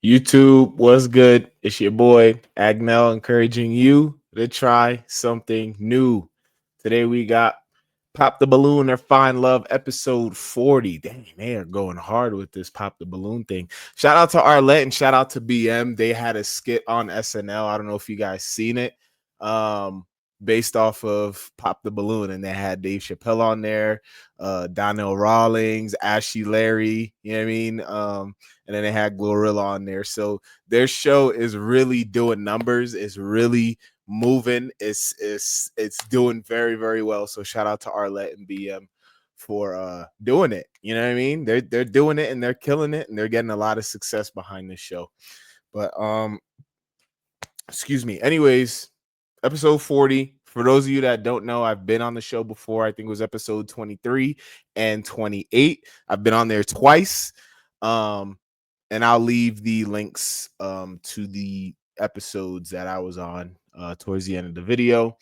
YouTube, what's good? It's your boy Agnel encouraging you to try something new. Today we got Pop the Balloon or Find Love episode 40. Dang, they are going hard with this Pop the Balloon thing. Shout out to Arlette and shout out to BM. They had a skit on SNL. I don't know if you guys seen it. Um, Based off of Pop the Balloon, and they had Dave Chappelle on there, Donnell Rawlings, Ashley Larry, you know what I mean? And then they had Glorilla on there. So their show is really doing numbers. It's really moving. It's doing very, very well. So shout out to Arlette and BM for doing it. You know what I mean? They're doing it and they're killing it and they're getting a lot of success behind this show. But excuse me. Anyways, episode 40. For those of you that don't know, I've been on the show before. I think it was episode 23 and 28. I've been on there twice. And I'll leave the links to the episodes that I was on towards the end of the video.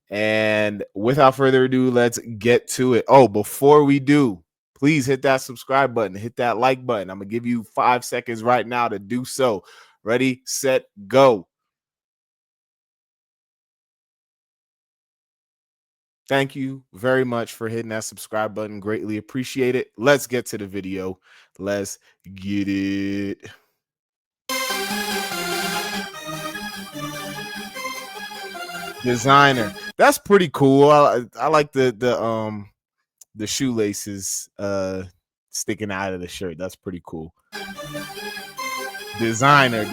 And without further ado, let's get to it. Oh, before we do, please hit that subscribe button, hit that like button. I'm gonna give you 5 seconds right now to do so. Ready, set, go. Thank you very much for hitting that subscribe button. Greatly appreciate it. Let's get to the video. Let's get it. Designer. That's pretty cool. I like the shoelaces sticking out of the shirt. That's pretty cool. Designer.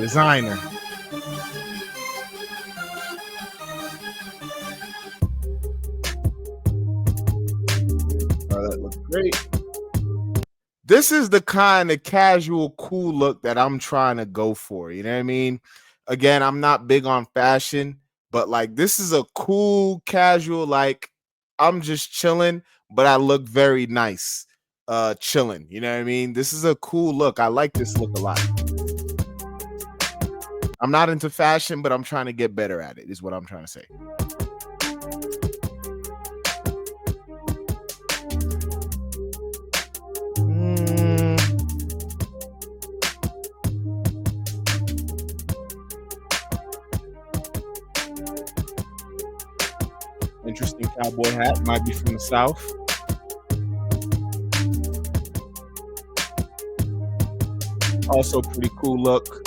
Oh, that looks great. This is the kind of casual, cool look that I'm trying to go for. You know what I mean? Again, I'm not big on fashion, but like this is a cool, casual, like I'm just chilling, but I look very nice. Chilling. You know what I mean? This is a cool look. I like this look a lot. I'm not into fashion, but I'm trying to get better at it, is what I'm trying to say. Interesting cowboy hat. Might be from the South. Also pretty cool look.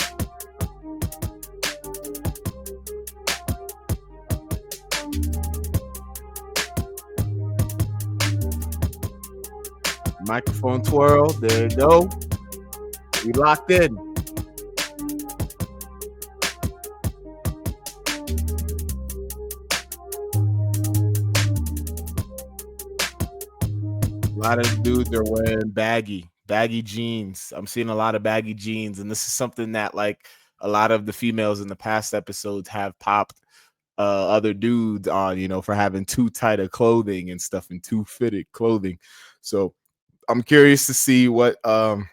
Microphone twirl. There you go. We locked in. A lot of dudes are wearing baggy jeans. I'm seeing a lot of baggy jeans, and this is something that like a lot of the females in the past episodes have popped other dudes on, you know, for having too tight of clothing and stuff and too fitted clothing. So I'm curious to see what the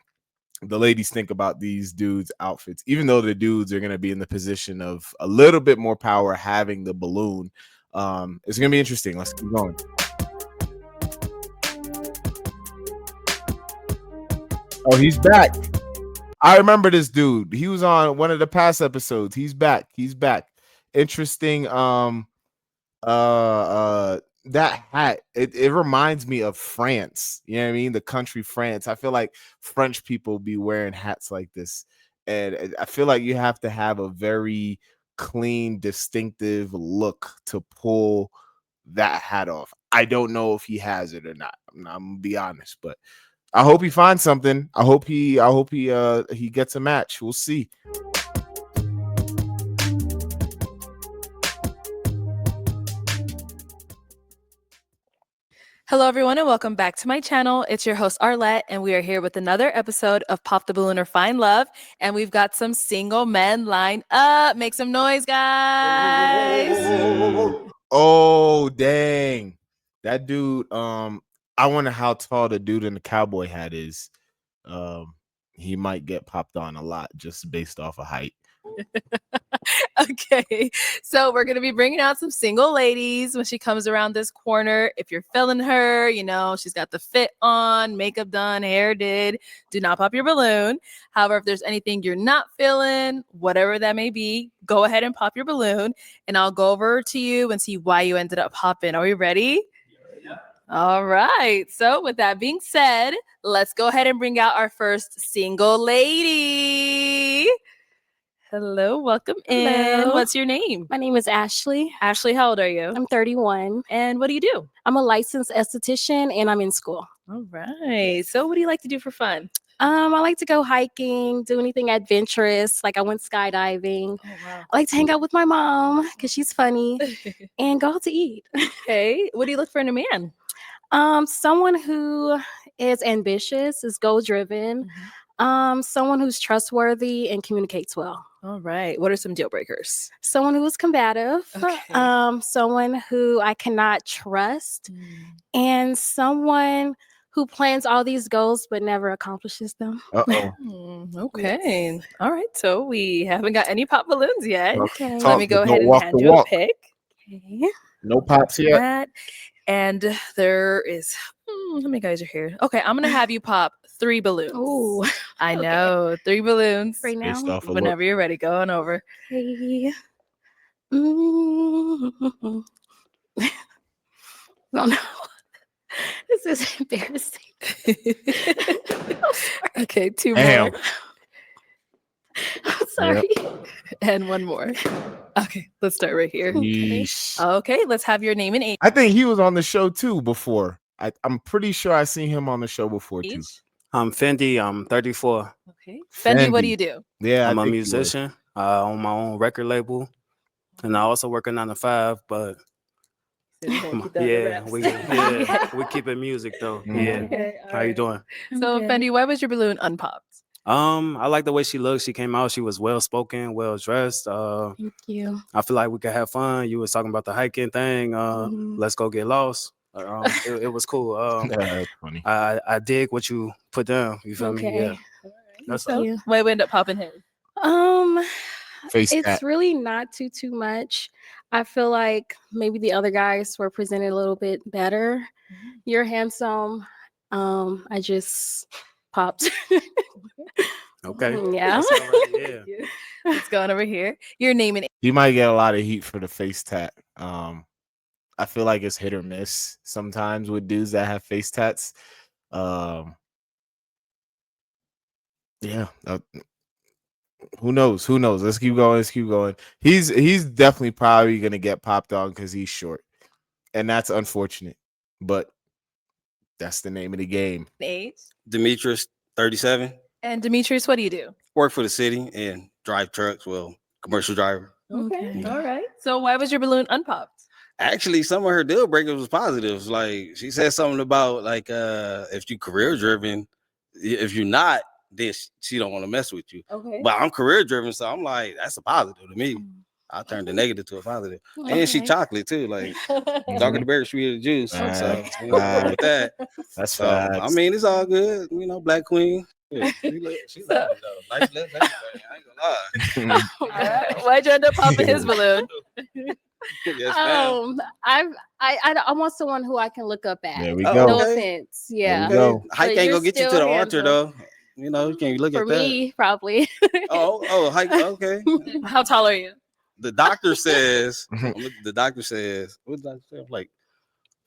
ladies think about these dudes' outfits, even though the dudes are going to be in the position of a little bit more power having the balloon. It's going to be interesting. Let's keep going. Oh, he's back. I remember this dude. He was on one of the past episodes. He's back. Interesting. That hat, it reminds me of France. You know what I mean? The country France. I feel like French people be wearing hats like this. And I feel like you have to have a very clean, distinctive look to pull that hat off. I don't know if he has it or not. I'm gonna be honest, but I hope he finds something. I hope he gets a match. We'll see. Hello, everyone, and welcome back to my channel. It's your host, Arlette, and we are here with another episode of Pop the Balloon or Find Love. And we've got some single men lined up. Make some noise, guys. Oh, dang. That dude, I wonder how tall the dude in the cowboy hat is. He might get popped on a lot just based off of height. Okay, so we're gonna be bringing out some single ladies when she comes around this corner. If you're feeling her, she's got the fit on, makeup done, hair did. Do not pop your balloon. However, if there's anything you're not feeling, whatever that may be, go ahead and pop your balloon, and I'll go over to you and see why you ended up popping. Are we ready? All right. So, with that being said, let's go ahead and bring out our first single lady. Hello, welcome in. Hello. What's your name? My name is Ashley. Ashley, how old are you? I'm 31. And what do you do? I'm a licensed esthetician and I'm in school. All right. So, what do you like to do for fun? I like to go hiking, do anything adventurous. Like I went skydiving. Oh, wow. I like to hang out with my mom because she's funny and go out to eat. Okay. What do you look for in a man? Someone who is ambitious, is goal driven. Someone who's trustworthy and communicates well. All right. What are some deal breakers? Someone who is combative. Okay. Someone who I cannot trust. And someone who plans all these goals but never accomplishes them. Okay. All right. So we haven't got any pop balloons yet. Okay. Let me go ahead and hand you a pick. Okay. No pops yet. That. And there is, how many guys are here? Okay, I'm going to have you pop 3 balloons. Oh, I know. 3 balloons. right now. Based off a Whenever you're ready, go on over. Okay. No, no. This is embarrassing. Okay, 2 Damn. more. I'm sorry. And 1 more. Okay, let's start right here. Yeesh. Okay, let's have your name and age. I think he was on the show too before. I'm pretty sure I seen him on the show before too. I'm Fendi. I'm 34. Okay. Fendi, what do you do? Yeah, I'm I a think he was. musician on my own record label, and I also work a 9 to 5. But we keep it music though. Yeah. Okay, How you doing? So, Okay. Fendi, why was your balloon unpopped? I like the way she looks. She came out. She was well spoken, well dressed. Thank you. I feel like we could have fun. You was talking about the hiking thing. Let's go get lost. It was cool. Yeah, that's funny. I dig what you put down. You feel me? Yeah. That's Thank you. Why we end up popping his? Face It's tat. really not too much. I feel like maybe the other guys were presented a little bit better. You're handsome. I just popped. okay. Yeah. That's all right. Yeah. Let's go on over here. Your name and age. You might get a lot of heat for the face tat. I feel like it's hit or miss sometimes with dudes that have face tats. Yeah. Who knows? Who knows? Let's keep going. Let's keep going. He's definitely probably gonna get popped on because he's short, and that's unfortunate. But that's the name of the game. Age. Demetrius, 37. And Demetrius, what do you do? Work for the city and drive trucks. Well, commercial driver. Okay. All right. So why was your balloon unpopped? Actually, some of her deal breakers was positives. Like she said something about like if you career driven, if you're not, then she don't want to mess with you. Okay. But I'm career driven, so I'm like, that's a positive to me. I turned the negative to a positive. And she Okay. chocolate too, like darker the berry, sweeter the juice. So Facts, you know, with that. That's So I mean, it's all good. You know, Black Queen. Yeah, she look it though. Nice lips, everything. I ain't gonna lie. All right. Why'd you end up popping his balloon? Yes, ma'am. I want someone who I can look up at. There we Oh, go. No okay. offense. Yeah. we go. Hike But ain't you're gonna get you to still the altar handsome. though. You know, you can't look For at that. me, probably. Oh, hike. Okay. How tall are you? The doctor says. The doctor says. What the doctor say? I'm like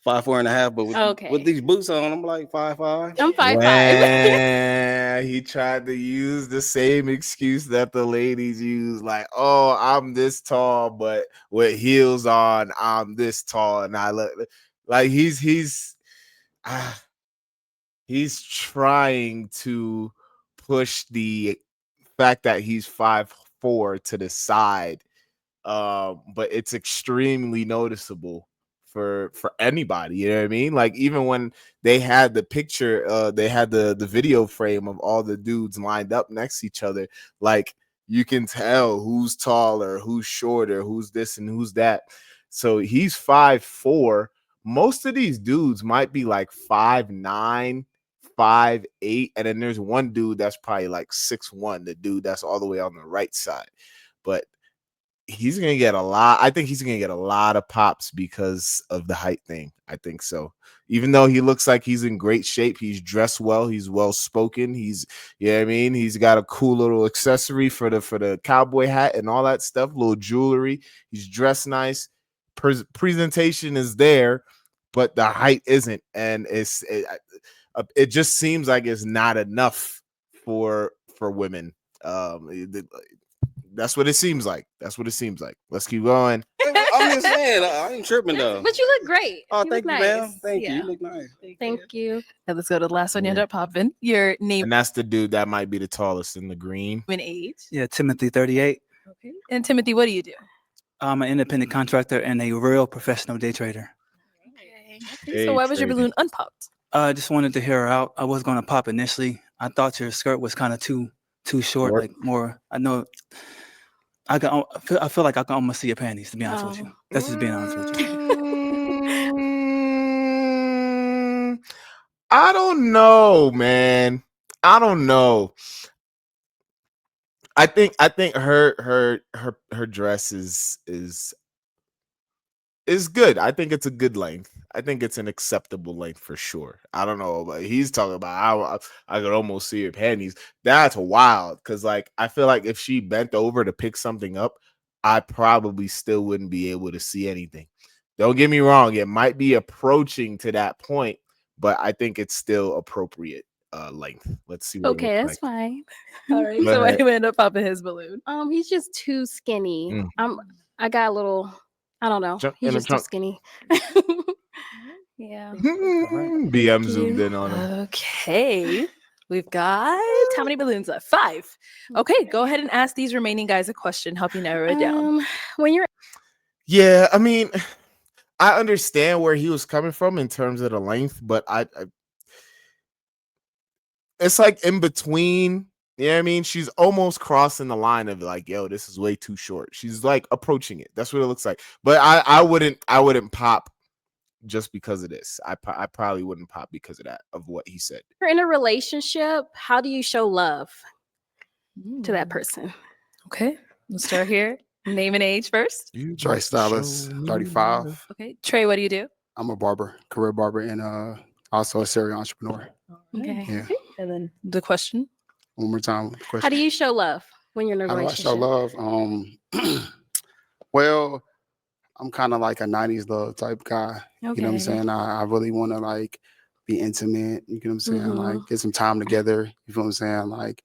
5'4.5", but Okay. with these boots on, I'm like 5'5". I'm 5'5". When he tried to use the same excuse that the ladies use, like, "Oh, I'm this tall, but with heels on, I'm this tall," and I look like he's trying to push the fact that he's 5'4" to the side, but it's extremely noticeable for anybody. You know what I mean? Like even when they had the picture, they had the video frame of all the dudes lined up next to each other. Like you can tell who's taller, who's shorter, who's this and who's that. So he's 5'4". Most of these dudes might be like 5'9", 5'8", and then there's one dude that's probably like 6'1", the dude that's all the way on the right side. But he's gonna get a lot. I think he's gonna get a lot of pops because of the height thing. I think so. Even though he looks like he's in great shape, he's dressed well, he's well spoken, I mean, he's got a cool little accessory for the cowboy hat and all that stuff, little jewelry. He's dressed nice. Presentation is there, but the height isn't, and it just seems like it's not enough for women. That's what it seems like. Let's keep going. I'm just saying, I ain't tripping though. But you look great. Oh, You thank look you, nice. ma'am. Thank you. Yeah. You look nice. Thank you. And let's go to the last one you end Yeah. up popping. Your name And that's the dude that might be the tallest in the green. and age. Yeah, Timothy, 38. Okay. And Timothy, what do you do? I'm an independent contractor and a real professional day trader. Okay. So why was your balloon unpopped? I just wanted to hear her out. I was going to pop initially. I thought your skirt was kind of too short, Short. like more. I know. I feel like I can almost see your panties. To be honest with you, that's just being honest with you. I don't know, man. I don't know. I think her dress is good. I think it's a good length. I think it's an acceptable length for sure. I don't know, but he's talking about I could almost see her panties. That's wild, because like I feel like if she bent over to pick something up, I probably still wouldn't be able to see anything. Don't get me wrong, it might be approaching to that point, but I think it's still appropriate length. Let's see. What Okay, it that's looks like. fine. All right. Go So why ahead. do you end up popping his balloon? He's just too skinny. Mm. I got a little. I don't know. Jump He's in the just too trunk. skinny. Yeah. BM zoomed in on him. Okay. We've got how many balloons left? 5. Okay, go ahead and ask these remaining guys a question. Help you narrow it down. When you're Yeah, I mean, I understand where he was coming from in terms of the length, but I it's like in between. You know what I mean? She's almost crossing the line of like, yo, this is way too short. She's like approaching it. That's what it looks like. But I wouldn't pop just because of this. I probably wouldn't pop because of that, of what he said. in a relationship, how do you show love to that person? Okay, let's start here. Name and age first. Trey Stylist, 35. Okay, Trey, what do you do? I'm a barber, career barber, and also a serial entrepreneur. Okay. Yeah. And then the question. One more time. Question. How do you show love when you're in a How do I relationship? show love? Well, I'm kind of like a 90s love type guy. You know what I'm Okay. saying? I really want to like be intimate. You know what I'm saying? Mhm. Like get some time together. You feel what I'm saying? Like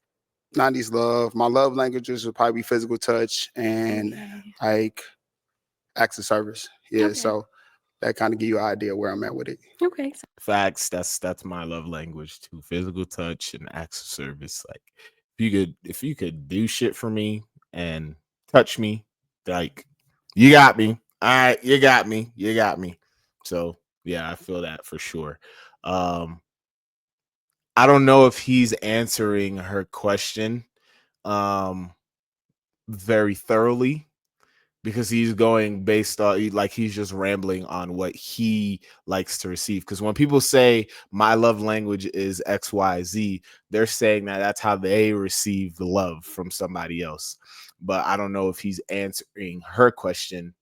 90s love. My love languages would probably be physical touch and Okay. like acts of service. Yeah. Okay. So that kind of give you an idea where I'm at with it. Okay. Facts. That's my love language too. Physical touch and acts of service. Like if you could do shit for me and touch me, like you got me. All right, you got me. So yeah, I feel that for sure. I don't know if he's answering her question very thoroughly, because he's going based on like he's just rambling on what he likes to receive. Because when people say my love language is XYZ, they're saying that that's how they receive the love from somebody else. But I don't know if he's answering her question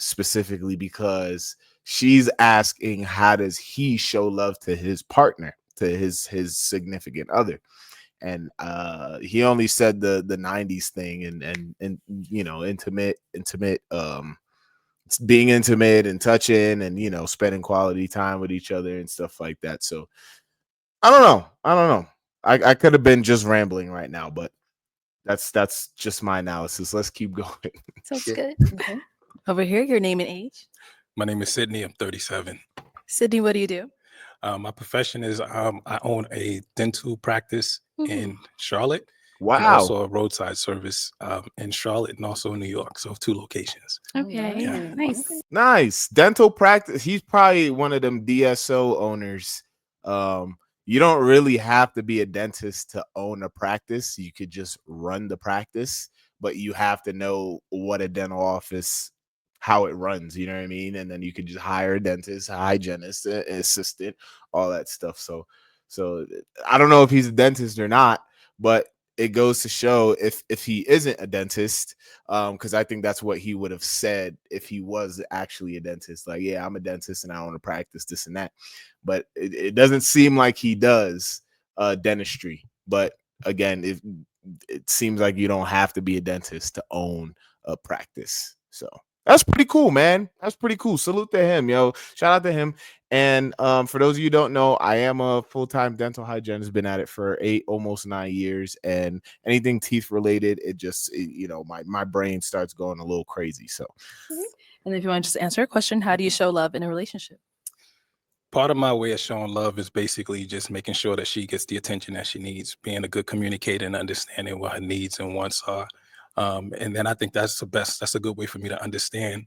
specifically, because she's asking how does he show love to his partner, to his significant other. And he only said the 90s thing and you know, intimate being intimate and touching and, you know, spending quality time with each other and stuff like that. So I don't know. I could have been just rambling right now, but that's just my analysis. Let's keep going. Sounds Yeah. good. Okay. Over here, your name and age. My name is Sydney. I'm 37. Sydney, what do you do? My profession is I own a dental practice in Charlotte. And Wow. also a roadside service in Charlotte and also in New York. So 2 locations. Okay. Yeah. Nice. Nice. Dental practice. He's probably one of them DSO owners. You don't really have to be a dentist to own a practice. You could just run the practice, but you have to know what a dental office, how it runs, you know what I mean? And then you could just hire a dentist, a hygienist, an assistant, all that stuff. So I don't know if he's a dentist or not, but it goes to show if he isn't a dentist, because I think that's what he would have said if he was actually a dentist. Like, yeah, I'm a dentist and I want to practice this and that. But it doesn't seem like he does dentistry. But again, it seems like you don't have to be a dentist to own a practice. So that's pretty cool, man. That's pretty cool. Salute to him, yo. Shout out to him. And for those of you who don't know, I am a full-time dental hygienist. Been at it for almost 9 years. And anything teeth related, my brain starts going a little crazy. So, And if you want to just answer a question, how do you show love in a relationship? Part of my way of showing love is basically just making sure that she gets the attention that she needs, being a good communicator and understanding what her needs and wants are. And then I think that's a good way for me to understand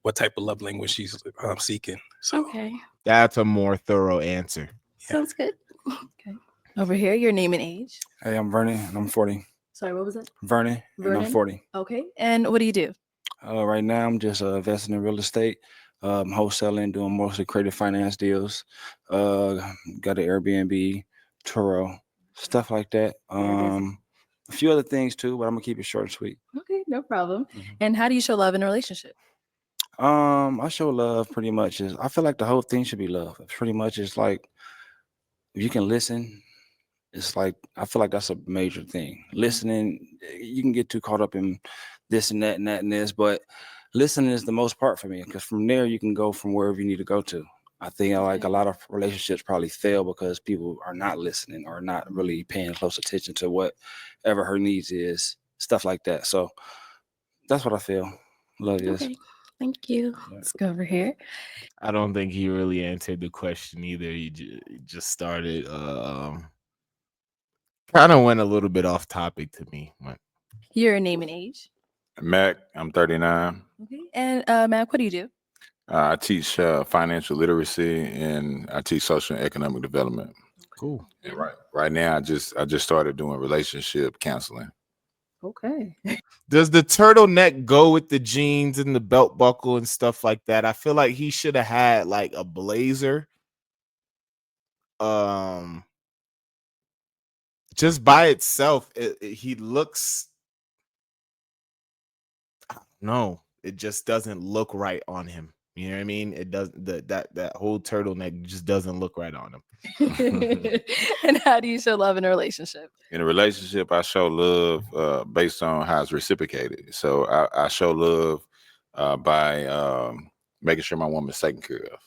what type of love language she's seeking. So Okay. that's a more thorough answer. Sounds good. Okay. Over here, your name and age. Hey, I'm Vernon, and I'm 40. Sorry, what was it? Vernon, and Vernon? I'm 40. Okay. And what do you do? Right now, I'm just investing in real estate, wholesaling, doing mostly creative finance deals. Got an Airbnb, Turo, stuff like that. A few other things too, but I'm gonna keep it short and sweet. Okay, no problem. And how do you show love in a relationship? I show love pretty much I feel like the whole thing should be love. Pretty much it's like if you can listen, it's like I feel like that's a major thing. Listening, you can get too caught up in this and that and that and this, but listening is the most part for me because from there you can go from wherever you need to go to. I think like a lot of relationships probably fail because people are not listening or not really paying close attention to whatever her needs is, stuff like that. So that's what I feel. Love you. Okay. Thank you. Let's go over here. I don't think he really answered the question either. He just started kind of went a little bit off topic to me. But Your name and age. Mac, I'm 39. Okay. And Mac, what do you do? I teach financial literacy and I teach social and economic development. cool. And right now, I just started doing relationship counseling. Okay. Does the turtleneck go with the jeans and the belt buckle and stuff like that? I feel like he should have had like a blazer. Just by itself, he looks. No, it just doesn't look right on him. You know what I mean? It doesn't. That whole turtleneck just doesn't look right on him. And how do you show love in a relationship? In a relationship, I show love based on how it's reciprocated. So I show love by making sure my woman's taken care of.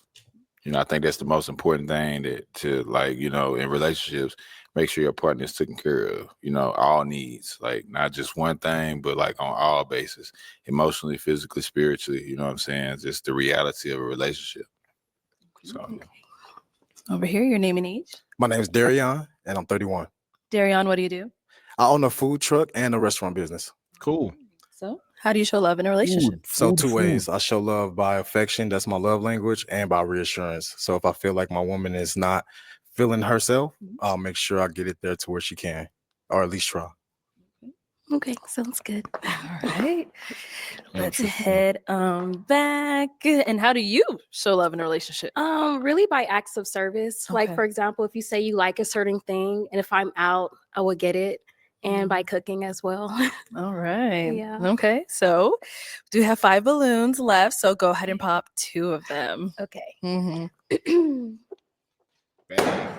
You know, I think that's the most important thing in relationships, make sure your partner is taken care of, all needs, like not just one thing, but like on all bases, emotionally, physically, spiritually, you know what I'm saying? Just the reality of a relationship. So, Over here, your name and age. My name is Darion, and I'm 31. Darion, what do you do? I own a food truck and a restaurant business. Cool. So, how do you show love in a relationship? So two ways. I show love by affection, that's my love language, and by reassurance. So if I feel like my woman is not feeling herself, I'll make sure I get it there to where she can, or at least try. Okay, sounds good. All right. Let's head back. And how do you show love in a relationship? Really by acts of service. Like Okay. for example, if you say you like a certain thing, and if I'm out, I will get it. And by cooking as well. All right. Yeah. Okay. So do have 5 balloons left. So go ahead and pop 2 of them. Okay. Mm-hmm.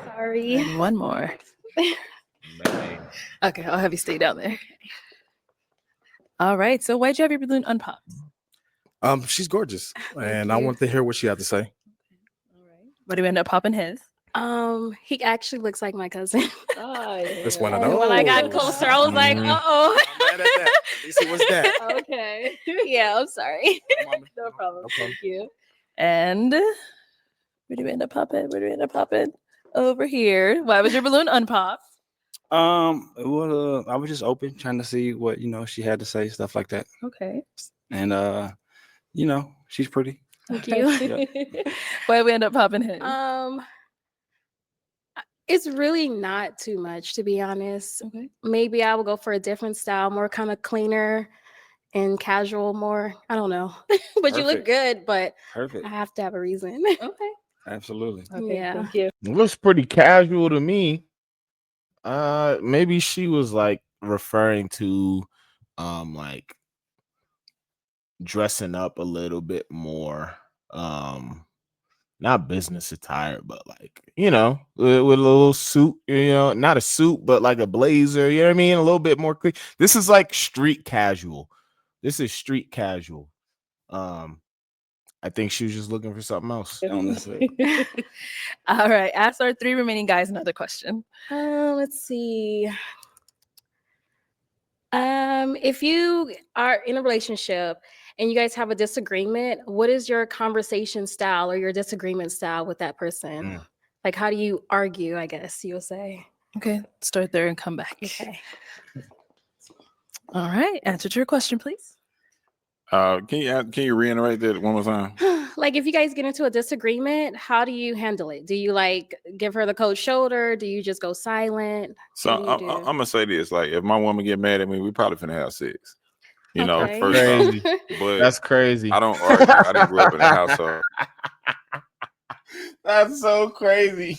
Sorry. And 1 more. Bang. Okay. I'll have you stay down there. All right. So why'd you have your balloon unpopped? She's gorgeous, and I want to hear what she had to say. All right. What do we end up popping his? He actually looks like my cousin. Oh, It's one of And those. when I got closer, I was like, uh-oh. I'm mad at that. At least it was that. Okay. Yeah, I'm sorry. No problem. No problem. Thank you. And where do we end up popping? Over here. Why was your balloon unpopped? Well, I was just open, trying to see what she had to say, stuff like that. Okay. And she's pretty. Thank you. Why we end up popping his? It's really not too much, to be honest. Okay. Maybe I will go for a different style, more kind of cleaner and casual, more. I don't know. But you look Perfect. good, but Perfect. I have to have a reason. Okay. Absolutely. Okay. Yeah. Thank you. It looks pretty casual to me. Maybe she was like referring to like dressing up a little bit more, not business attire, but like, with a little suit, not a suit, but like a blazer, you know what I mean? A little bit more quick. This is like street casual. This is street casual. I think she was just looking for something else. Honestly. All right. Ask our 3 remaining guys another question. Let's see. If you are in a relationship and you guys have a disagreement, what is your conversation style or your disagreement style with that person? Like, how do you argue, I guess you'll say? Okay. Start there and come back. Okay. All right. Answer to your question, please. Can you reiterate that one more time? Like, if you guys get into a disagreement, how do you handle it? Do you like give her the cold shoulder? Do you just go silent? So What do you I'm do? gonna say this: like, if my woman get mad at me, we probably finna have sex. Okay. First Crazy. off, but That's crazy. I don't argue. I didn't grow up in a household. That's so crazy.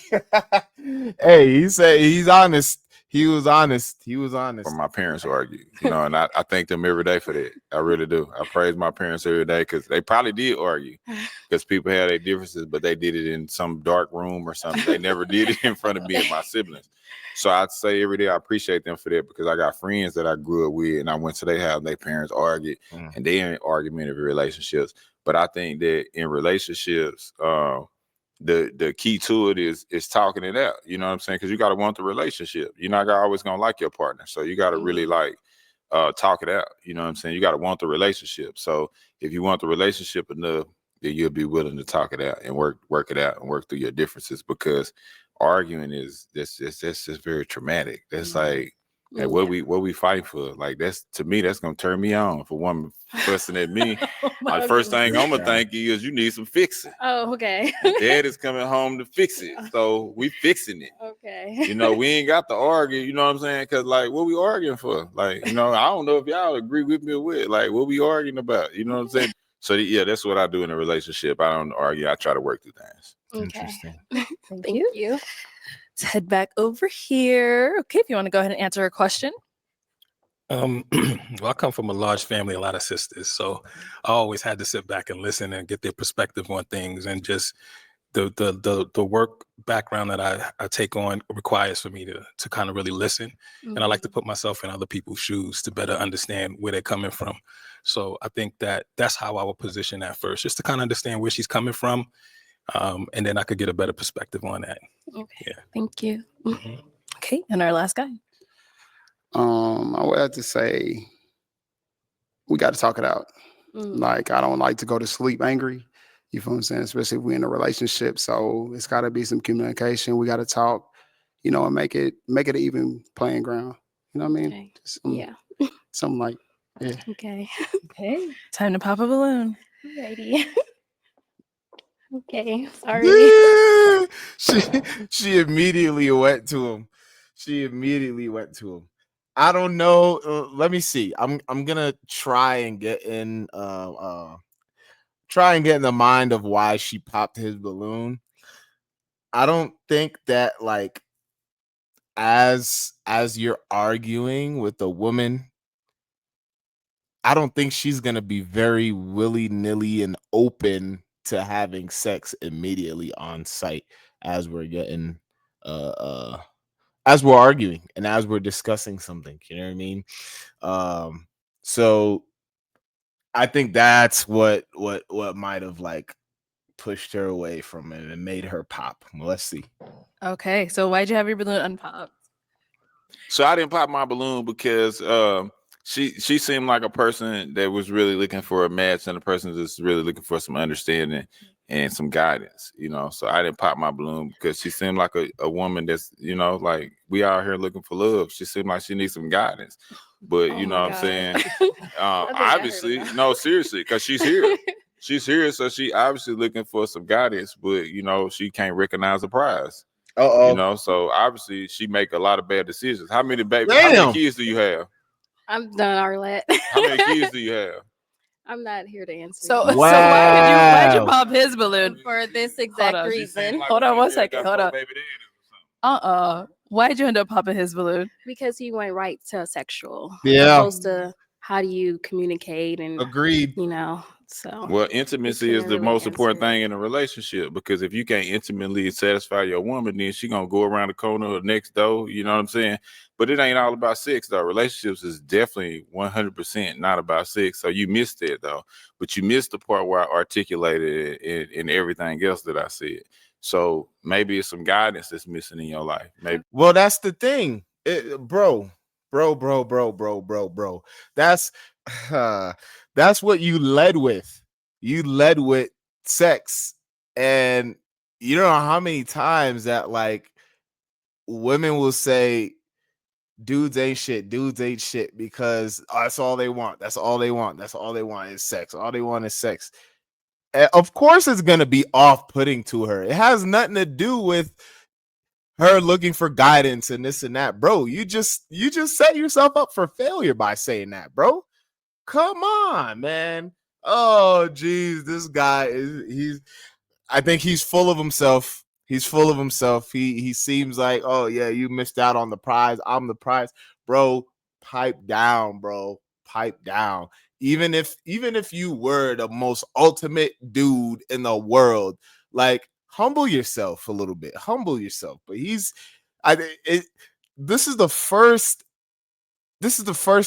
Hey, he said he's honest. He was honest. Where my parents argue, and I thank them every day for that. I really do. I praise my parents every day because they probably did argue because people had their differences, but they did it in some dark room or something. They never did it in front of me and my siblings. So I'd say every day I appreciate them for that because I got friends that I grew up with and I went to their house and their parents argued and they in argumentative relationships. But I think that in relationships, the key to it is talking it out. You know what I'm saying? Because you got to want the relationship. You're not always gonna like your partner, so you got to really like talk it out. You know what I'm saying? You got to want the relationship. So if you want the relationship enough, then you'll be willing to talk it out and work it out and work through your differences. Because arguing is that's just very traumatic. That's like. Hey, what we fighting for? Like that's to me, that's gonna turn me on. If a woman fussing at me, the first thing I'm gonna think is you need some fixing. Oh, okay. Dad is coming home to fix it, so we fixing it. Okay. We ain't got to argue. You know what I'm saying? Because like, what we arguing for? Like, I don't know if y'all agree with me or what. Like, what we arguing about? You know what I'm saying? So yeah, that's what I do in a relationship. I don't argue. I try to work through things. Okay. Interesting. Thank you. Let's head back over here. Okay, if you want to go ahead and answer a question. Well, I come from a large family, a lot of sisters, so I always had to sit back and listen and get their perspective on things, and just the work background that I take on requires for me to kind of really listen, and I like to put myself in other people's shoes to better understand where they're coming from. So I think that's how I would position that first, just to kind of understand where she's coming from, and then I could get a better perspective on that. Okay. Yeah. Thank you. Okay, and our last guy. I would have to say we got to talk it out. Like, I don't like to go to sleep angry. You feel what I'm saying? Especially if we're in a relationship. So it's got to be some communication. We got to talk, and make it an even playing ground. You know what I mean? Okay. Just, Yeah. something like, yeah. Okay. Okay, time to pop a balloon. Alrighty. Okay. Sorry. She immediately went to him. I don't know. Let me see. I'm gonna try and get in the mind of why she popped his balloon. I don't think that like as you're arguing with a woman, I don't think she's gonna be very willy-nilly and open to having sex immediately on site as we're getting as we're arguing and as we're discussing something, you know what I mean? So I think that's what might have like pushed her away from it and made her pop. Well, let's see. Okay, so why'd you have your balloon unpopped? So I didn't pop my balloon because she seemed like a person that was really looking for a match and a person that's really looking for some understanding and some guidance, So I didn't pop my balloon because she seemed like a woman that's, like we out here looking for love. She seemed like she needs some guidance. But you know what I'm saying? Obviously, no, seriously, because she's here. She's here, so she obviously looking for some guidance, but she can't recognize the prize. So obviously she make a lot of bad decisions. How many kids do you have? I'm done, Arlette. How many kids do you have? I'm not here to answer. So you. why'd you pop his balloon? For this exact reason. Hold on one second. Hold on. Why'd you end up popping his balloon? Because he went right to sexual. Yeah. Opposed to how do you communicate and Agreed. so Well, intimacy is couldn't the really most important answer thing in a relationship, because if you can't intimately satisfy your woman, then she gonna go around the corner or next door. You know what I'm saying? But it ain't all about sex, though. Relationships is definitely 100% not about sex. So you missed it, though. But you missed the part where I articulated it in everything else that I said. So maybe it's some guidance that's missing in your life. Maybe. Well, that's the thing, bro. That's that's what you led with. You led with sex, and you don't know how many times that like women will say, "Dudes ain't shit. Dudes ain't shit," because that's all they want. That's all they want. That's all they want is sex. All they want is sex. Of course, it's gonna be off-putting to her. It has nothing to do with her looking for guidance and this and that, bro. You just set yourself up for failure by saying that, bro. Come on, man. Oh, geez, this guy he's I think he's full of himself. He's full of himself. He seems like, oh yeah, you missed out on the prize. I'm the prize, bro. Pipe down, bro. Pipe down. Even if you were the most ultimate dude in the world, like humble yourself a little bit. Humble yourself. But this is the first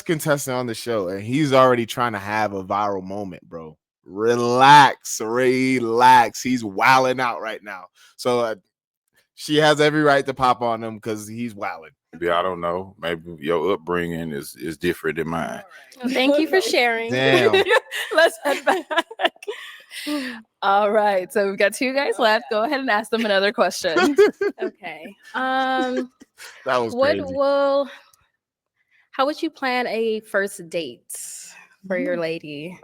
contestant on the show, and he's already trying to have a viral moment, bro. Relax. He's wilding out right now. So she has every right to pop on him because he's wilding. Maybe I don't know. Maybe your upbringing is different than mine. Well, thank you for sharing. Damn. Let's head back. All right. So we've got 2 guys left. Go ahead and ask them another question. Okay. That was crazy. How would you plan a first date for your lady?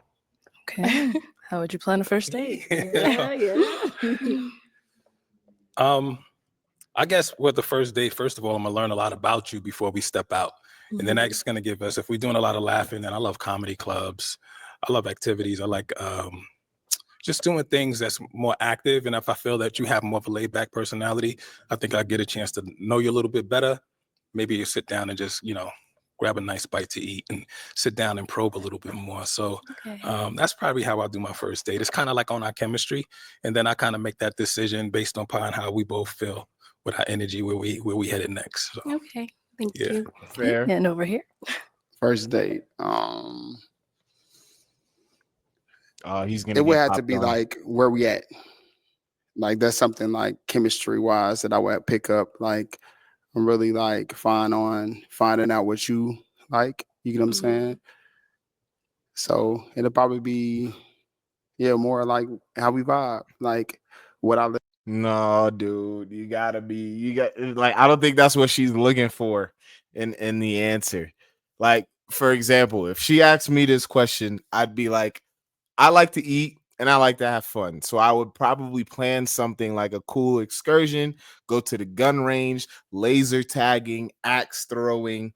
Okay. How would you plan a first date? I guess with the first date, first of all, I'm gonna learn a lot about you before we step out. And then that's gonna give us, if we're doing a lot of laughing, then I love comedy clubs. I love activities. I like just doing things that's more active. And if I feel that you have more of a laid back personality, I think I get a chance to know you a little bit better. Maybe you sit down and just, grab a nice bite to eat and sit down and probe a little bit more. So that's probably how I do my first date. It's kind of like on our chemistry. And then I kind of make that decision based upon how we both feel with our energy, where we headed next. So, okay. Thank you. Fair. And over here. First date. He's gonna. It would have to be like where we at. Like that's something like chemistry wise that I would pick up. Like I'm really like fine on finding out what you like. You know what I'm saying? So it'll probably be more like how we vibe. Like what I No, dude, you got like I don't think that's what she's looking for in the answer. Like, for example, if she asked me this question, I'd be like, I like to eat and I like to have fun. So I would probably plan something like a cool excursion, go to the gun range, laser tagging, axe throwing,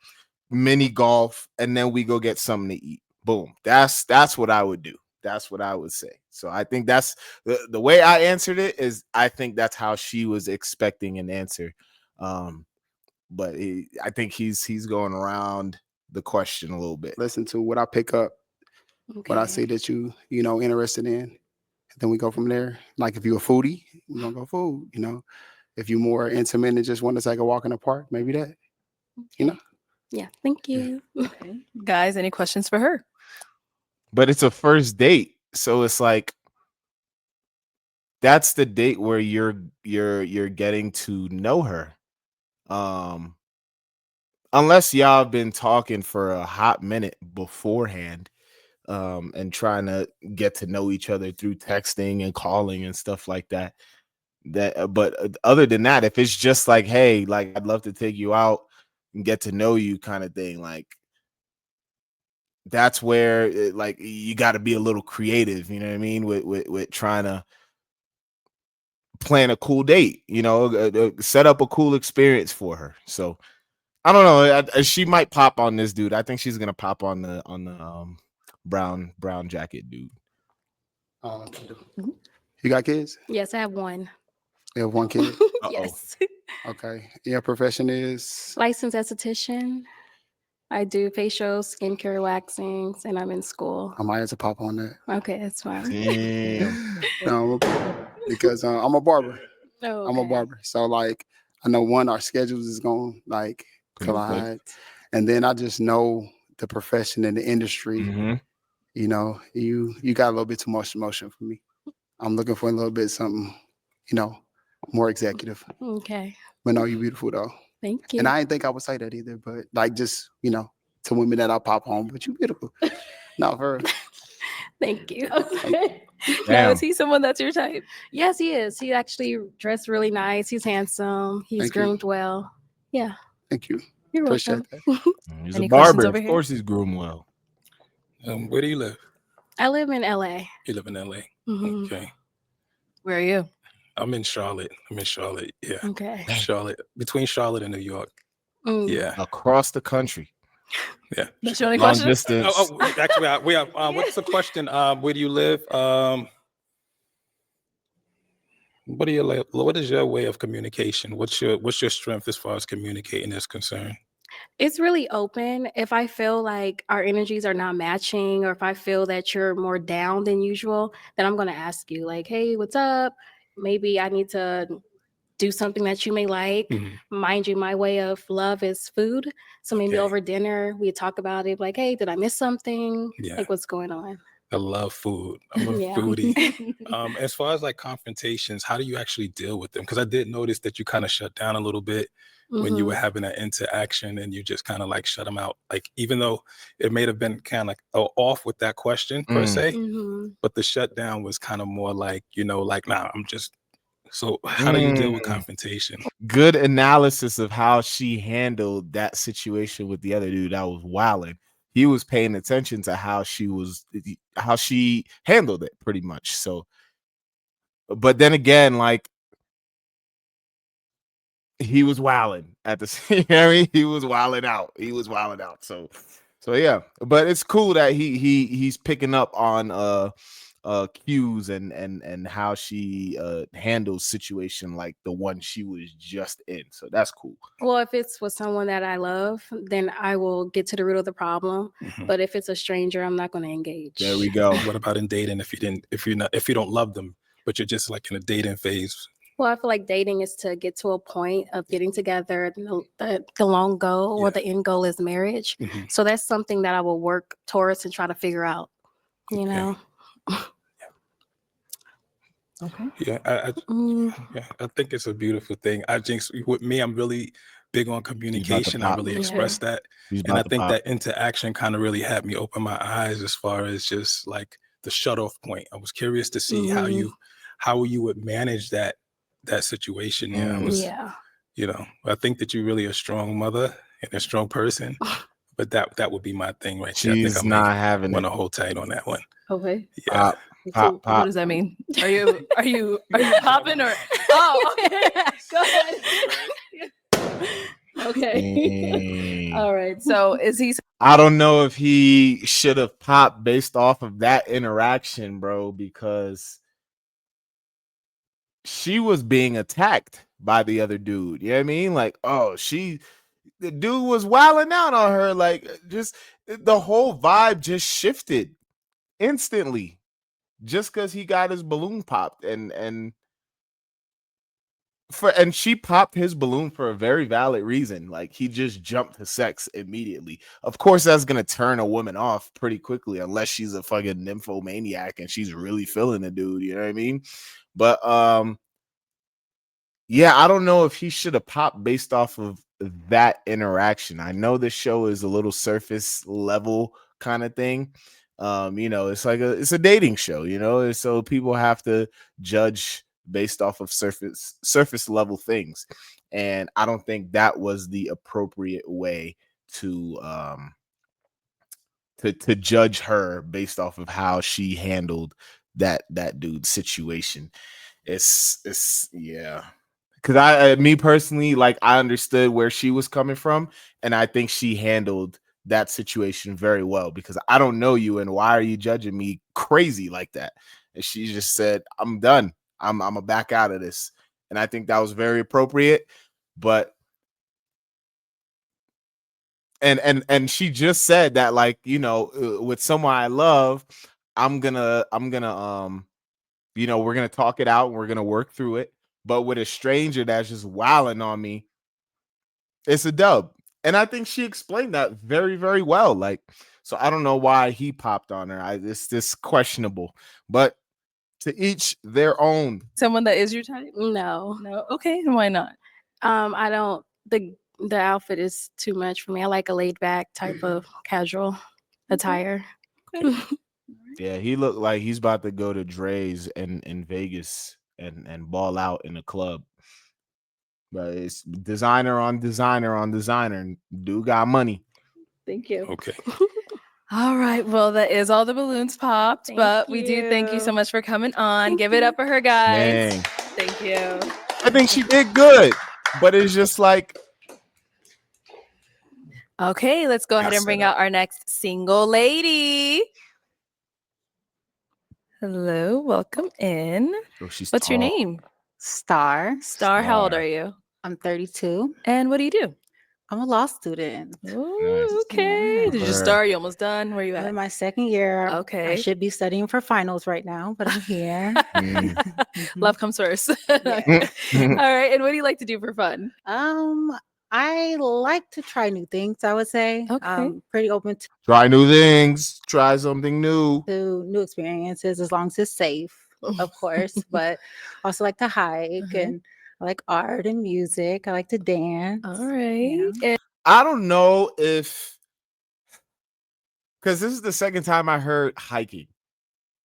mini golf, and then we go get something to eat. Boom. That's what I would do. That's what I would say. So I think that's the way I answered it is I think that's how she was expecting an answer. But I think he's going around the question a little bit. listen to what I pick up, what I see that you interested in. Then we go from there. Like if you're a foodie, we're gonna go food, If you're more intimate and just want to take a walk in the park, maybe that. Yeah, thank you. Okay. Guys, any questions for her? But it's a first date, so it's like that's the date where you're getting to know her. Unless y'all have been talking for a hot minute beforehand, and trying to get to know each other through texting and calling and stuff like that. But other than that, if it's just like, hey, like I'd love to take you out and get to know you kind of thing, like that's where like you got to be a little creative, you know what I mean, with trying to plan a cool date, set up a cool experience for her. So I don't know, she might pop on this dude. I think she's gonna pop on the brown jacket dude. You got kids? Yes, I have one. You have one kid. Yes. Okay. Your profession is Licensed esthetician. I do facials, skincare, waxings, and I'm in school. I might have to pop on that. Okay, that's fine. Damn. No, because I'm a barber. Oh, I'm a okay. barber. So like I know our schedules is going to like collide. And then I just know the profession and the industry. Mm-hmm. You know, you got a little bit too much emotion for me. I'm looking for a little bit something, more executive. Okay. But no, you beautiful though. Thank you. And I didn't think I would say that either, but like just, to women that I pop home, but you beautiful. Not for real. Thank you. Now, Damn. is he someone that's your type? Yes, he is. He actually dressed really nice. He's handsome. He's Thank you. groomed well. Yeah. Thank you. You're Appreciate welcome. that. He's Any a questions barber. over Of here? course he's groomed well. Where do you live? I live in LA. You live in LA. Mhm. Okay. Where are you? I'm in Charlotte. Yeah. Okay. Charlotte, between Charlotte and New York. Mm. Yeah. Across the country. Yeah. That's your only Long question? distance. Actually, we have. What's the question? Where do you live? What is your way of communication? What's your strength as far as communicating is concerned? It's really open. If I feel like our energies are not matching, or if I feel that you're more down than usual, then I'm going to ask you, like, hey, what's up? Maybe I need to do something that you may like. Mhm. Mind you, my way of love is food. So maybe Okay. over dinner, we talk about it, like, hey, did I miss something? Yeah. Like, what's going on? I love food. I'm a Yeah. foodie. As far as like confrontations, how do you actually deal with them? Because I did notice that you kind of shut down a little bit when you were Mhm. having that interaction, and you just kind of like shut them out. Like, even though it may have been kind of off with that question per se, Mhm. but the shutdown was kind of more like, like, nah, I'm just. So how do you deal with confrontation? Good analysis of how she handled that situation with the other dude that was wilding. He was paying attention to how she handled it pretty much. So, but then again, like he was wilding at the you know what I mean? He was wilding out. So yeah, but it's cool that he's picking up on cues and how she handles situation like the one she was just in. So that's cool. Well, if it's with someone that I love, then I will get to the root of the problem. Mhm. But if it's a stranger, I'm not going to engage. There we go. What about in dating? If you don't love them, but you're just like in a dating phase? Well, I feel like dating is to get to a point of getting together. The long goal or the end goal is marriage. Mhm. So that's something that I will work towards and try to figure out, you Okay. know? Okay. Yeah, Mm. I think it's a beautiful thing. I think with me, I'm really big on communication. I pop. really Yeah. express that. He's And about I to think pop. that interaction kind of really had me open my eyes as far as just like the shut off point. I was curious to see how you would manage that situation. Yeah, Yeah. I think that you're really a strong mother and a strong person. But that would be my thing right there. I think She's I not might having want it. to hold tight on that one. Okay. Yeah. So Pop. what does that mean? Are you popping or oh okay. Go ahead. Okay. Dang. All right. So is he I don't know if he should have popped based off of that interaction, bro, because she was being attacked by the other dude. You know what I mean? Like, the dude was wilding out on her. Like, just the whole vibe just shifted instantly just because he got his balloon popped. And she popped his balloon for a very valid reason. Like, he just jumped to sex immediately. Of course, that's gonna turn a woman off pretty quickly, unless she's a fucking nymphomaniac and she's really feeling the dude. You know what I mean? But yeah, I don't know if he should have popped based off of that interaction. I know this show is a little surface level kind of thing. It's like it's a dating show, so people have to judge based off of surface level things. And I don't think that was the appropriate way to to judge her based off of how she handled that dude's situation. It's yeah. Because me personally, like, I understood where she was coming from, and I think she handled that situation very well. Because I don't know you, and why are you judging me crazy like that? And she just said, "I'm done. I'm a back out of this." and I think that was very appropriate. But and she just said that, like, you know, with someone I love, I'm gonna you know, we're gonna talk it out and we're gonna work through it. But with a stranger that's just wilding on me, it's a dub. And I think she explained that very, very well. Like, so I don't know why he popped on her. It's this questionable, but to each their own. Someone that is your type? No. No. Okay. And why not? I don't. The outfit is too much for me. I like a laid back type of casual attire. Yeah, he looked like he's about to go to Dre's in Vegas and ball out in a club. But it's designer on designer on designer. And dude got money. Thank you. Okay. All right. Well, that is all the balloons popped. Thank but we do thank you so you. much for coming on. Give it up for her, guys. Dang. Thank you. I think she did good, but it's just like, Okay, let's go ahead Got and bring set up. out our next single lady. Hello, welcome in. oh, she's What's your tall. name? Star. Star, how old Star. are you? I'm 32. And what do you do? I'm a law student. Ooh, okay. Yeah. Did you Her. start? You almost done? Where you I'm in at? my second year. I Okay. should be studying for finals right now, but I'm here. Mm. Love comes first. Yeah. All right. And what do you like to do for fun? I like to try new things, I would say. Okay. I'm pretty open Try new things. Try something new. to new experiences as long as it's safe, of course. But also like to hike and I like art and music. I like to dance. All right. you know. And I don't know if, because this is the second time I heard hiking.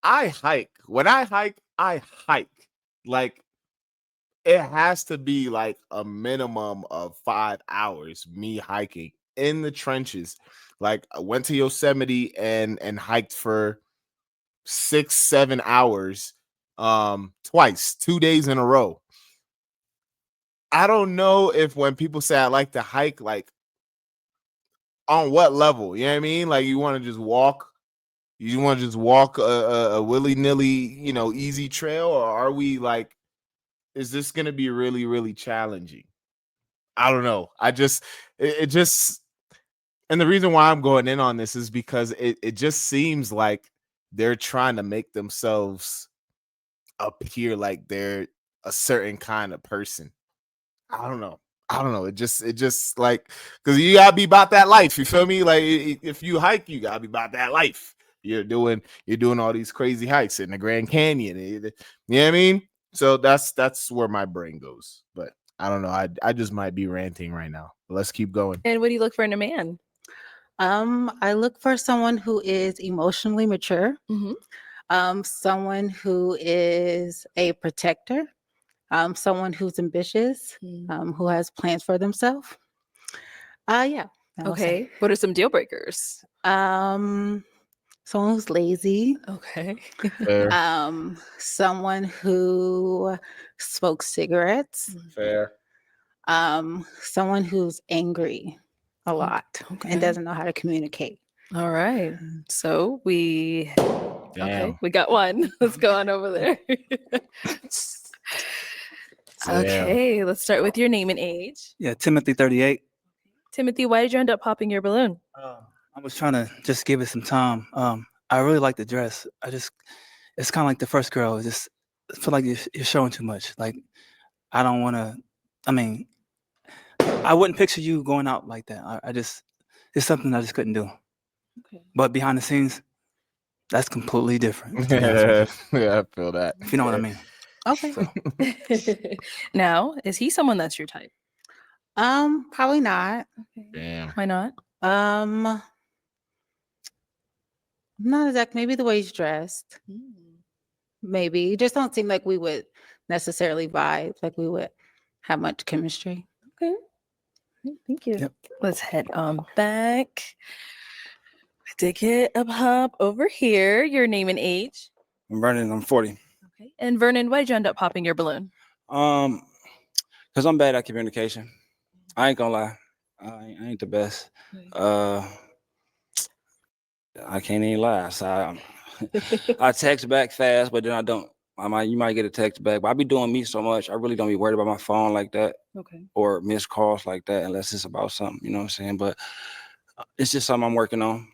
I hike. When I hike, I hike. Like, it has to be like a minimum of 5 hours me hiking in the trenches. Like, I went to Yosemite and hiked for 6-7 hours twice, 2 days in a row. I don't know if when people say I like to hike, like, on what level, you know what I mean? Like, you want to just walk a willy-nilly, you know, easy trail, or are we like, is this gonna be really, really challenging? I don't know. It just, and the reason why I'm going in on this is because it just seems like they're trying to make themselves appear like they're a certain kind of person. I don't know. It just like, because you gotta be about that life. You feel me? Like, if you hike, you gotta be about that life. You're doing all these crazy hikes in the Grand Canyon. You know what I mean? So that's where my brain goes. But I don't know. I just might be ranting right now. But let's keep going. what do you look for in a man? I look for someone who is emotionally mature, someone who is a protector, someone who's ambitious, who has plans for themselves. Yeah. I would say. Okay. What are some deal breakers? Someone who's lazy. Okay. Fair. Someone who smokes cigarettes. Fair. Someone who's angry a lot and doesn't know how to communicate. All right. So we Damn. we got one. Let's go on over there. Okay, let's start with your name and age. Yeah, Timothy 38. Timothy, why did you end up popping your balloon? I was trying to just give it some time. I really like the dress. It's kind of like the first girl. I feel like you're showing too much. Like, I don't want to, I wouldn't picture you going out like that. It's something I just couldn't do. Okay. But behind the scenes, that's completely different. Yeah, I feel that. If you know what I mean. Okay. So, Now, is he someone that's your type? Probably not. Damn. Why not? Not exactly. Maybe the way he's dressed. Maybe. It just don't seem like we would necessarily vibe, like we would have much chemistry. Okay. Thank you. Yep. Let's head on back. I did get a hop over here. Your name and age. I'm Vernon. I'm 40. Okay. And Vernon, why did you end up popping your balloon? Because I'm bad at communication. I ain't gonna lie. I ain't the best. I can't even lie. So I text back fast, but then I don't You might get a text back, but I be doing me so much. I really don't be worried about my phone like that. Okay. Or missed calls like that, unless it's about something. You know what I'm saying? But it's just something I'm working on.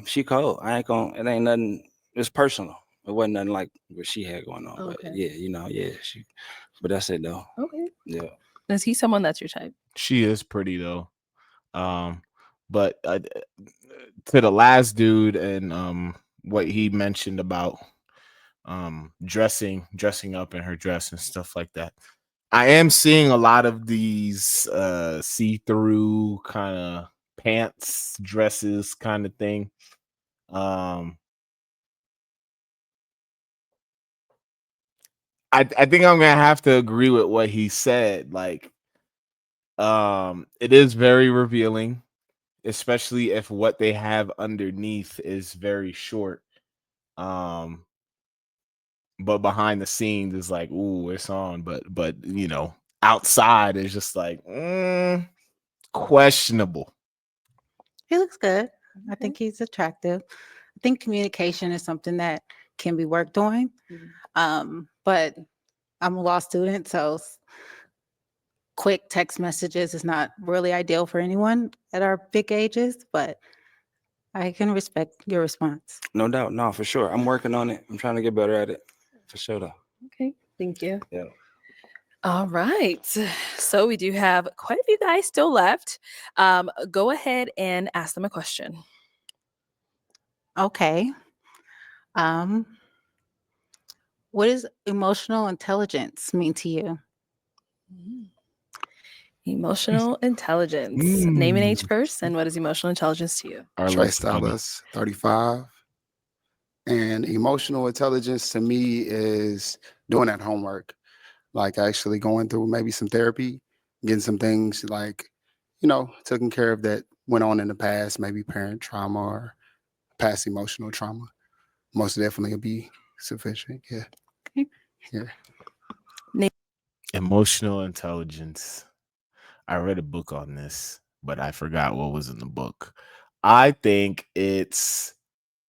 She cold. I ain't gonna. It ain't nothing. It's personal. It wasn't nothing like what she had going on. Okay. But yeah. She. But that's it though. Okay. Yeah. Is he someone that's your type? She is pretty though. But to the last dude and what he mentioned about dressing up in her dress and stuff like that. I am seeing a lot of these see-through kind of pants, dresses kind of thing. I think I'm gonna have to agree with what he said. Like, it is very revealing, especially if what they have underneath is very short. But behind the scenes is like, ooh, it's on. But outside is just like questionable. He looks good. I think he's attractive. I think communication is something that can be worked on. But I'm a law student, so quick text messages is not really ideal for anyone at our big ages, but I can respect your response. No doubt. No, for sure. I'm working on it. I'm trying to get better at it. For sure though. Okay. Thank you. Yeah. All right. So we do have quite a few guys still left. Go ahead and ask them a question. Okay. What does emotional intelligence mean to you? Emotional intelligence. Name and age first, and what is emotional intelligence to you? Trey Stylus, 35. And emotional intelligence to me is doing that homework, like actually going through maybe some therapy, getting some things like, taken care of that went on in the past, maybe parent trauma or past emotional trauma. Most definitely will be sufficient. Yeah. Okay. Yeah. Emotional intelligence. I read a book on this, but I forgot what was in the book. I think it's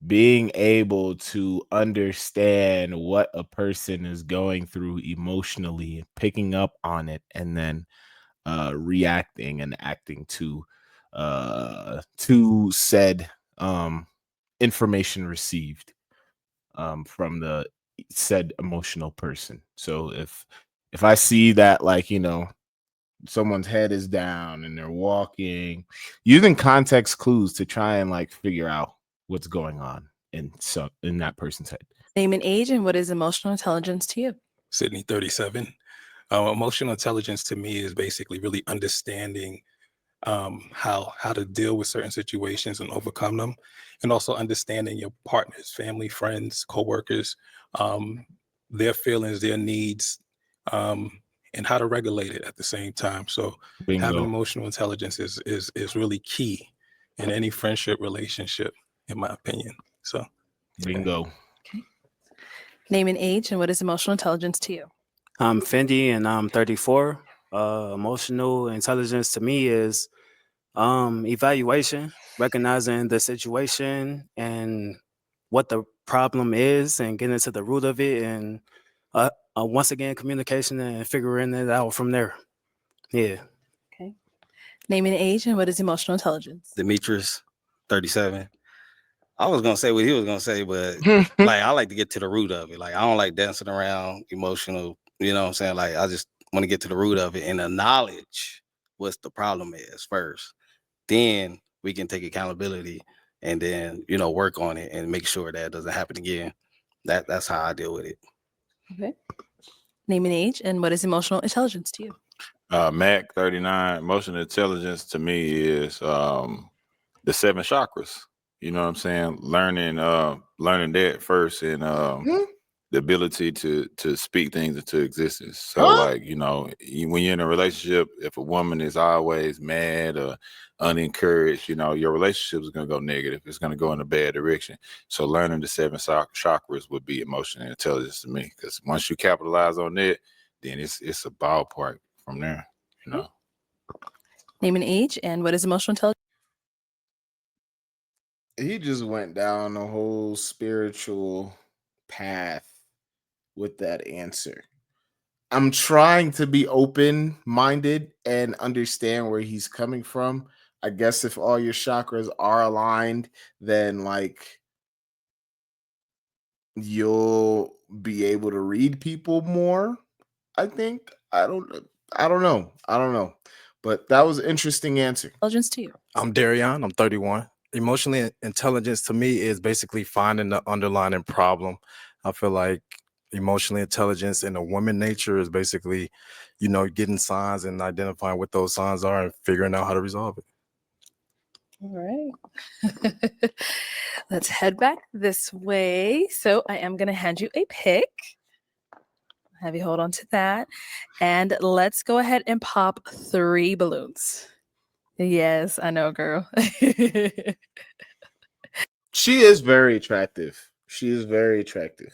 being able to understand what a person is going through emotionally, picking up on it, and then reacting and acting to said information received from the said emotional person. So if I see that, like, someone's head is down and they're walking, using context clues to try and like figure out what's going on in that person's head. Name and age, and what is emotional intelligence to you? Sydney, 37. Emotional intelligence to me is basically really understanding how to deal with certain situations and overcome them, and also understanding your partners, family, friends, coworkers, their feelings, their needs, and how to regulate it at the same time. So Bingo. having emotional intelligence is really key in any friendship relationship, in my opinion. So bingo. Okay. Name and age, and what is emotional intelligence to you? I'm Fendi and I'm 34. Emotional intelligence to me is evaluation, recognizing the situation and what the problem is and getting to the root of it, and once again communication and figuring it out from there. Yeah. Okay. Name and age, and what is emotional intelligence? Demetrius, 37. I was gonna say what he was gonna say, but like I like to get to the root of it. Like I don't like dancing around emotional, you know what I'm saying? Like I just want to get to the root of it and acknowledge what's the problem is first. Then we can take accountability and then work on it and make sure that doesn't happen again. That's how I deal with it. Okay. Name and age, and what is emotional intelligence to you? Mac, 39. Emotional intelligence to me is the 7 chakras. You know what I'm saying? Learning that first, and the ability to speak things into existence. So like, when you're in a relationship, if a woman is always mad or unencouraged, your relationship is going to go negative. It's going to go in a bad direction. So learning the 7 chakras would be emotional intelligence to me, because once you capitalize on that, then it's a ballpark from there. Name and age, and what is emotional intelligence? He just went down a whole spiritual path with that answer. I'm trying to be open minded and understand where he's coming from. I guess if all your chakras are aligned, then like you'll be able to read people more. I think. I don't know. I don't know. But that was an interesting answer. Intelligence to you. I'm Darion. I'm 31. Emotionally intelligence to me is basically finding the underlying problem. I feel like emotionally intelligence in a woman nature is basically, getting signs and identifying what those signs are and figuring out how to resolve it. All right. Let's head back this way. So I am going to hand you a pick. Have you hold on to that. And let's go ahead and pop 3 balloons. Yes, I know, girl. She is very attractive. She is very attractive.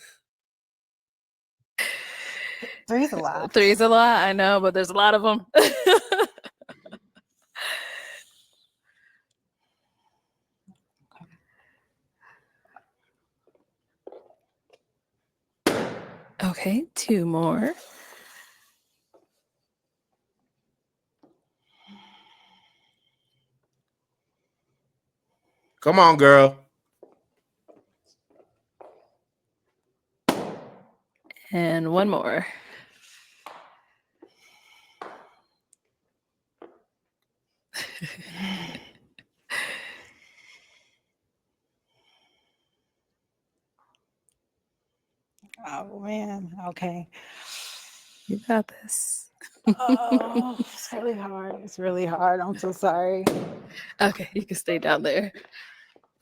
3 is a lot. 3 is a lot, I know, but there's a lot of them. Okay, 2 more. Come on, girl. And 1 more. Oh man. Okay. You got this. Oh, it's really hard. It's really hard. I'm so sorry. Okay, you can stay down there.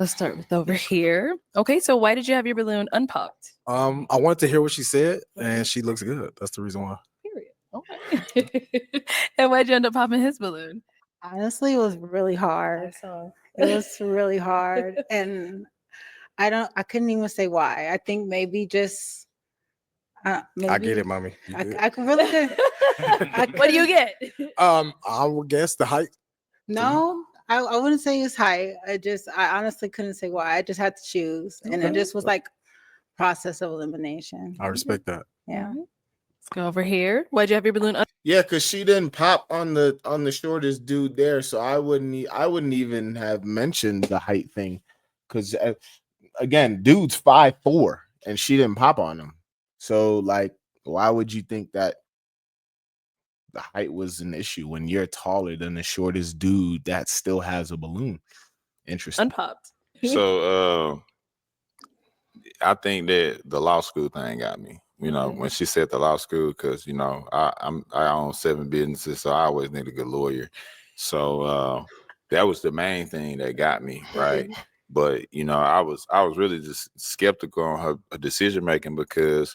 Let's start with over here. Okay, so why did you have your balloon unpopped? I wanted to hear what she said, and she looks good. That's the reason why. Period. Okay. And why'd you end up popping his balloon? Honestly, it was really hard. It was really hard. And I couldn't even say why. I think maybe just maybe I get it, mommy. I could really good. What do you get? I would guess the height. No, I wouldn't say it's height. I honestly couldn't say why. I just had to choose. And it just was like process of elimination. I respect that. Yeah. Let's go over here. Why'd you have your balloon Yeah, because she didn't pop on the shortest dude there, so I wouldn't even have mentioned the height thing, because again, dude's 5'4", and she didn't pop on him. So like, why would you think that the height was an issue when you're taller than the shortest dude that still has a balloon? Interesting. unpopped? So I think that the law school thing got me. When she said the law school, because I own 7 businesses, so I always need a good lawyer. So that was the main thing that got me, right? But I was really just skeptical on her decision making, because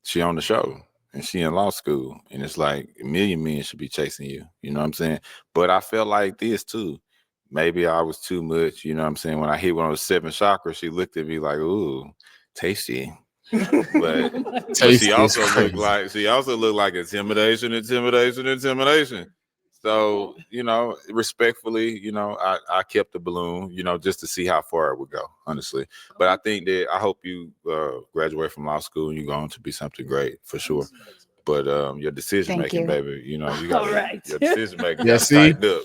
she on the show and she in law school, and it's like a million men should be chasing you. You know what I'm saying? But I felt like this too. Maybe I was too much. You know what I'm saying? When I hit one of those 7 chakras, she looked at me like, "Ooh, tasty." But she also looked like intimidation. So, respectfully, I kept the balloon, just to see how far it would go, honestly. But I think that I hope you graduate from law school and you're going to be something great for sure. But your decision making, baby, you got Right. your decision making. Yeah, see? Tightened up.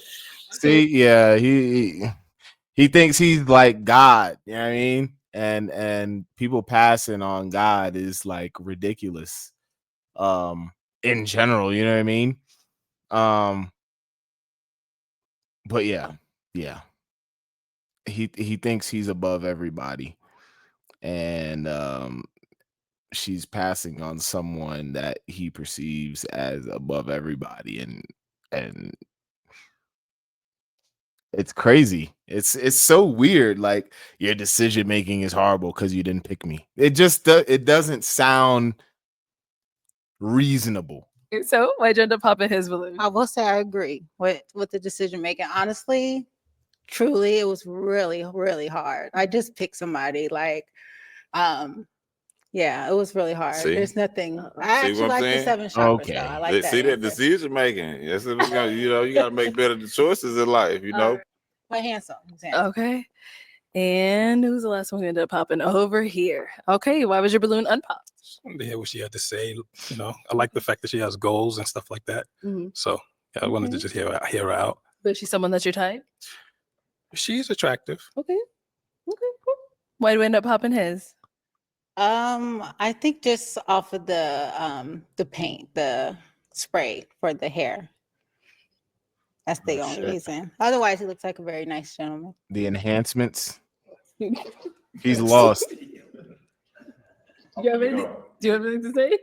See, yeah, he thinks he's like God, you know what I mean? And people passing on God is like ridiculous. In general, you know what I mean? But yeah. He thinks he's above everybody. And she's passing on someone that he perceives as above everybody, and it's crazy. It's so weird. Like, your decision making is horrible because you didn't pick me. It doesn't sound reasonable. So why'd you end up popping his balloon? I will say I agree with the decision making. Honestly, truly, it was really, really hard. I just picked somebody like, yeah, it was really hard. See? There's nothing. See I actually what I'm like the saying? 7 chakras. Okay. Though. I like that. See that answer. decision making. Yes, you got to make better choices in life. But handsome. Okay. And who's the last one who ended up popping over here? Okay, why was your balloon unpopped? To hear what she had to say. You know, I like the fact that she has goals and stuff like that. So yeah, I wanted to just hear her out. But she's someone that's your type? She's attractive. Okay, cool. Why do we end up popping his? I think just off of the paint, the spray for the hair. That's the only reason. Otherwise, he looks like a very nice gentleman. The enhancements. He's lost. Do you have anything to say?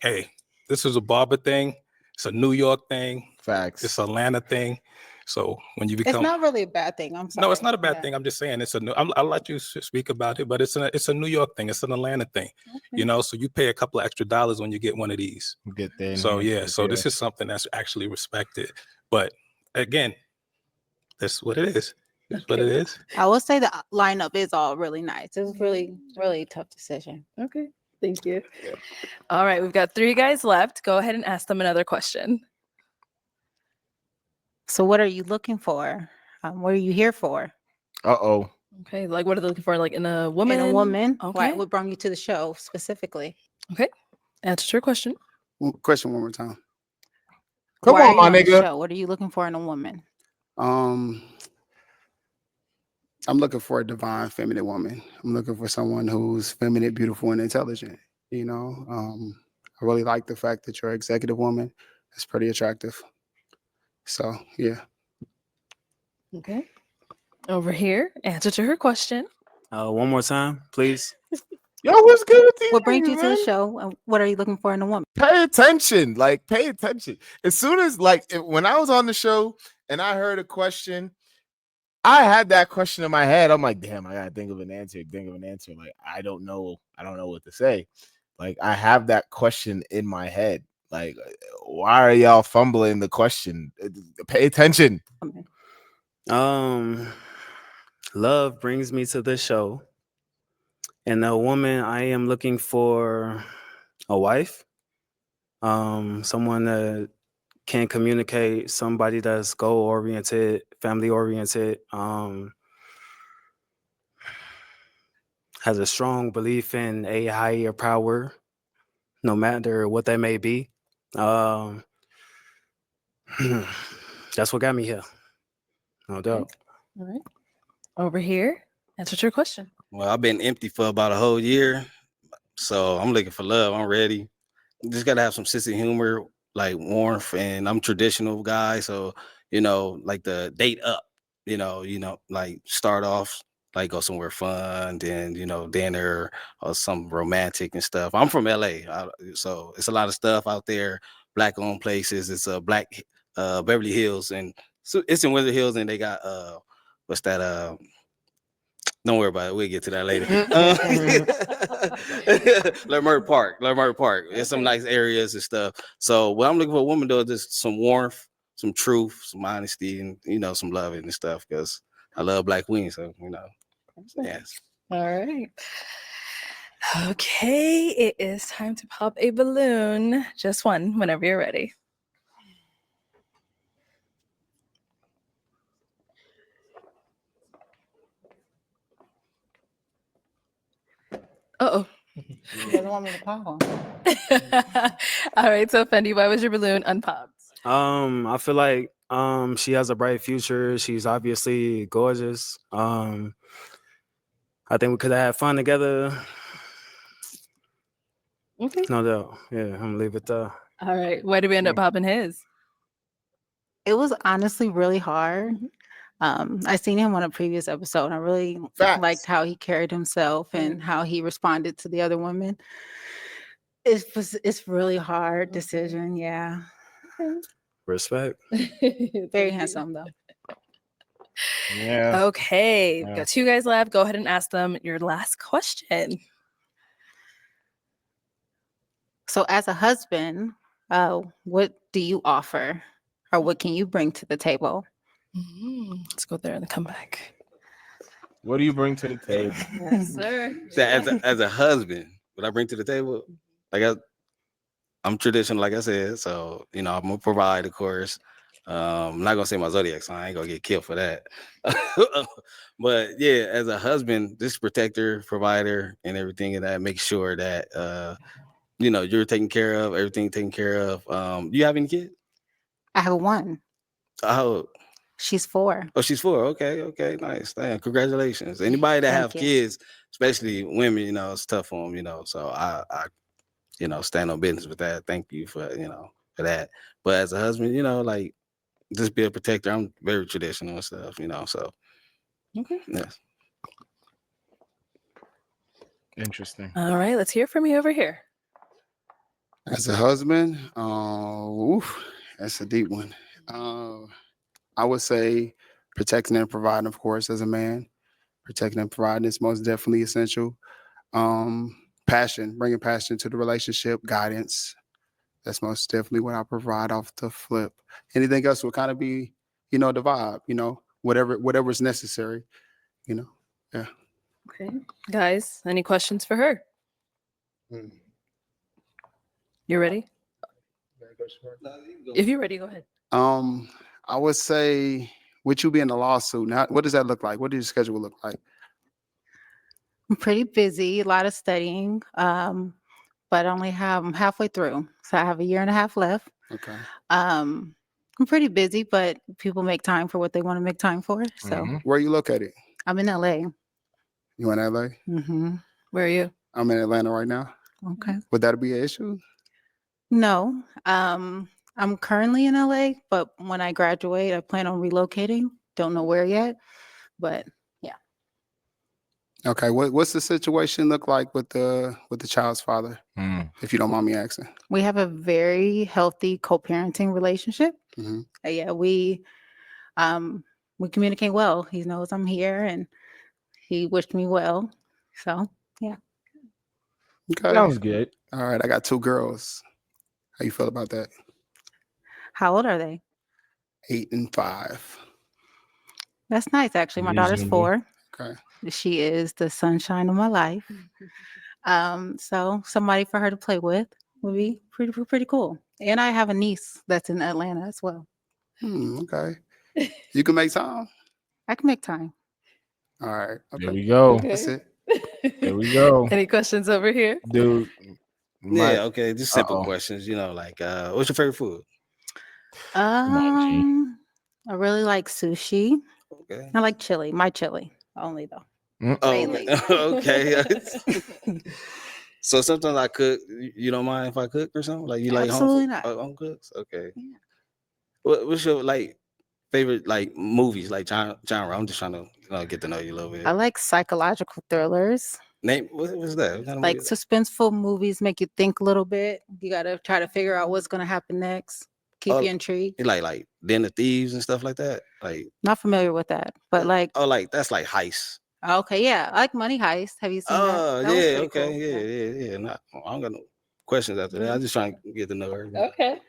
Hey, this is a barber thing. It's a New York thing. Facts. It's Atlanta thing. So when you It's become, not really a bad thing. I'm sorry. no, it's not a bad Yeah. thing. I'm just saying it's a new. I'll let you speak about it, but it's a New York thing. It's an Atlanta thing. You know, so you pay a couple of extra dollars when you get one of these. Get there. So yeah, so this is something that's actually respected. But again, that's what it is. That's what it is. I will say the lineup is all really nice. It was really, really tough decision. Okay, thank you. All right, we've got 3 guys left. Go ahead and ask them another question. So, what are you looking for? What are you here for? Uh-oh. Okay, like what are they looking for? Like in a woman? In a woman? Okay. What brought you to the show specifically? Okay, answer your question. Question one more time. Come Why are on, you my the nigga. show? What are you looking for in a woman? I'm looking for a divine feminine woman. I'm looking for someone who's feminine, beautiful, and intelligent. You know, I really like the fact that you're an executive woman. It's pretty attractive. So yeah. Okay. Over here, answer to her question. One more time, please. Yo, what's good with these What brings niggas, you to the man? show? And what are you looking for in a woman? Pay attention. Like, pay attention. As soon as, when I was on the show and I heard a question, I had that question in my head. I'm like, damn, I gotta think of an answer. Like, I don't know what to say. Like, I have that question in my head. Like, why are y'all fumbling the question? Pay attention. Love brings me to the show. And a woman, I am looking for a wife. Someone that can communicate, somebody that's goal-oriented, family-oriented, has a strong belief in a higher power, no matter what that may be. That's what got me here. No doubt. All right. Over here, answer to your question. Well, I've been empty for about a whole year, so I'm looking for love. I'm ready. Just gotta have some sense of humor, like warmth, and I'm traditional guy, so like the date up. Like start off like go somewhere fun, then dinner or some romantic and stuff. I'm from LA, so it's a lot of stuff out there. Black owned places. It's a black Beverly Hills, and so it's in Windsor Hills, and they got what's that? Don't worry about it. We'll get to that later. Leimert Park. There's some nice areas and stuff. So what I'm looking for a woman though is just some warmth, some truth, some honesty, and some loving and stuff. Because I love black women, so yes. All right. Okay, it is time to pop a balloon. Just one, whenever you're ready. Uh-oh. He doesn't want me to pop on. All right, so Fendi, why was your balloon unpopped? I feel like she has a bright future. She's obviously gorgeous. I think we could have had fun together. Okay. No doubt. Yeah, I'm gonna leave it there. All right. Why did we end up popping his? It was honestly really hard. I seen him on a previous episode. And I really liked how he carried himself and how he responded to the other women. It's really hard decision. Yeah. Respect. Very handsome though. Yeah. Okay. We've got 2 guys left. Go ahead and ask them your last question. So as a husband, what do you offer or what can you bring to the table? Let's go there and then come back. What do you bring to the table? Yes, sir. As a husband, what I bring to the table, like I'm traditional, like I said. So I'm gonna provide, of course. I'm not gonna say my zodiac sign. I ain't gonna get killed for that. But yeah, as a husband, this protector, provider, and everything of that, make sure that you're taken care of, everything taken care of. Do you have any kids? I have one. Oh, She's 4. oh, she's 4. Okay, nice. Damn, congratulations. Anybody that have Thank you. kids, especially women, it's tough for them. So I stand on business with that. Thank you for that. But as a husband, like just be a protector. I'm very traditional and stuff. So Okay. yes. Interesting. All right, let's hear from you over here. As a husband, that's a deep one. I would say protecting and providing, of course, as a man. Protecting and providing is most definitely essential. Passion, bringing passion to the relationship, guidance. That's most definitely what I provide off the flip. Anything else will kind of be, the vibe, whatever's necessary, Yeah. Okay. Guys, any questions for her? You ready? If you're ready, go ahead. I would say, would you be in a lawsuit? Now, what does that look like? What does your schedule look like? I'm pretty busy, a lot of studying, but I'm halfway through. So I have a year and a half left. Okay. I'm pretty busy, but people make time for what they want to make time for. So Where are you located? I'm in LA. You in LA? Mm-hmm. Where are you? I'm in Atlanta right now. Okay. Would that be an issue? No, I'm currently in LA, but when I graduate, I plan on relocating. Don't know where yet, but yeah. Okay. What's the situation look like with the child's father? If you don't mind me asking. We have a very healthy co-parenting relationship. Mhm. Yeah, we communicate well. He knows I'm here and he wished me well. So yeah. Okay. Sounds good. All right. I got 2 girls. How you feel about that? How old are they? 8 and 5. That's nice, actually. My daughter's Reasonable. 4. Okay. She is the sunshine of my life. So somebody for her to play with would be pretty cool. And I have a niece that's in Atlanta as well. Okay. You can make time. I can make time. All right. There Okay. we go. That's it. There we go. Any questions over here? Dude. Yeah, okay. Just simple questions, like what's your favorite food? Come on, G. I really like sushi. Okay. I like chili. My chili only though. Oh, Mainly. okay. So sometimes I cook. You don't mind if I cook or something? Like you like Absolutely home not. home cooks? Okay. Yeah. What's your favorite movies, genre? I'm just trying to get to know you a little bit. I like psychological thrillers. Name what's that? What kind of Like movie is that? suspenseful movies make you think a little bit. You gotta try to figure out what's gonna happen next. Keep Oh, you intrigued. You like Den of Thieves and stuff like that? Like Not familiar with that, but like like that's like heist. okay, yeah, I like Money Heist. Have you seen that? Oh That was yeah, pretty okay, cool. yeah. I don't got no questions after that. I'm just trying to get to know her. Okay.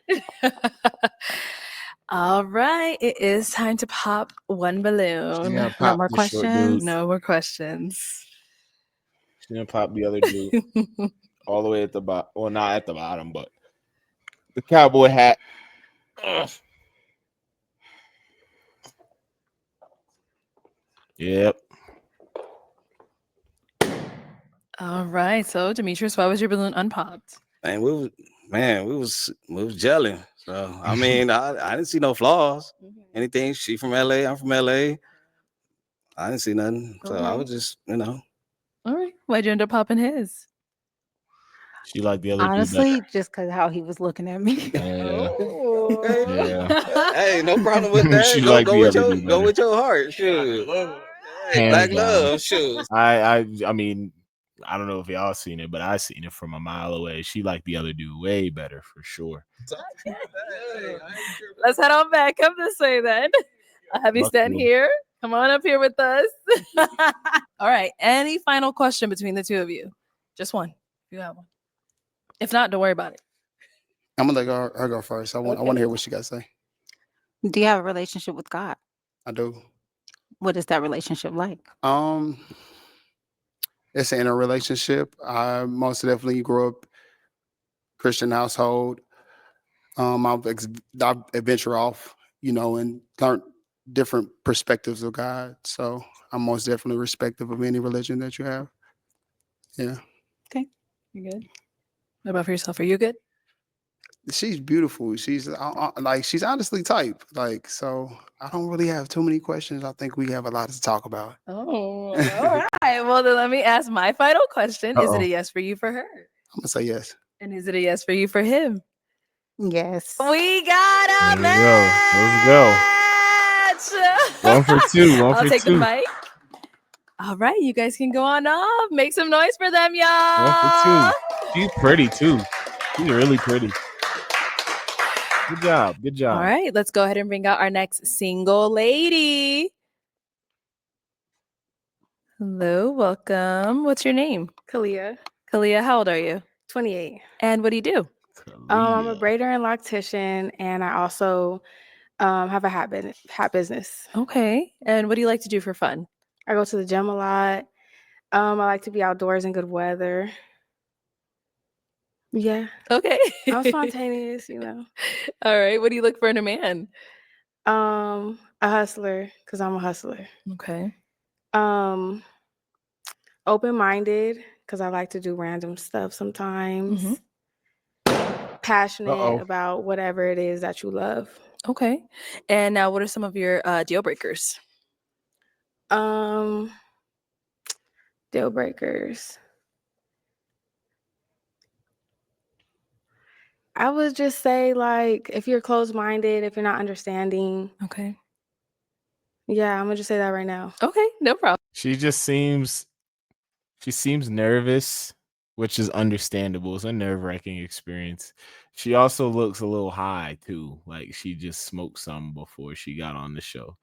All right. It is time to pop one balloon. gonna No pop more the short dude. questions. No more questions. She's gonna pop the other dude all the way at the bottom. Well, not at the bottom, but the cowboy hat. Ugh. Yep. All right. So, Demetrius, why was your balloon unpopped? And we was gelling. So I mean, I didn't see no flaws. Anything. She from LA, I'm from LA. I didn't see nothing. So I was just, All right. Why'd you end up popping his? She like the other Honestly, just because how he was looking at me. dude better. Oh. Yeah. Hey, no problem with that. She go like go the with other your dude go better. with your heart. Shoot. Hey, Hands black down. love. Shoot. I mean, I don't know if y'all seen it, but I seen it from a mile away. She like the other dude way better for sure. Let's head on back. Come this way then. I'll have you stand Luckily. here. Come on up here with us. All right. Any final question between the two of you? Just one. If you have one. If not, don't worry about it. I'm gonna let her go first. I want to hear what she got to say. Do you have a relationship with God? I do. What is that relationship like? It's an interrelationship. I most definitely grew up Christian household. I've ventured off and learned different perspectives of God. So I'm most definitely respectful of any religion that you have. Yeah. Okay, you're good. What about for yourself? Are you good? She's beautiful. She's like she's honestly type. Like, so I don't really have too many questions. I think we have a lot to talk about. Oh, all right. Well, then let me ask my final question. Is it Uh-oh. a yes for you for her? I'm gonna say yes. And is it a yes for you for him? Yes. We got a There we go. Let's go. match. 1 for 2. 1 I'll for take 2. the mic. All right, you guys can go on up. Make some noise for them, 1 y'all. for 2. She's pretty too. She's really pretty. Good job. Good job. All right, let's go ahead and bring out our next single lady. Hello, welcome. What's your name? Kalia, Kalia, how old are you? 28. And what do you do? I'm a braider and loctician, and I also have a hat business. Okay. And what do you like to do for fun? I go to the gym a lot. I like to be outdoors in good weather. Yeah, Okay. I'm spontaneous, All right. What do you look for in a man? A hustler, because I'm a hustler. Okay. Open-minded, because I like to do random stuff sometimes. Mhm. Passionate about whatever it is that you love. Okay. And now what are some of your deal breakers? Deal breakers. I would just say, like, if you're closed-minded, if you're not understanding. Okay. Yeah, I'm gonna just say that right now. Okay, no problem. She seems nervous, which is understandable. It's a nerve-wracking experience. She also looks a little high too, like she just smoked some before she got on the show.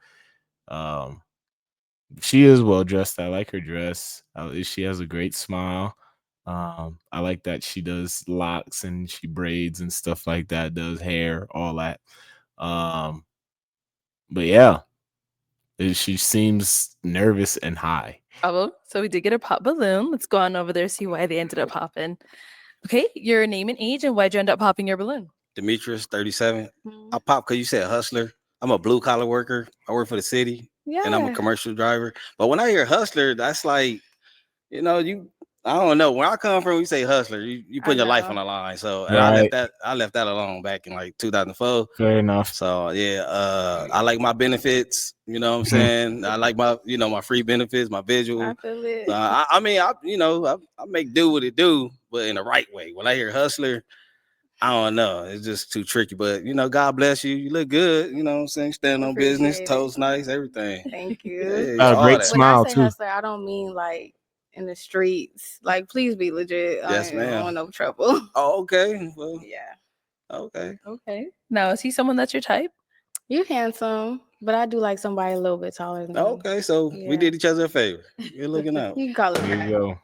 She is well dressed. I like her dress. She has a great smile. I like that she does locks and she braids and stuff like that, does hair, all that. But yeah, she seems nervous and high. So we did get a pop balloon. Let's go on over there, see why they ended up popping. Okay, your name and age, and why'd you end up popping your balloon? Demetrius, 37. I popped because you said hustler. I'm a blue collar worker. I work for the city, and I'm a Yeah. commercial driver. But when I hear hustler, that's like, I don't know. Where I come from, we say hustler. You put your life on the line. So, and Right. I left that alone back in like 2004. Fair enough. So yeah, I like my benefits. You know what I'm saying? I like my, my free benefits, my visual. I feel it. I mean, I make do what it do, but in the right way. When I hear hustler, I don't know. It's just too tricky. But God bless you. You look good. You know what I'm saying? Stand on business, Appreciate it. toes nice, everything. Thank you. Yeah, all great that. smile When I say too. hustler, I don't mean like in the streets. Like, please be legit. Yes, I don't ma'am. want no trouble. Oh, okay. Well, Yeah. okay. Okay. Now, is he someone that's your type? You handsome, but I do like somebody a little bit taller than me. Okay, so we Yeah. did each other a favor. You're looking out. You can call it There you that. go.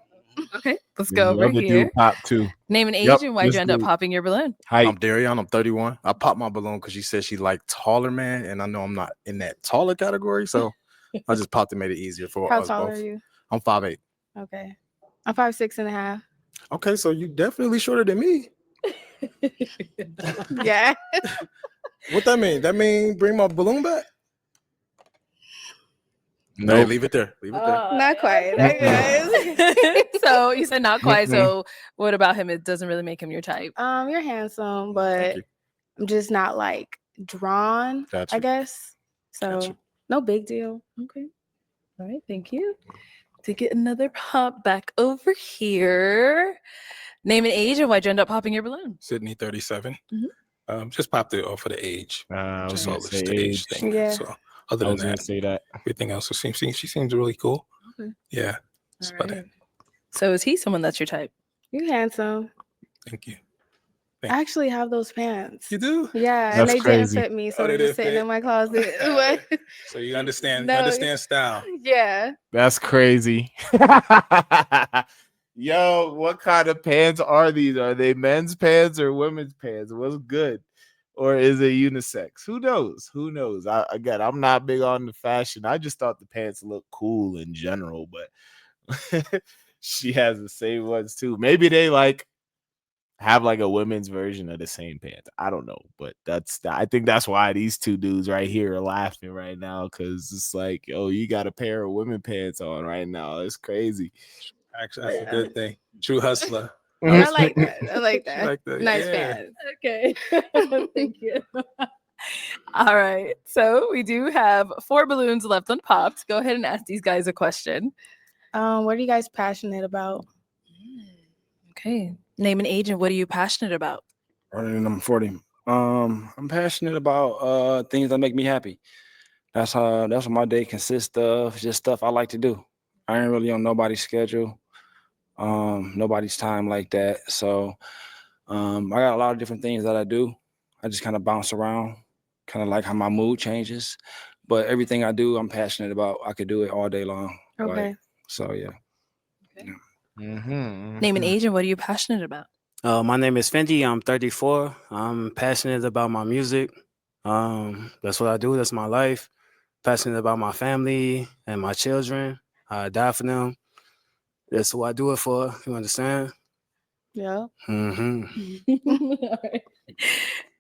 Okay, let's The go over other here. dude popped too. Name and age, Yep, and why'd this you end up dude. popping your balloon? Height. I'm Darion. I'm 31. I popped my balloon because she said she liked taller man, and I know I'm not in that taller category, so I just popped and made it easier for How us tall both. are you? I'm 5'8". Okay. I'm 5'6.5". Okay, so you definitely shorter than me. Yeah. What that mean? That mean bring my balloon back? No, Hey, leave it there. Leave it there. Not quite. Not Okay. So you said not quite. Mm-mm. So what about him? It doesn't really make him your type. You're handsome, Thank but you. I'm just not like drawn, Got I you. guess. Got So you. no big deal. Okay. All right. Thank you. To get another pop back over here. Name and age, and why'd you end up popping your balloon? Sydney, 37. Mhm. Just popped it off of the age. I was Just gonna all this say the age age. thing. Yeah. So other I than was gonna that, say that. everything else she seems really cool. Okay. Yeah. That's All about right. it. So is he someone that's your type? You handsome. Thank you. I actually have those pants. You do? Yeah, That's and they crazy. didn't fit me, so Oh, they're they just didn't sitting fit? in my closet. But So you understand No. style. yeah. That's crazy. Yo, what kind of pants are these? Are they men's pants or women's pants? What's good? Or is it unisex? Who knows? Who knows? Again, I'm not big on the fashion. I just thought the pants looked cool in general, but she has the same ones too. Maybe they like, have like a women's version of the same pants. I don't know, but I think that's why these two dudes right here are laughing right now, because it's like, oh, you got a pair of women pants on right now. It's crazy. Actually, that's a good thing. True hustler. I like that. I like She that. like that, Nice yeah. pants. Okay. Thank you. All right. So we do have 4 balloons left unpopped. Go ahead and ask these guys a question. What are you guys passionate about? Okay. Name an age and what are you passionate about? Running number 40. I'm passionate about things that make me happy. That's what my day consists of. Just stuff I like to do. I ain't really on nobody's schedule, nobody's time like that. So I got a lot of different things that I do. I just kind of bounce around, kind of like how my mood changes. But everything I do, I'm passionate about. I could do it all day long. Okay. Like, so yeah. Name an age and what are you passionate about? My name is Fendi. I'm 34. I'm passionate about my music. That's what I do. That's my life. Passionate about my family and my children. I die for them. That's what I do it for. You understand? Yeah. Mm-hmm. All right.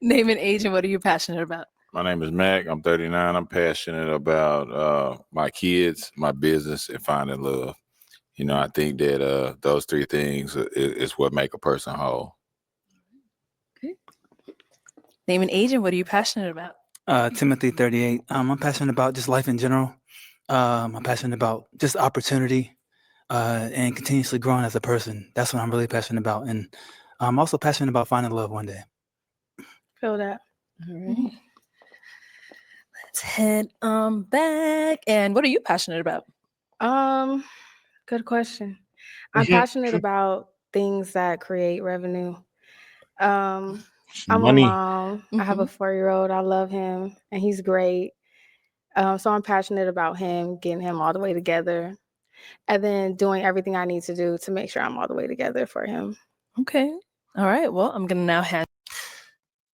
Name an age and what are you passionate about? My name is Mac. I'm 39. I'm passionate about my kids, my business, and finding love. You know, I think that those 3 things is what make a person whole. Okay. Name an age and what are you passionate about? Timothy, 38. I'm passionate about just life in general. I'm passionate about just opportunity and continuously growing as a person. That's what I'm really passionate about. And I'm also passionate about finding love one day. Feel that. All right. Let's head back. And what are you passionate about? Good question. I'm passionate about things that create revenue. I'm Money. a mom. I have a 4-year-old. I love him and he's great. So I'm passionate about him, getting him all the way together, and then doing everything I need to do to make sure I'm all the way together for him. Okay. All right. Well, I'm gonna now hand.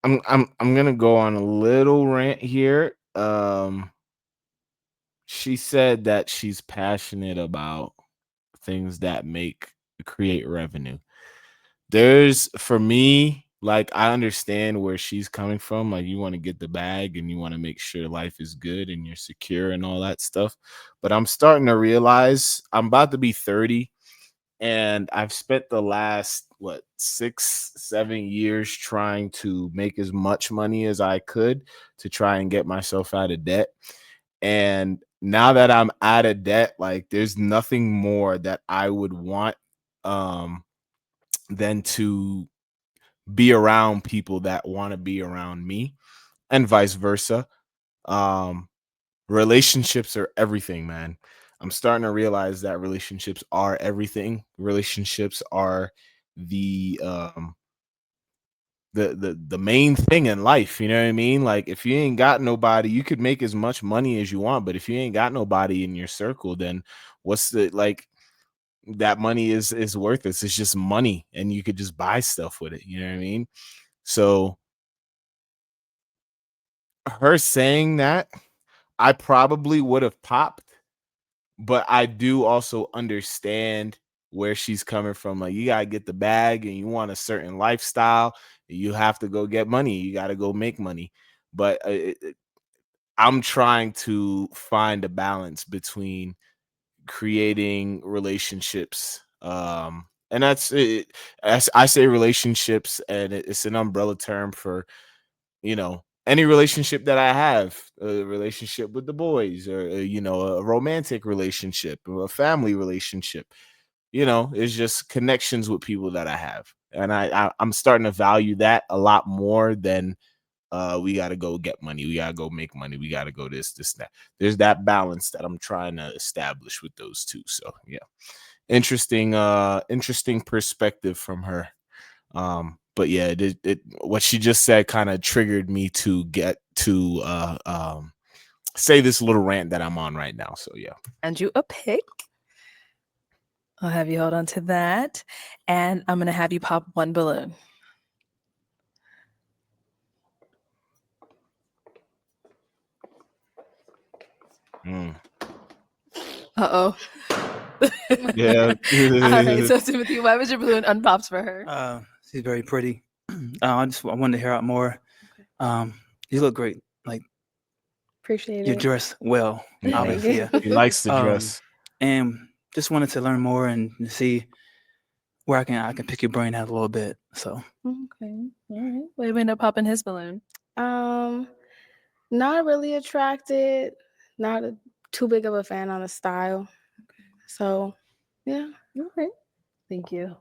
I'm gonna go on a little rant here. She said that she's passionate about things that create revenue. There's, for me, like, I understand where she's coming from. Like, you want to get the bag and you want to make sure life is good and you're secure and all that stuff. But I'm starting to realize I'm about to be 30 and I've spent the last 6-7 years trying to make as much money as I could to try and get myself out of debt. And now that I'm out of debt, like, there's nothing more that I would want than to be around people that want to be around me, and vice versa. Relationships are everything, man. I'm starting to realize that relationships are everything. Relationships are the main thing in life. You know what I mean? Like, if you ain't got nobody, you could make as much money as you want, but if you ain't got nobody in your circle, then what's the, like, that money is worthless. It's just money and you could just buy stuff with it. You know what I mean? So her saying that, I probably would have popped, but I do also understand where she's coming from. Like, you gotta get the bag and you want a certain lifestyle, you have to go get money, you gotta go make money. But I'm trying to find a balance between creating relationships, and that's it. As I say relationships, and it's an umbrella term for, any relationship that I have, a relationship with the boys, or a romantic relationship, or a family relationship. It's just connections with people that I have, and I'm starting to value that a lot more than we got to go get money, we got to go make money, we got to go this, that. There's that balance that I'm trying to establish with those two. So yeah, interesting perspective from her. But yeah, what she just said kind of triggered me to get to say this little rant that I'm on right now. So yeah. And you a pick. I'll have you hold on to that. And I'm gonna have you pop 1 balloon. Uh-oh. Yeah. All right. So Timothy, why was your balloon unpopped for her? She's very pretty. I wanted to hear out more. You look great. Like Appreciate you it. dress well, Yeah. obviously. Yeah. He likes to dress. And just wanted to learn more and see where I can pick your brain out a little bit. So Okay. All right. Wait a minute, popping his balloon. Not really attracted. Not too big of a fan on the style. So, yeah. Okay. Thank you.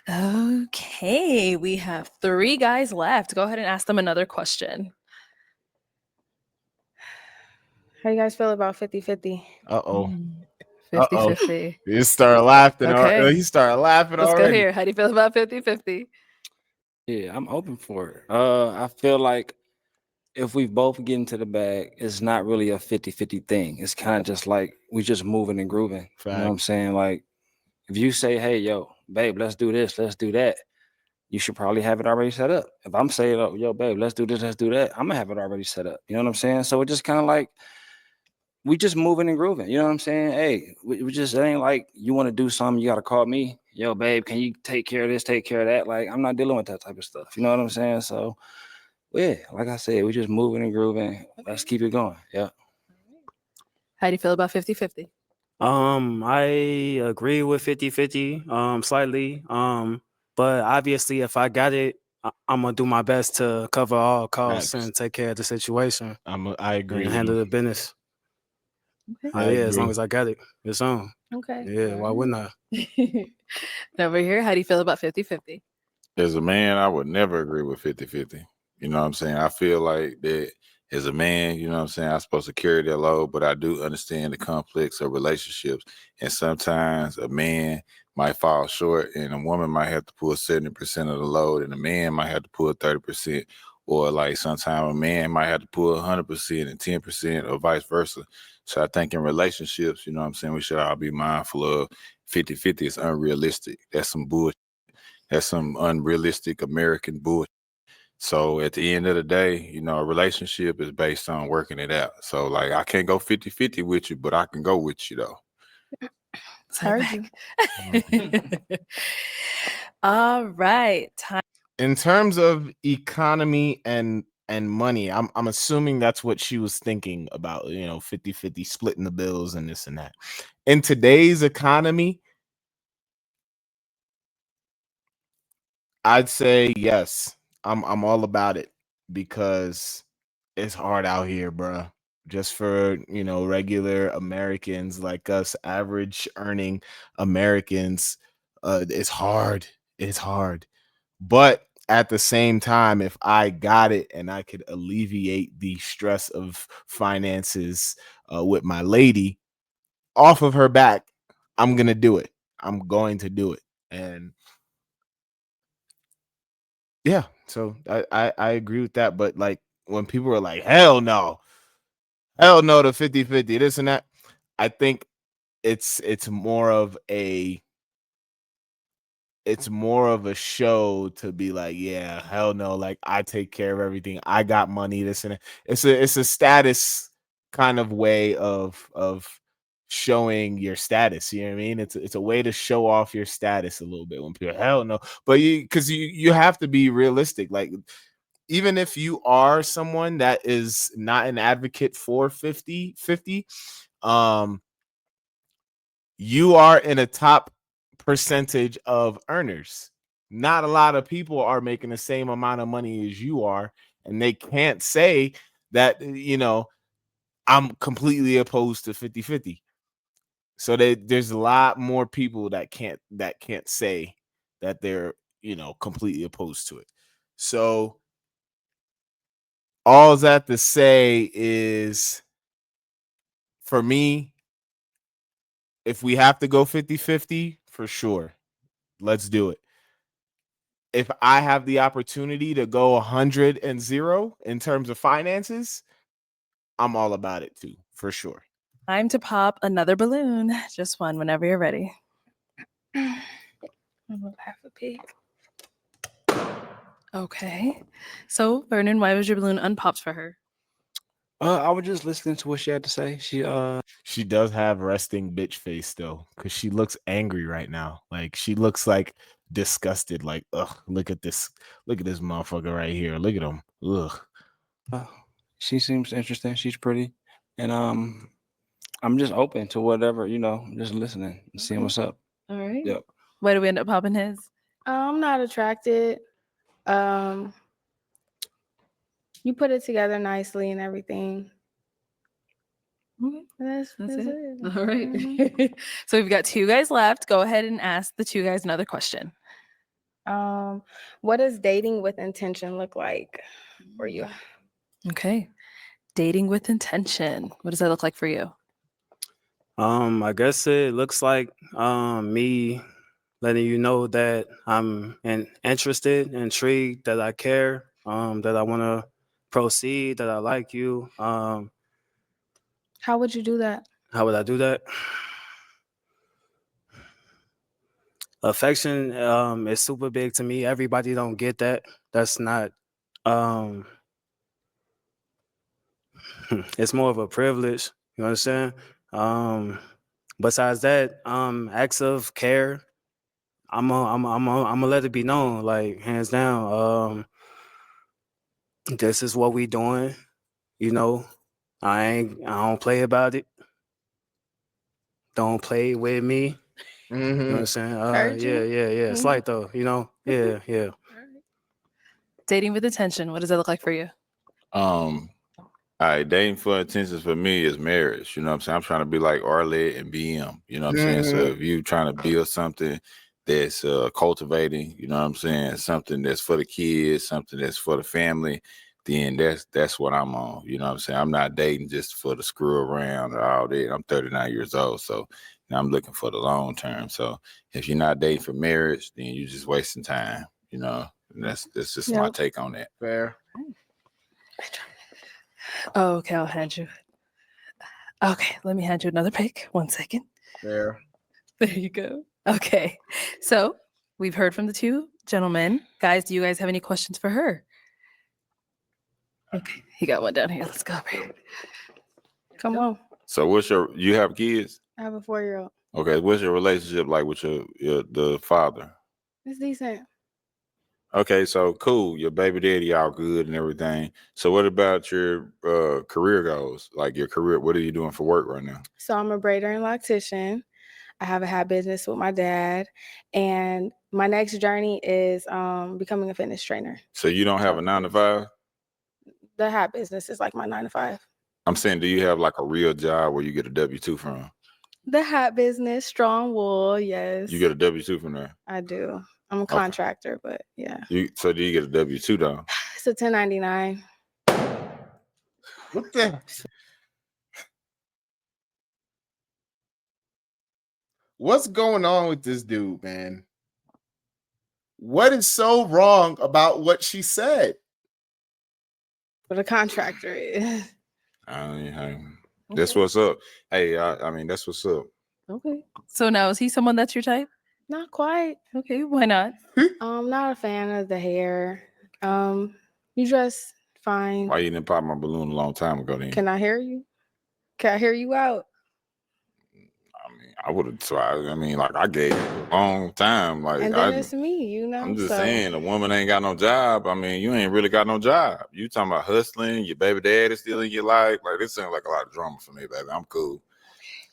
Okay, we have 3 guys left. Go ahead and ask them another question. How you guys feel about 50-50? Uh-oh. 50-50. You start laughing. Okay. He started laughing Let's already. go here. How do you feel about 50-50? Yeah, I'm open for it. I feel like if we both get into the bag, it's not really a 50-50 thing. It's kind of just like we just moving and grooving. You know what I'm saying? Like if you say, hey, yo, babe, let's do this, let's do that, you should probably have it already set up. If I'm saying, oh, yo, babe, let's do this, let's do that, I'm gonna have it already set up. You know what I'm saying? So it just kind of like we just moving and grooving. You know what I'm saying? Hey, we just, it ain't like you want to do something, you got to call me. Yo, babe, can you take care of this, take care of that? Like, I'm not dealing with that type of stuff. You know what I'm saying? So, yeah, like I said, we just moving and grooving. Let's keep it going. Yeah. How do you feel about 50-50? I agree with 50-50, slightly. But obviously if I got it, I'm gonna do my best to cover all costs and take care of the situation. I agree. And handle the business. Okay. Yeah, as long as I got it, it's on. Okay. Yeah, why wouldn't I? Over here, how do you feel about 50-50? As a man, I would never agree with 50-50. You know what I'm saying? I feel like that as a man, you know what I'm saying, I'm supposed to carry that load, but I do understand the complex of relationships. And sometimes a man might fall short and a woman might have to pull 70% of the load and a man might have to pull 30%. Or like sometimes a man might have to pull 100% and 10% or vice versa. So I think in relationships, you know what I'm saying, we should all be mindful of 50-50 is unrealistic. That's some bullshit. That's some unrealistic American bullshit. So at the end of the day, you know, a relationship is based on working it out. So like I can't go 50-50 with you, but I can go with you though. Heard you. All right. Time. In terms of economy and money, I'm assuming that's what she was thinking about, you know, 50-50 splitting the bills and this and that. In today's economy, I'd say yes. I'm all about it because it's hard out here, bro. Just for, you know, regular Americans like us, average earning Americans, it's hard. It's hard. But at the same time, if I got it and I could alleviate the stress of finances with my lady off of her back, I'm gonna do it. I'm going to do it. And yeah, so I agree with that. But like when people are like, hell no to 50-50, this and that, I think it's more of a show to be like, yeah, hell no, like I take care of everything, I got money, this and that. It's a status kind of way of showing your status. You know what I mean? It's a way to show off your status a little bit when people hell no. But you have to be realistic. Like even if you are someone that is not an advocate for 50-50, you are in a top percentage of earners. Not a lot of people are making the same amount of money as you are, and they can't say that, you know, I'm completely opposed to 50-50. So there's a lot more people that can't say that they're, you know, completely opposed to it. So all that to say is, for me, if we have to go 50-50, for sure, let's do it. If I have the opportunity to go 100-0 in terms of finances, I'm all about it too, for sure. Time to pop another balloon. Just one whenever you're ready. I'm gonna have a peek. Okay. So, Vernon, why was your balloon unpopped for her? I was just listening to what she had to say. She does have resting bitch face though, because she looks angry right now. Like she looks like disgusted, like, ugh, look at this motherfucker right here. Look at him. Ugh. She seems interesting. She's pretty, and I'm just open to whatever, just listening and seeing what's up. All right. Yep. Why do we end up popping his? I'm not attracted. You put it together nicely and everything. Okay. That's it. All right. Mhm. So we've got 2 guys left. Go ahead and ask the 2 guys another question. What does dating with intention look like for you? Okay. Dating with intention. What does that look like for you? I guess it looks like me letting you know that I'm interested, intrigued, that I care, that I want to proceed, that I like you. How would you do that? How would I do that? Affection is super big to me. Everybody don't get that. That's not it's more of a privilege. You understand? Besides that, acts of care, I'm gonna let it be known, like hands down. This is what we doing. I don't play about it. Don't play with me. You know what I'm saying? Yeah. It's like though, yeah. Dating with intention. What does that look like for you? All right, dating for intentions for me is marriage. You know what I'm saying? I'm trying to be like Arlette and BM. You know what I'm saying? So if you trying to build something that's cultivating, you know what I'm saying, something that's for the kids, something that's for the family, then that's what I'm on. You know what I'm saying? I'm not dating just for the screw around or all that. I'm 39 years old, so I'm looking for the long term. So if you're not dating for marriage, then you're just wasting time. And that's just my take on that. Fair. Oh, okay, I'll hand you. Okay, let me hand you another pick. 1 second. Fair. There you go. Okay, so we've heard from the 2 gentlemen. Guys, do you guys have any questions for her? Okay, you got one down here. Let's go. Come on. So you have kids? I have a 4-year-old. Okay, what's your relationship like with the father? It's decent. Okay, so cool. Your baby daddy, y'all good and everything. So what about your career goals? Like your career, what are you doing for work right now? So I'm a braider and loctician. I have a hat business with my dad. And my next journey is becoming a fitness trainer. So you don't have a 9 to 5? The hat business is like my 9 to 5. I'm saying, do you have like a real job where you get a W-2 from? The hat business, strong wool, yes. You get a W-2 from there? I do. I'm a contractor, but yeah. So do you get a W-2 though? It's a 1099. What the? What's going on with this dude, man? What is so wrong about what she said? What a contractor is. That's what's up. Hey, I mean, that's what's up. Okay. So now, is he someone that's your type? Not quite. Okay, why not? I'm not a fan of the hair. You dress fine. Why you didn't pop my balloon a long time ago then? Can I hear you? Can I hear you out? I would have tried. I mean, like I gave you a long time. Like, and then it's me, I'm just saying, a woman ain't got no job. I mean, you ain't really got no job. You talking about hustling, your baby dad is still in your life. Like, this sounds like a lot of drama for me, baby. I'm cool.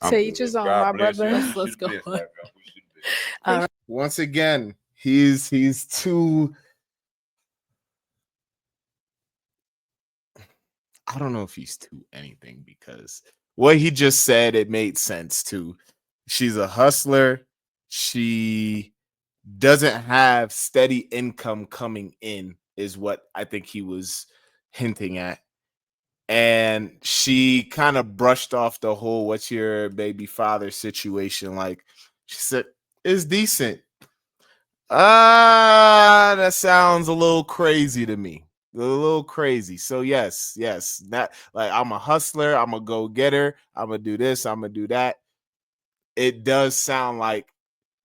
To each his own, my brother. Let's go. All right. Once again, he's too. I don't know if he's too anything, because what he just said, it made sense too. She's a hustler. She doesn't have steady income coming in, is what I think he was hinting at. And she kind of brushed off the whole "what's your baby father" situation. Like, she said, it's decent. That sounds a little crazy to me. A little crazy. So yes, that, like, I'm a hustler, I'm a go-getter, I'm gonna do this, I'm gonna do that. It does sound like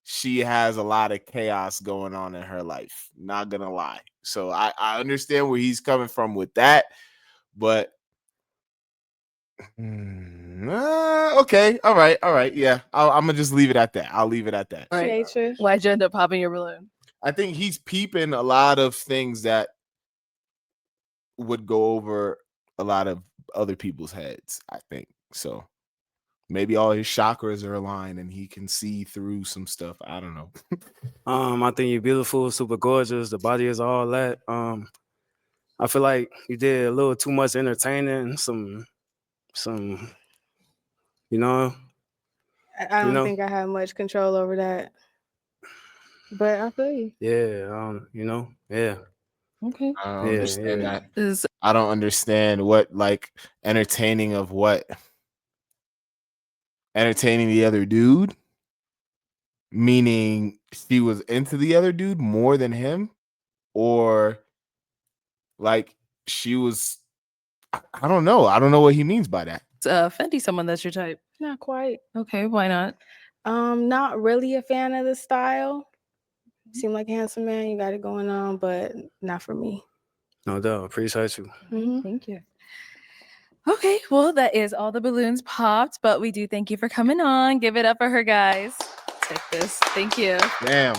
she has a lot of chaos going on in her life, not gonna lie. So I understand where he's coming from with that, but okay, all right, yeah. I'm gonna just leave it at that. I'll leave it at that. Right. Why'd you end up popping your balloon? I think he's peeping a lot of things that would go over a lot of other people's heads, I think. So maybe all his chakras are aligned and he can see through some stuff. I don't know. I think you're beautiful, super gorgeous. The body is all that. I feel like you did a little too much entertaining, some, you know. I don't think I have much control over that. But I feel you. Yeah, yeah. Okay. I don't understand yeah. that. I don't understand what like entertaining of what. Entertaining the other dude, meaning she was into the other dude more than him, or like she was. I don't know. I don't know what he means by that. Fendi, someone that's your type. Not quite. Okay, why not? Not really a fan of the style. Seem like a handsome man, you got it going on, but not for me. No doubt. Appreciate you. Thank you. Okay, well, that is all the balloons popped, but we do thank you for coming on. Give it up for her, guys. Take this. Thank you. Damn.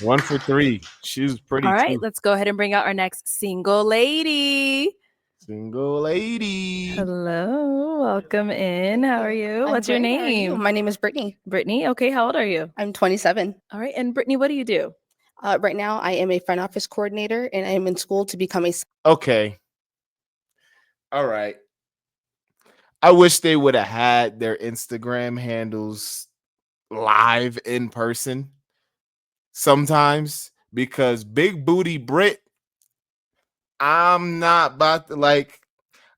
1 for 3. She was pretty. All right, too. let's go ahead and bring out our next single lady. Single lady. Hello, welcome in. How are you? What's your name? My name is Brittany. Brittany. Okay, how old are you? I'm 27. All right, and Brittany, what do you do? Right now, I am a front office coordinator, and I am in school to become a. Okay. All right. I wish they would have had their Instagram handles live in person sometimes, because Big Booty Brit, I'm not about to like,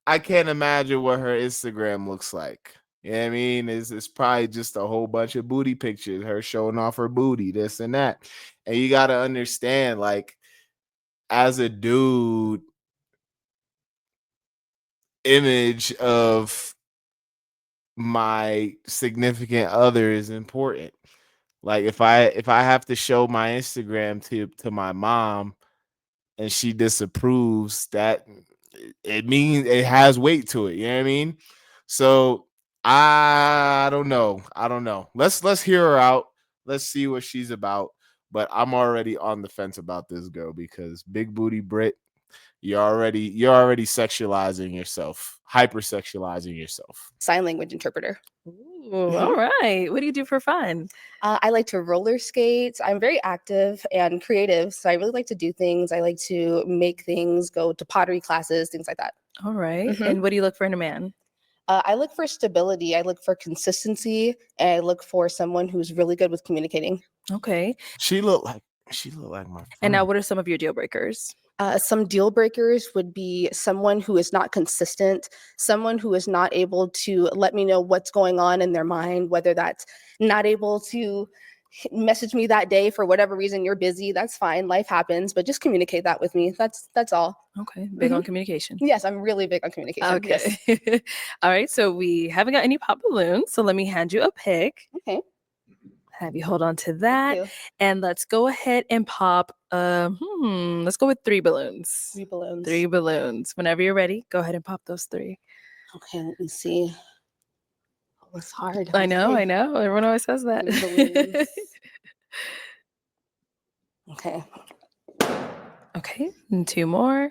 I can't imagine what her Instagram looks like. You know what I mean? It's probably just a whole bunch of booty pictures, her showing off her booty, this and that. And you got to understand, like, as a dude, image of my significant other is important. Like if I have to show my Instagram to my mom and she disapproves, that it means it has weight to it. You know what I mean? So I don't know. Let's hear her out. Let's see what she's about. But I'm already on the fence about this girl because Big Booty Brit, you're already sexualizing yourself, hypersexualizing yourself. Sign language interpreter. Ooh, all right. What do you do for fun? I like to roller skate. I'm very active and creative, so I really like to do things. I like to make things, go to pottery classes, things like that. All right. And what do you look for in a man? I look for stability. I look for consistency, and I look for someone who's really good with communicating. Okay. She looked like my friend. And now, what are some of your deal breakers? Some deal breakers would be someone who is not consistent, someone who is not able to let me know what's going on in their mind, whether that's not able to message me that day for whatever reason. You're busy, that's fine, life happens, but just communicate that with me. That's all. Okay, big on communication. Yes, I'm really big on communication. Okay. Yes. All right, so we haven't got any pop balloons, so let me hand you a pick. Okay. Have you hold on to that, and let's go ahead and pop. Let's go with 3 balloons. 3 balloons. 3 balloons. Whenever you're ready, go ahead and pop those 3. Okay, let me see. Oh, it's hard. I know. Everyone always says that. Okay. Okay, and 2 more.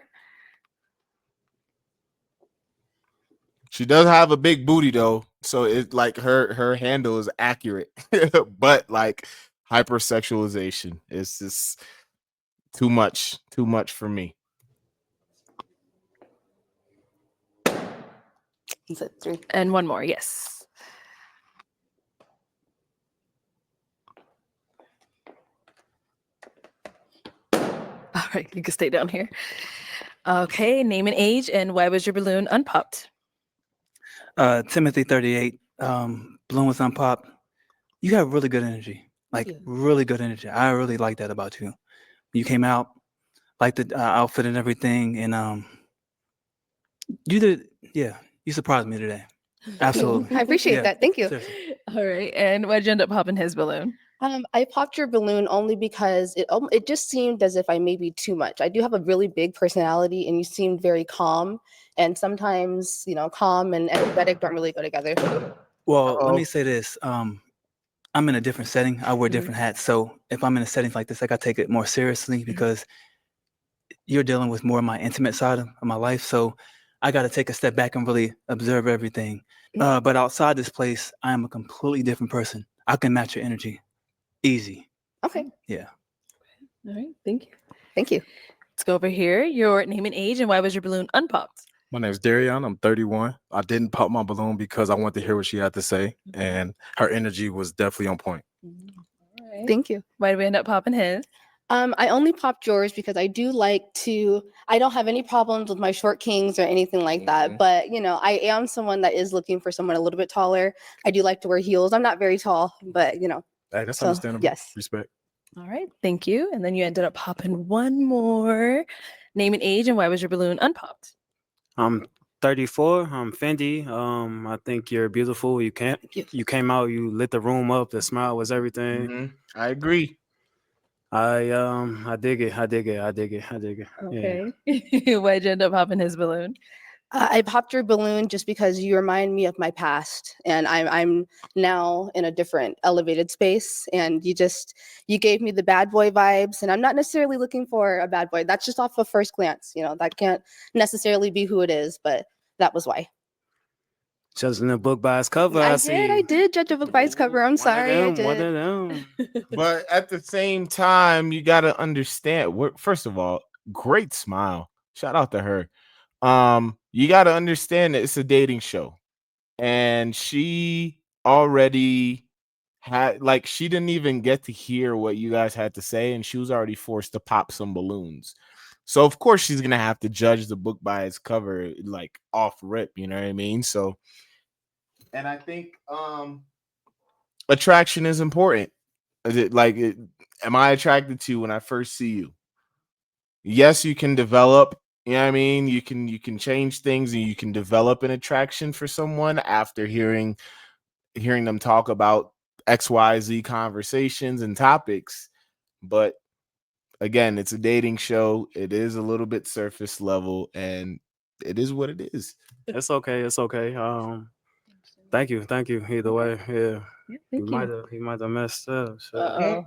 She does have a big booty though, so it's like her handle is accurate, but like hypersexualization is just too much for me. Is it 3? And 1 more, yes. All right, you can stay down here. Okay, name and age, and why was your balloon unpopped? Timothy 38. Balloon was unpopped. You have really good energy, like really good energy. I really like that about you. You came out, like the outfit and everything, and you did. Yeah, you surprised me today. Absolutely. I appreciate that. Thank you. Seriously. All right, and why'd you end up popping his balloon? I popped your balloon only because it just seemed as if I may be too much. I do have a really big personality, and you seemed very calm. And sometimes, calm and energetic don't really go together. Well, let me say this. I'm in a different setting. I wear different hats. So if I'm in a setting like this, I got to take it more seriously because you're dealing with more of my intimate side of my life. So I got to take a step back and really observe everything. But outside this place, I am a completely different person. I can match your energy. Easy. Okay. Yeah. All right. Thank you. Thank you. Let's go over here. Your name and age, and why was your balloon unpopped? My name's Darion. I'm 31. I didn't pop my balloon because I wanted to hear what she had to say, and her energy was definitely on point. All right. Thank you. Why did we end up popping his? I only popped yours because I do like to, I don't have any problems with my short kings or anything like that. But, you know, I am someone that is looking for someone a little bit taller. I do like to wear heels. I'm not very tall, but, you know. Hey, that's So, understandable. yes. Respect. All right. Thank you. And then you ended up popping one more. Name and age, and why was your balloon unpopped? I'm 34. I'm Fendi. I think you're beautiful. You came out, you lit the room up. The smile was everything. I agree. I dig it. I dig it. I dig it. I dig it. Okay. Why'd you end up popping his balloon? I popped your balloon just because you remind me of my past, and I'm now in a different elevated space, and you gave me the bad boy vibes, and I'm not necessarily looking for a bad boy. That's just off of first glance, you know, that can't necessarily be who it is, but that was why. Judging the book by its cover. I did judge a book by its cover. I'm sorry, I did. One of them. But at the same time, you got to understand. First of all, great smile. Shout out to her. You got to understand that it's a dating show, and she already had, like, she didn't even get to hear what you guys had to say, and she was already forced to pop some balloons. So of course she's gonna have to judge the book by its cover, like off rip. You know what I mean? So, and I think attraction is important. Am I attracted to you when I first see you? Yes, you can develop, you know what I mean? You can change things, and you can develop an attraction for someone after hearing them talk about XYZ conversations and topics. But again, it's a dating show. It is a little bit surface level, and it is what it is. It's okay. It's okay. Thank you. Thank you. Either way, yeah. He might have messed up. So.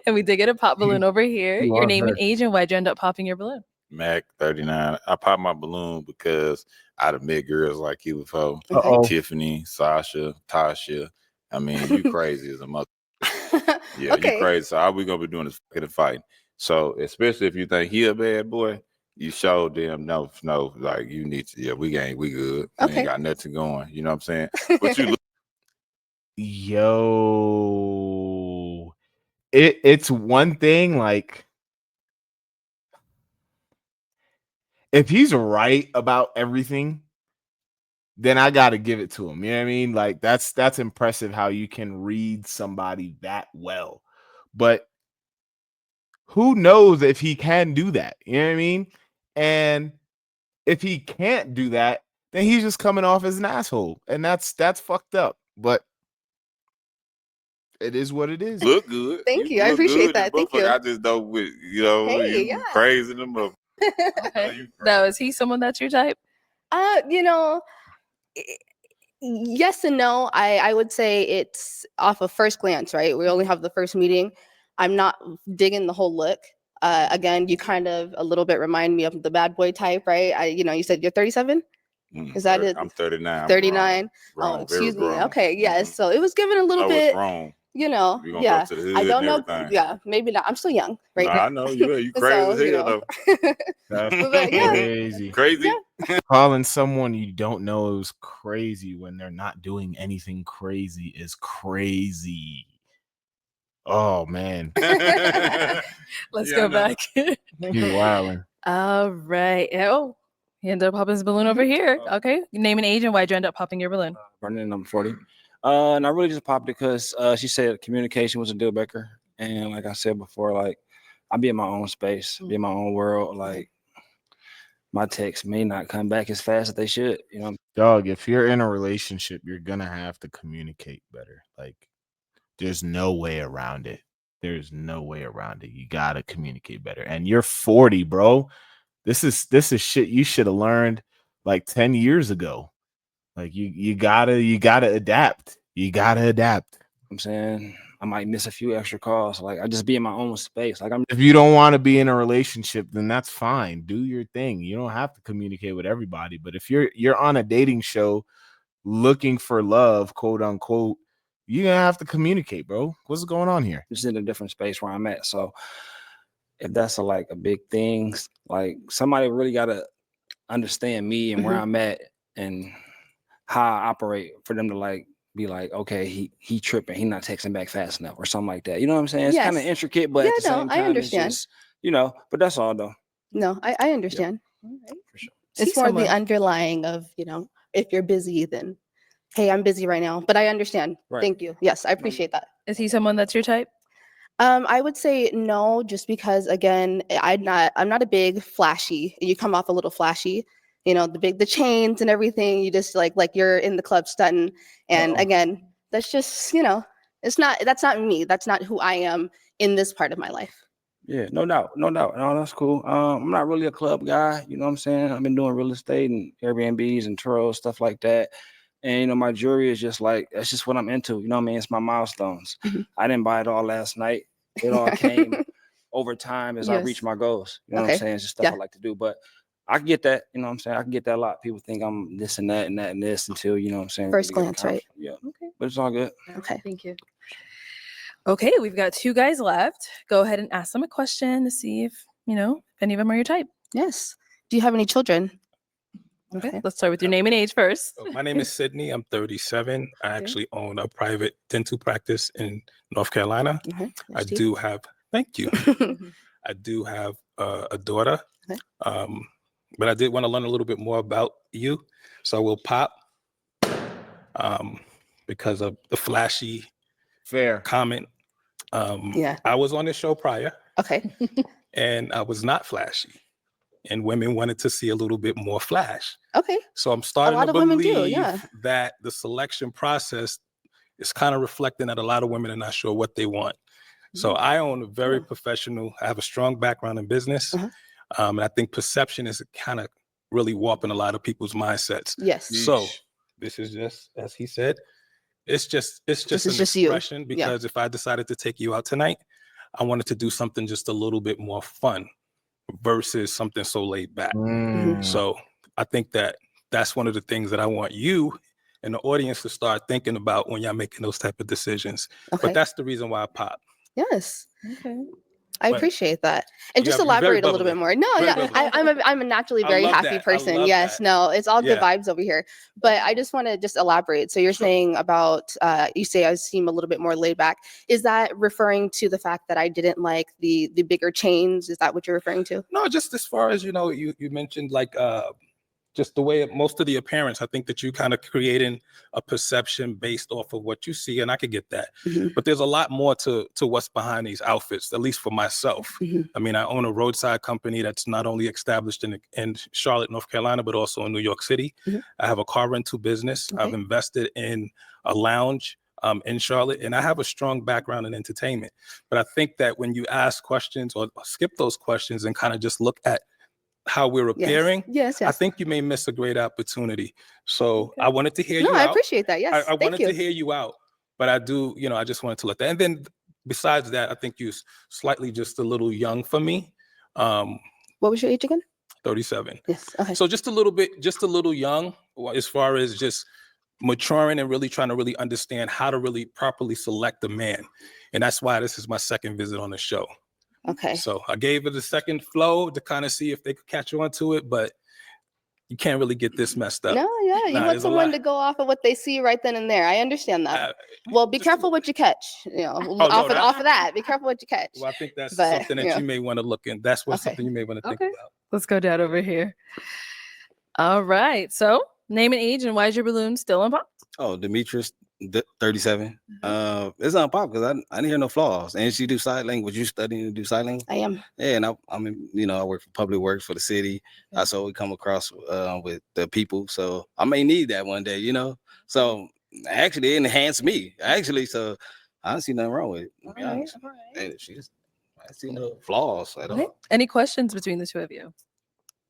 And we did get a pop balloon over here. You Your are name and her. age, and why'd you end up popping your balloon? Mac 39. I popped my balloon because I'd have met girls like you before. Tiffany, Sasha, Tasha. I mean, you crazy as a mother. Yeah, Okay. you crazy. So all we gonna be doing is fucking fighting. So especially if you think he a bad boy, you show them no, like you need to. Yeah, we good. We Okay. ain't got nothing going. You know what I'm saying? But you look. Yo, it's one thing, like, if he's right about everything, then I gotta give it to him. You know what I mean? Like, that's impressive how you can read somebody that well. But who knows if he can do that? You know what I mean? And if he can't do that, then he's just coming off as an asshole, and that's fucked up. But it is what it is. Look good. Thank you. I look appreciate good as that. Thank motherfucker. you. I just don't with Hey, you yeah. crazy in the motherfucker. Okay. Now, is he someone that's your type? You know, yes and no. I would say it's off of first glance, right? We only have the first meeting. I'm not digging the whole look. Again, you kind of a little bit remind me of the bad boy type, right? You said you're 37. Is that it? I'm 39. 39. Grown, Oh, very excuse me. grown. Okay, yes. So it was given a little Oh, bit, it's wrong. We gonna yeah. go to the hood I don't and know. everything. Yeah, maybe not. I'm still young, right? Nah, I know you crazy as hell though. That's But yeah. crazy. Crazy. Calling someone you don't know is crazy when they're not doing anything crazy is crazy. Oh man. Let's go back. You wildin'. All right. Oh, he ended up popping his balloon over here. Okay. Name and age, and why'd you end up popping your balloon? Running number 40. And I really just popped it because she said communication was a deal breaker. And like I said before, like I be in my own space, be in my own world. Like my texts may not come back as fast as they should, Dog, if you're in a relationship, you're gonna have to communicate better. Like, there's no way around it. There's no way around it. You gotta communicate better. And you're 40, bro. This is shit you should have learned like 10 years ago. Like, you gotta adapt. You gotta adapt. I'm saying I might miss a few extra calls. Like I just be in my own space. Like I'm. If you don't want to be in a relationship, then that's fine. Do your thing. You don't have to communicate with everybody. But if you're on a dating show looking for love, quote unquote, you're gonna have to communicate, bro. What's going on here? Just in a different space where I'm at. So if that's a big thing, like somebody really gotta understand me and where I'm at and how I operate for them to like be like, okay, he tripping, he not texting back fast enough or something like that. You know what I'm saying? It's kind of Yes. intricate, but Yeah, at the same no, I time, it's understand. just, but that's all though. No, I understand. For sure. It's See more someone- the underlying of, if you're busy, then, hey, I'm busy right now. But I understand. Right. Thank you. Yes, I appreciate that. Is he someone that's your type? I would say no, just because again, I'm not a big flashy. You come off a little flashy, the chains and everything. You just like you're in the club stunting. And again, that's just, that's not me. That's not who I am in this part of my life. Yeah, no doubt. No, that's cool. I'm not really a club guy, you know what I'm saying? I've been doing real estate and Airbnbs and Turos, stuff like that. And my jewelry is just that's just what I'm into. You know what I mean? It's my milestones. I didn't buy it all last night. It all came over time as I reach my goals. You know what I'm saying? It's just stuff I like to do. But I get that, you know what I'm saying? I can get that a lot. People think I'm this and that and that and this until, you know what I'm saying? First really get glance, right? yeah. Okay. But it's all good. Okay. Thank you. Okay, we've got 2 guys left. Go ahead and ask them a question to see if any of them are your type. Yes. Do you have any children? Okay, let's start with your name and age first. So my name is Sydney. I'm 37. I actually own a private dental practice in North Carolina. I do have, thank you. I do have a daughter, but I did want to learn a little bit more about you. So I will pop because of the flashy comment. I was on this show prior. Okay. And I was not flashy. And women wanted to see a little bit more flash. Okay. So I'm starting to women do, believe that the selection process is kind of reflecting that a lot of women are not sure what they want. So I own a very professional, I have a strong background in business. And I think perception is kind of really warping a lot of people's mindsets. Yes. So this is just, as he said, it's just an expression because if I decided to take you out tonight, I wanted to do something just a little bit more fun versus something so laid back. So I think that's one of the things that I want you and the audience to start thinking about when y'all making those type of decisions. But that's the reason why I pop. Yes. Okay. I appreciate that. And just elaborate a little bit more. No, I'm a naturally very happy person. Yes, no, it's all good vibes over here. But I just want to just elaborate. So you're saying about, you say I seem a little bit more laid back. Is that referring to the fact that I didn't like the bigger chains? Is that what you're referring to? No, just as far as, you mentioned like, just the way most of the appearance, I think that you kind of creating a perception based off of what you see, and I could get that. But there's a lot more to what's behind these outfits, at least for myself. I mean, I own a roadside company that's not only established in Charlotte, North Carolina, but also in New York City. I have a car rental business. I've invested in a lounge in Charlotte, and I have a strong background in entertainment. But I think that when you ask questions or skip those questions and kind of just look at how we're appearing, I think you may miss a great opportunity. So I wanted to hear you out. I appreciate that. Yes, I wanted to hear you out, but I do, I just wanted to let that. And then besides that, I think you're slightly just a little young for me. What was your age again? 37. Yes. Okay. So just a little young as far as just maturing and really trying to really understand how to really properly select a man. And that's why this is my second visit on the show. Okay. So I gave it a second flow to kind of see if they could catch on to it, but you can't really get this messed up. No, you want someone to go off of what they see right then and there. I understand that. Well, be careful what you catch. Off of that. Be careful what you catch. Well, I think that's something that you may want to look in. That's something you may want to think about. Let's go down over here. All right. So name and age, and why is your balloon still unpopped? Oh, Demetrius, 37. It's unpopped because I didn't hear no flaws. And she do sign language. You studying to do sign language? I am. Yeah, and I mean, I work for public works for the city. That's what we come across with the people. So I may need that one day, So actually, it enhanced me. So I don't see nothing wrong with it. To be honest. And I see no flaws at all. Any questions between the two of you?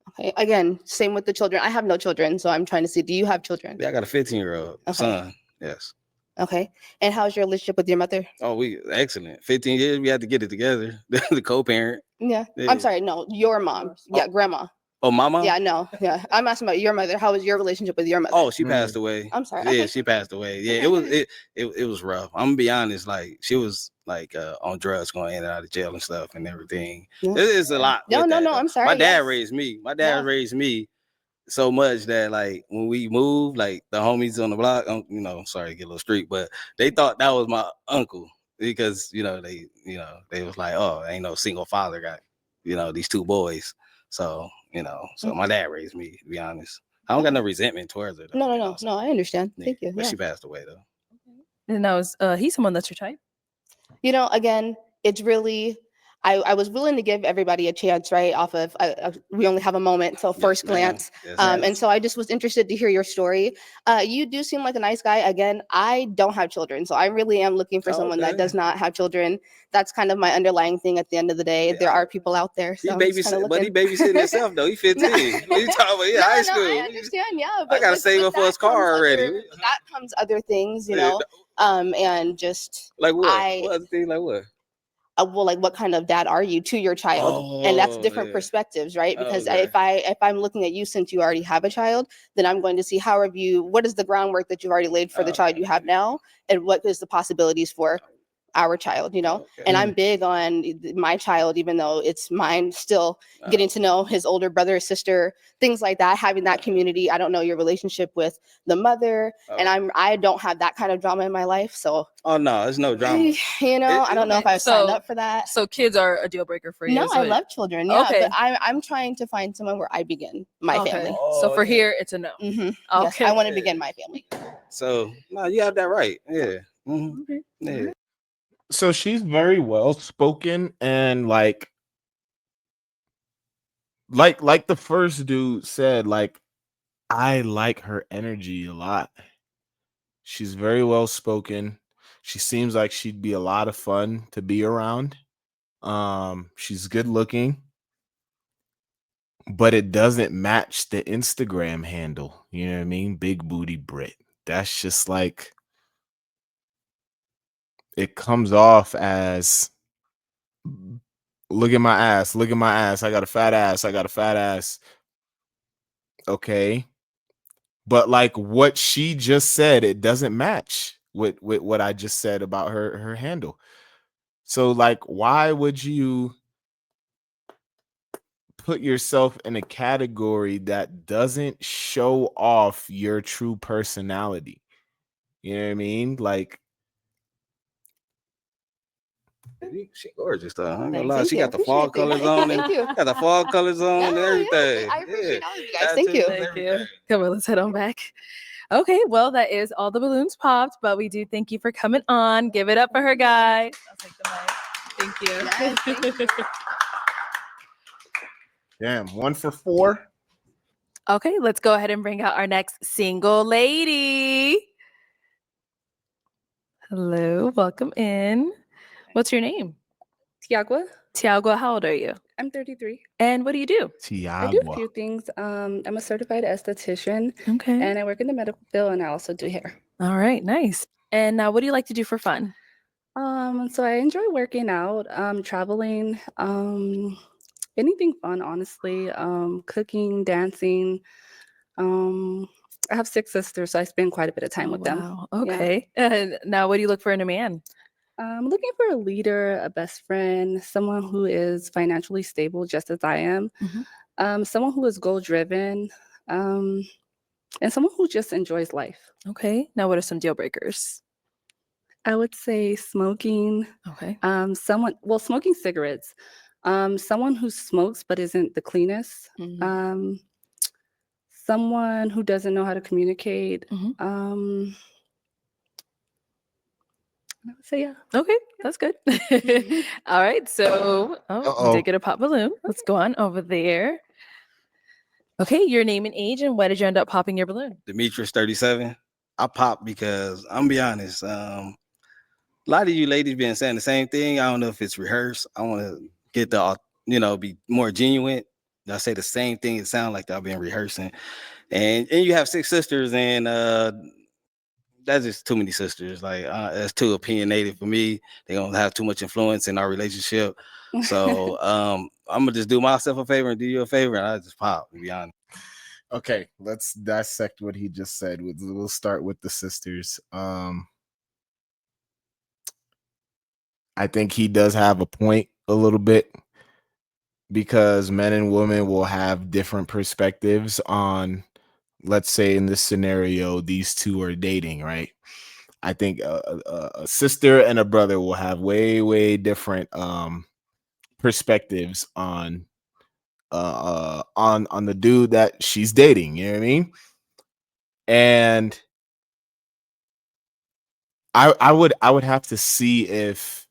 Okay. Again, same with the children. I have no children, so I'm trying to see. Do you have children? Yeah, I got a 15-year-old son. Yes. Okay. And how's your relationship with your mother? Oh, we excellent. 15 years, we had to get it together. The co-parent. Yeah. Yeah. I'm sorry. No, your mom. Yeah, grandma. Oh, my mom? Yeah, no. Yeah. I'm asking about your mother. How was your relationship with your mother? Oh, she passed away. I'm sorry. Yeah, Okay. she passed away. Yeah, it was rough. I'm gonna be honest. Like she was like on drugs, going in and out of jail and stuff and everything. Yeah. It's a lot. No, with no, that, no. though. I'm sorry. My dad yes. raised me. My dad raised me so much that like when we moved, like the homies on the block, you know, sorry to get a little street, but they thought that was my uncle because they was like, oh, ain't no single father got these two boys. So so my dad raised me, to be honest. I don't got no resentment towards her. Though, No. I understand. yeah, Thank you. but Yeah. she passed away though. And that was he's someone that's your type. Again, it's really, I was willing to give everybody a chance, right? Off of, we only have a moment, so first glance. Yes, And so I just was interested to hear your story. You do seem like a nice guy. Again, I don't have children, so I really am looking for someone that does not have children. That's kind of my underlying thing at the end of the day. There are people out there. So I'm just kinda But he looking. babysitting himself though. He 15. What are you talking about? Yeah, high school. I understand. Yeah, I but gotta with save up for that his car comes already. with that comes other things, Yeah, and just like what? What other thing? Like what? well, like what kind of dad are you to your child? And that's different perspectives, right? Because if I'm looking at you, since you already have a child, then I'm going to see what is the groundwork that you've already laid for the child you have now, and what is the possibilities for our child, and I'm big on my child, even though it's mine, still getting to know his older brother, sister, things like that, having that community. I don't know your relationship with the mother, and I don't have that kind of drama in my life, so oh no, there's no drama. I don't know if I signed up for that. So kids are a deal breaker for you. No, I love children. Yeah, Okay. but I'm trying to find someone where I begin my family. So for here, it's a no. Yes, Okay. I want to begin my family. So no, you have that right. Yeah. Okay. Yeah. So she's very well spoken and like the first dude said, like, I like her energy a lot. She's very well spoken. She seems like she'd be a lot of fun to be around. She's good looking, but it doesn't match the Instagram handle. You know what I mean? Big booty Brit. That's just like, it comes off as, look at my ass, look at my ass. I got a fat ass. I got a fat ass. Okay. But like what she just said, it doesn't match with what I just said about her handle. So like, why would you put yourself in a category that doesn't show off your true personality? You know what I mean? Like, She gorgeous though. I'm gonna Thank lie. She you. got the fall Appreciate colors that. on Thank you. got the fall colors on and everything. I appreciate all of you guys. Tattoos Thank you. and Thank you. everything. Come on, let's head on back. Okay, well, that is all the balloons popped, but we do thank you for coming on. Give it up for her, guys. I'll take the mic. Thank you. Yes, thank you. damn, 1 for 4. Okay, let's go ahead and bring out our next single lady. Hello, welcome in. What's your name? Tiagua. Tiagua, how old are you? I'm 33. And what do you do? I do a few things. I'm a certified esthetician, Okay. and I work in the medical field, and I also do hair. All right, nice. And now, what do you like to do for fun? So I enjoy working out, traveling, anything fun, honestly. Cooking, dancing. I have 6 sisters, so I spend quite a bit of time with them. Wow. Yeah. Okay. And now, what do you look for in a man? I'm looking for a leader, a best friend, someone who is financially stable, just as I am. Someone who is goal-driven, and someone who just enjoys life. Okay. Now, what are some deal breakers? I would say smoking. Okay. Smoking cigarettes. Someone who smokes but isn't the cleanest. Someone who doesn't know how to communicate. I would say, yeah. Okay, that's good. All right. So, you did get a pop balloon. Let's go on over there. Okay, your name and age, and why did you end up popping your balloon? Demetrius 37. I popped because I'm gonna be honest. A lot of you ladies been saying the same thing. I don't know if it's rehearsed. I want to get be more genuine. I say the same thing. It sounds like I've been rehearsing. And you have 6 sisters, and that's just too many sisters. Like that's too opinionated for me. They're gonna have too much influence in our relationship. So I'm gonna just do myself a favor and do you a favor, and I just pop, to be honest. Okay, let's dissect what he just said. We'll start with the sisters. I think he does have a point a little bit, because men and women will have different perspectives on, let's say in this scenario, these two are dating, right? I think a sister and a brother will have way different perspectives on the dude that she's dating, you know what I mean? And I would have to see if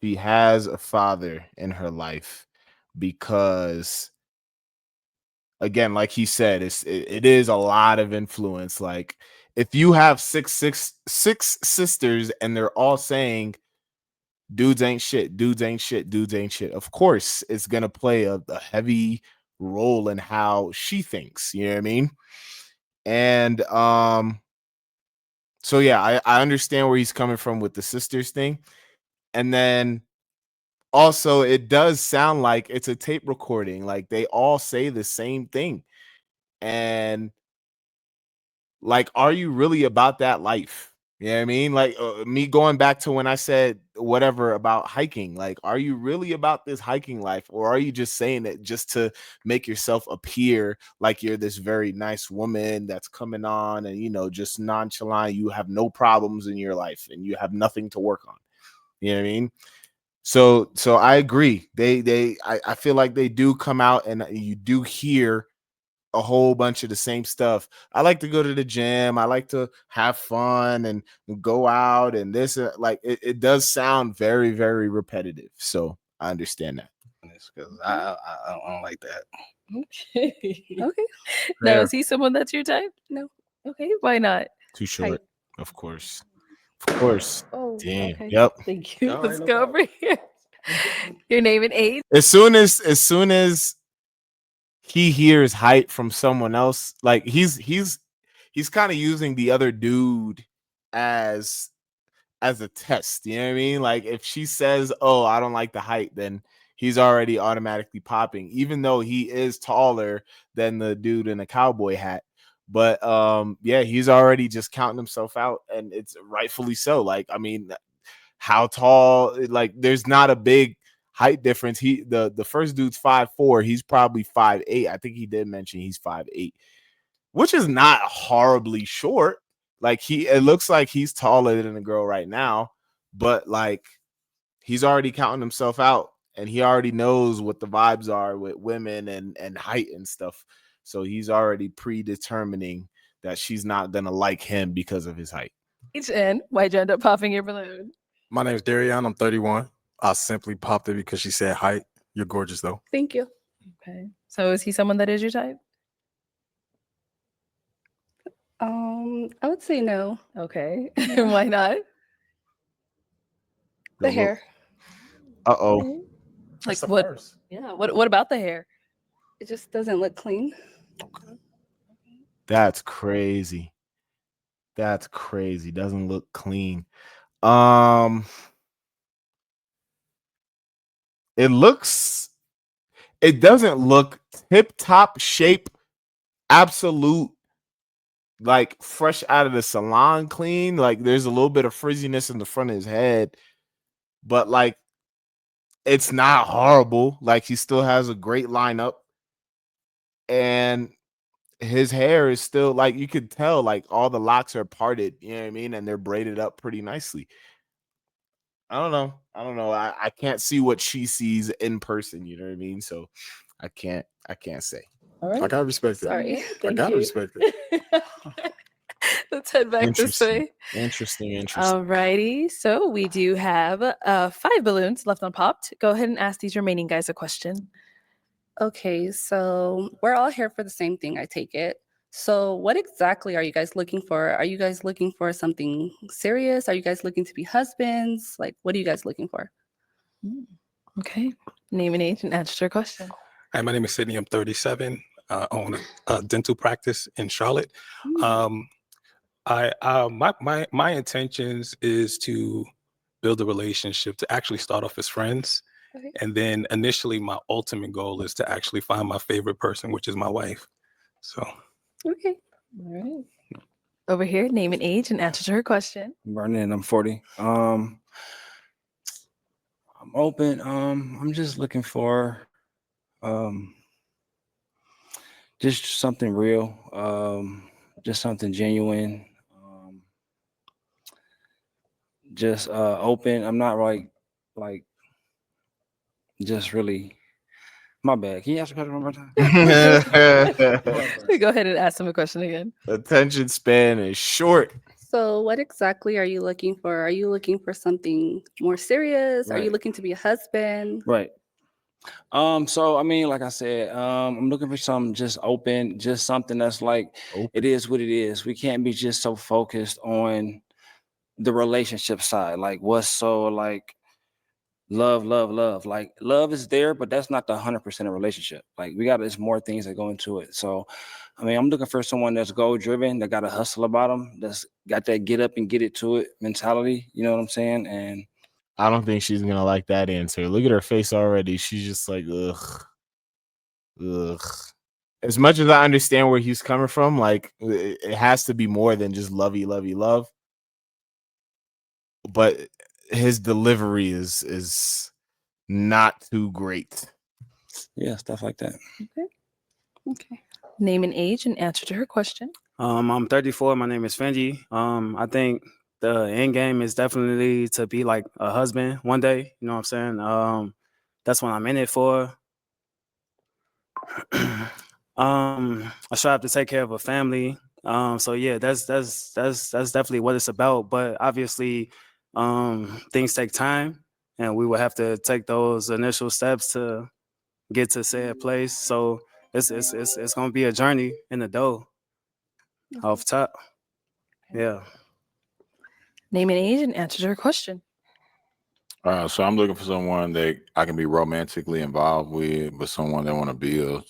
she has a father in her life, because again, like he said, it is a lot of influence. Like if you have six sisters and they're all saying dudes ain't shit, dudes ain't shit, dudes ain't shit, of course it's gonna play a heavy role in how she thinks, you know what I mean? And so yeah, I understand where he's coming from with the sisters thing. And then also it does sound like it's a tape recording, like they all say the same thing. And like, are you really about that life? You know what I mean? Like me going back to when I said whatever about hiking, like, are you really about this hiking life, or are you just saying it just to make yourself appear like you're this very nice woman that's coming on and, you know, just nonchalant, you have no problems in your life and you have nothing to work on. You know what I mean? So I agree. I feel like they do come out and you do hear a whole bunch of the same stuff. I like to go to the gym. I like to have fun and go out and this, like it does sound very repetitive. So I understand that. Because I don't like that. Okay. Okay. Now, Fair. is he someone that's your type? No. Okay, why not? Too short. Of course. Of course. Oh, Damn. okay. Yep. Thank you. All right, Let's no go problem. over here. Your name and age. As soon as he hears hype from someone else, like he's kind of using the other dude as a test, you know what I mean? Like if she says, "Oh, I don't like the height," then he's already automatically popping, even though he is taller than the dude in a cowboy hat. But yeah, he's already just counting himself out, and it's rightfully so. Like, I mean, how tall? Like, there's not a big height difference. The first dude's 5'4", he's probably 5'8". I think he did mention he's 5'8", which is not horribly short. Like it looks like he's taller than the girl right now, but like he's already counting himself out and he already knows what the vibes are with women and height and stuff. So he's already predetermining that she's not gonna like him because of his height. And why'd you end up popping your balloon? My name's Darian. I'm 31. I simply popped it because she said height. You're gorgeous though. Thank you. Okay. So is he someone that is your type? I would say no. Okay. And why not? The hair. Uh-oh. Like what? Yeah. What about the hair? It just doesn't look clean. That's crazy. That's crazy. Doesn't look clean. It doesn't look tip top shape, absolute, like fresh out of the salon clean. Like there's a little bit of frizziness in the front of his head, but like it's not horrible. Like he still has a great lineup, and his hair is still, like, you could tell like all the locks are parted, you know what I mean, and they're braided up pretty nicely. I don't know. I can't see what she sees in person, you know what I mean? So I can't say. All right. I gotta respect it. Sorry. I gotta respect it. Let's head back this way. Interesting. Alrighty. So we do have 5 balloons left unpopped. Go ahead and ask these remaining guys a question. Okay, so we're all here for the same thing, I take it. So what exactly are you guys looking for? Are you guys looking for something serious? Are you guys looking to be husbands? Like, what are you guys looking for? Okay. Name and age and answer your question. Hi, my name is Sydney. I'm 37. Own a dental practice in Charlotte. My intentions is to build a relationship, to actually start off as friends. Okay. And then initially my ultimate goal is to actually find my favorite person, which is my wife. So Okay. All right. Over here, name and age and answer to her question. Vernon, I'm 40. I'm open. I'm just looking for um just something real, just something genuine, just open. I'm not like just really. My bad. Can you ask the question one more time? Go ahead and ask him a question again. Attention span is short. So, what exactly are you looking for? Are you looking for something more serious? Are you Right. looking to be a husband? Right. So I mean, like I said, I'm looking for something just open, just something that's like it is what it is. We can't be just so focused on the relationship side. Like what's so like love. Like love is there, but that's not the 100% of relationship. Like we got there's more things that go into it. So I mean, I'm looking for someone that's goal driven, that got a hustle about them, that's got that get up and get it to it mentality. You know what I'm saying? And I don't think she's gonna like that answer. Look at her face already. She's just like, ugh. As much as I understand where he's coming from, like it has to be more than just lovey, love. But his delivery is not too great. yeah, stuff like that. Okay. Name and age and answer to her question. I'm 34. My name is Fendi. I think the end game is definitely to be like a husband one day. You know what I'm saying? That's what I'm in it for. I strive to take care of a family. So yeah, that's definitely what it's about. But obviously, things take time, and we will have to take those initial steps to get to said place. So it's gonna be a journey in the dough. Off top. Yeah. Name and age and answer to her question. So I'm looking for someone that I can be romantically involved with, but someone that want to build,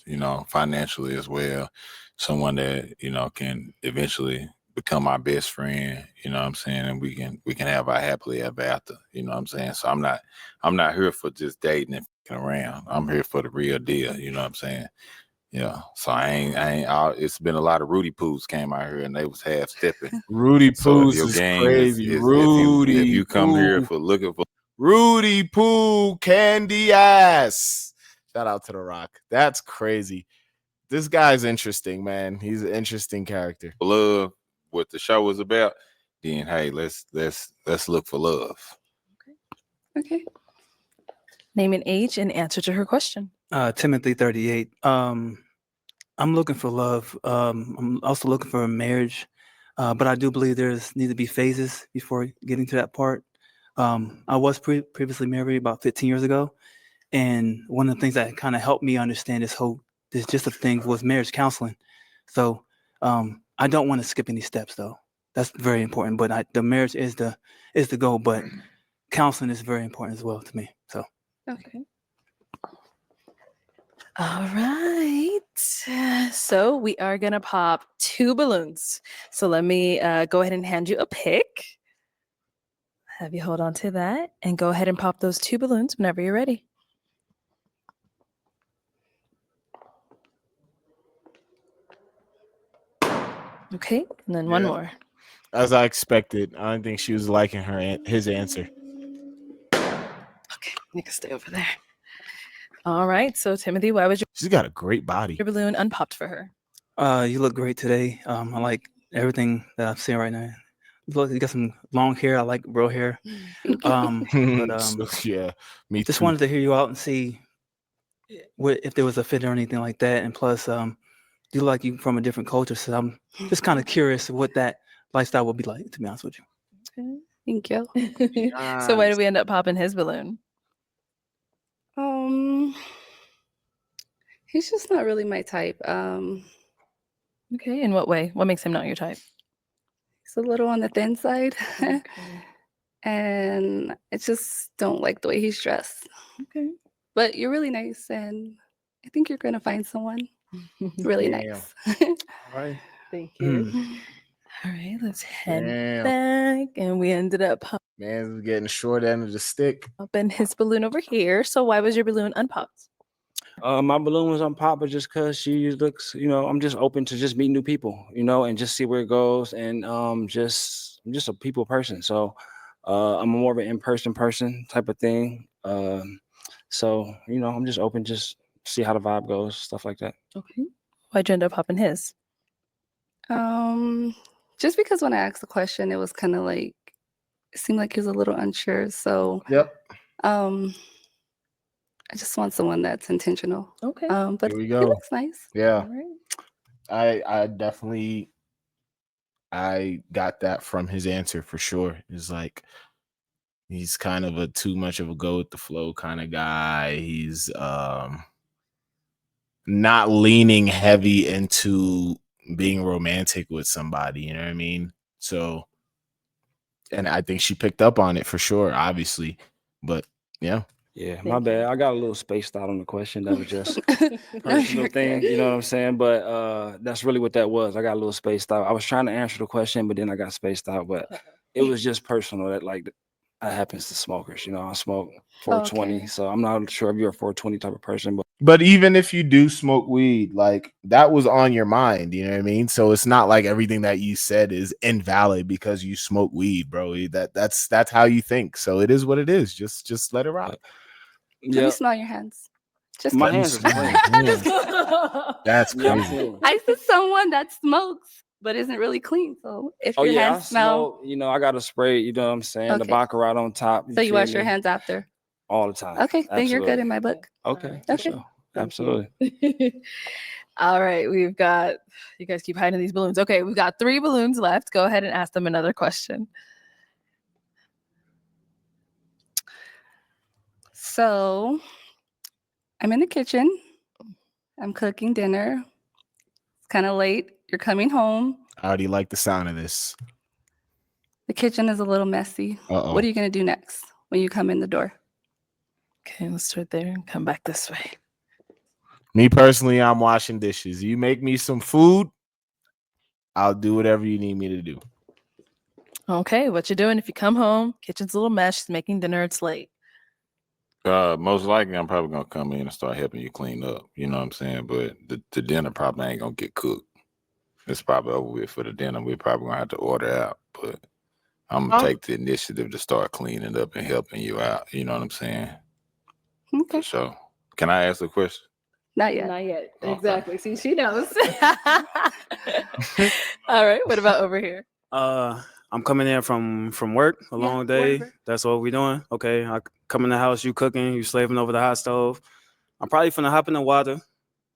financially as well. Someone that, can eventually become my best friend, you know what I'm saying? And we can have our happily ever after, you know what I'm saying? So I'm not here for just dating and fucking around. I'm here for the real deal, you know what I'm saying? Yeah. So it's been a lot of Rudy Poos came out here and they was half stepping. Rudy So if Poos your is game crazy. is Rudy if you come here Poo. for looking for Rudy Poo candy ass. Shout out to The Rock. That's crazy. This guy's interesting, man. He's an interesting character. love, what the show was about, then hey, let's look for love. Okay. Name and age and answer to her question. Timothy, 38. I'm looking for love. I'm also looking for a marriage, but I do believe need to be phases before getting to that part. I was previously married about 15 years ago, and one of the things that kind of helped me understand this gist of things was marriage counseling. So I don't want to skip any steps, though. That's very important. But the marriage is the goal, but counseling is very important as well to me. So. Okay. All right. So we are going to pop 2 balloons. So let me go ahead and hand you a pick. Have you hold on to that and go ahead and pop those 2 balloons whenever you're ready. Okay. And then one Yeah. more. As I expected, I don't think she was liking his answer. Okay. You can stay over there. All right. So Timothy, why was She's got a great body. your balloon unpopped for her? You look great today. I like everything that I'm seeing right now. You got some long hair. I like real hair. Yeah, me just too. wanted to hear you out and see if there was a fit or anything like that. And plus, you look like you from a different culture, so I'm just kind of curious what that lifestyle would be like. To be honest with you. Okay. Thank you. So why did we end up popping his balloon? He's just not really my type. Okay. In what way? What makes him not your type? He's a little on the thin side. Okay. And I just don't like the way he's dressed. Okay. But you're really nice, and I think you're gonna find someone really nice. All right. Thank you. All right, let's head Damn. back. And we ended up Man's getting short end of the stick. popping his balloon over here. So why was your balloon unpopped? My balloon was unpopped just because she looks, I'm just open to just meet new people, and just see where it goes. And I'm just a people person. So I'm more of an in-person person type of thing. So, I'm just open, just see how the vibe goes, stuff like that. Okay. Why'd you end up popping his? Just because when I asked the question, it was kind of like, it seemed like he was a little unsure. So, Yep. I just want someone that's intentional. Okay. But Here we he go. looks nice. Yeah. All right. I definitely got that from his answer for sure. It's like he's kind of a too much of a go with the flow kind of guy. He's not leaning heavy into being romantic with somebody, you know what I mean? So, and I think she picked up on it for sure, obviously. But yeah. Yeah, my bad. I got a little spaced out on the question. That was just personal you're thing, good. you know what I'm saying? But that's really what that was. I got a little spaced out. I was trying to answer the question, but then I got spaced out. But it was just personal that that happens to smokers. I smoke 420, Okay. so I'm not sure if you're a 420 type of person, but But even if you do smoke weed, like that was on your mind, you know what I mean? So it's not like everything that you said is invalid because you smoke weed, bro. That's how you think. So it is what it is. Just let it rock. Let yeah, me smell your hands. Just my Let me hands is smell clean. your hands. That's Yeah, I'm crazy. clean. I see someone that smokes but isn't really clean. So if Oh your yeah, I hands smell, smoke. I got a spray. You know what I'm saying? The okay. baccarat on top. So you feel wash your me? hands after. All the time. Okay, then you're good Absolutely. in my book. Okay, for Okay. sure. Absolutely. All right, we've got, you guys keep hiding these balloons. Okay, we've got 3 balloons left. Go ahead and ask them another question. So I'm in the kitchen. I'm cooking dinner. It's kind of late. You're coming home. I already like the sound of this. The kitchen is a little messy. Uh-oh. What are you going to do next when you come in the door? Okay, let's start there and come back this way. Me personally, I'm washing dishes. You make me some food, I'll do whatever you need me to do. Okay, what you doing if you come home, kitchen's a little mess, she's making dinner, it's late. Most likely, I'm probably gonna come in and start helping you clean up. You know what I'm saying? But the dinner probably ain't gonna get cooked. It's probably over with for the dinner. We're probably gonna have to order out. But I'm gonna take the initiative to start cleaning up and helping you out. You know what I'm saying? Okay. For sure. Can I ask a question? Not yet. Not yet. Okay. Exactly. See, she knows. All right, what about over here? I'm coming in from work, a long day. whatever. That's what we doing. Okay, I come in the house, you cooking, you slaving over the hot stove. I'm probably finna hop in the water. You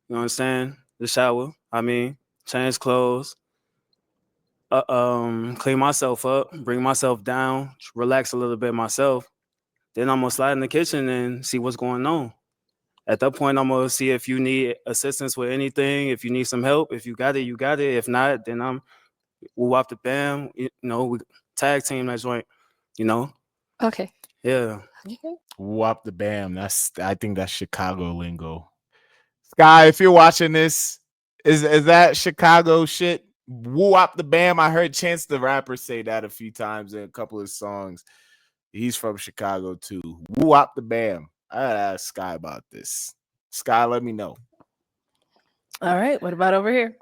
know what I'm saying? The shower. Change clothes. Clean myself up, bring myself down, relax a little bit myself. Then I'm gonna slide in the kitchen and see what's going on. At that point, I'm gonna see if you need assistance with anything, if you need some help. If you got it, you got it. If not, then we'll wop the bam. We tag team that joint. Okay. Yeah. Whop the bam. I think that's Chicago lingo. Sky, if you're watching this, is that Chicago shit? Whop the bam. I heard Chance the Rapper say that a few times in a couple of songs. He's from Chicago too. Whop the bam. I gotta ask Sky about this. Sky, let me know. All right, what about over here?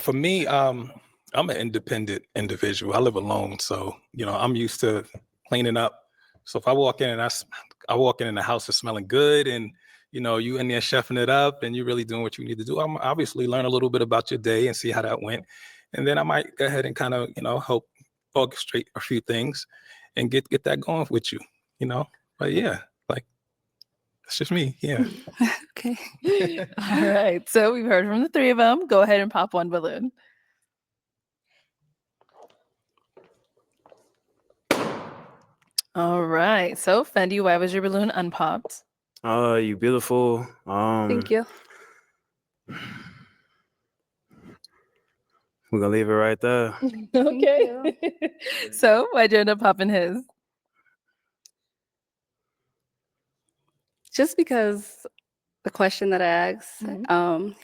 For me, I'm an independent individual. I live alone, so I'm used to cleaning up. So if I walk in and I walk in and the house is smelling good, and you in there chefing it up, and you're really doing what you need to do, I'm obviously learn a little bit about your day and see how that went, and then I might go ahead and kind of help orchestrate a few things and get that going with you. But yeah, that's just me. Yeah. Okay. All right, so we've heard from the 3 of them. Go ahead and pop one balloon. All right, so Fendi, why was your balloon unpopped? You beautiful. Thank you. We're gonna leave it right there. Okay. So why'd you end up popping his? Just because the question that I asked.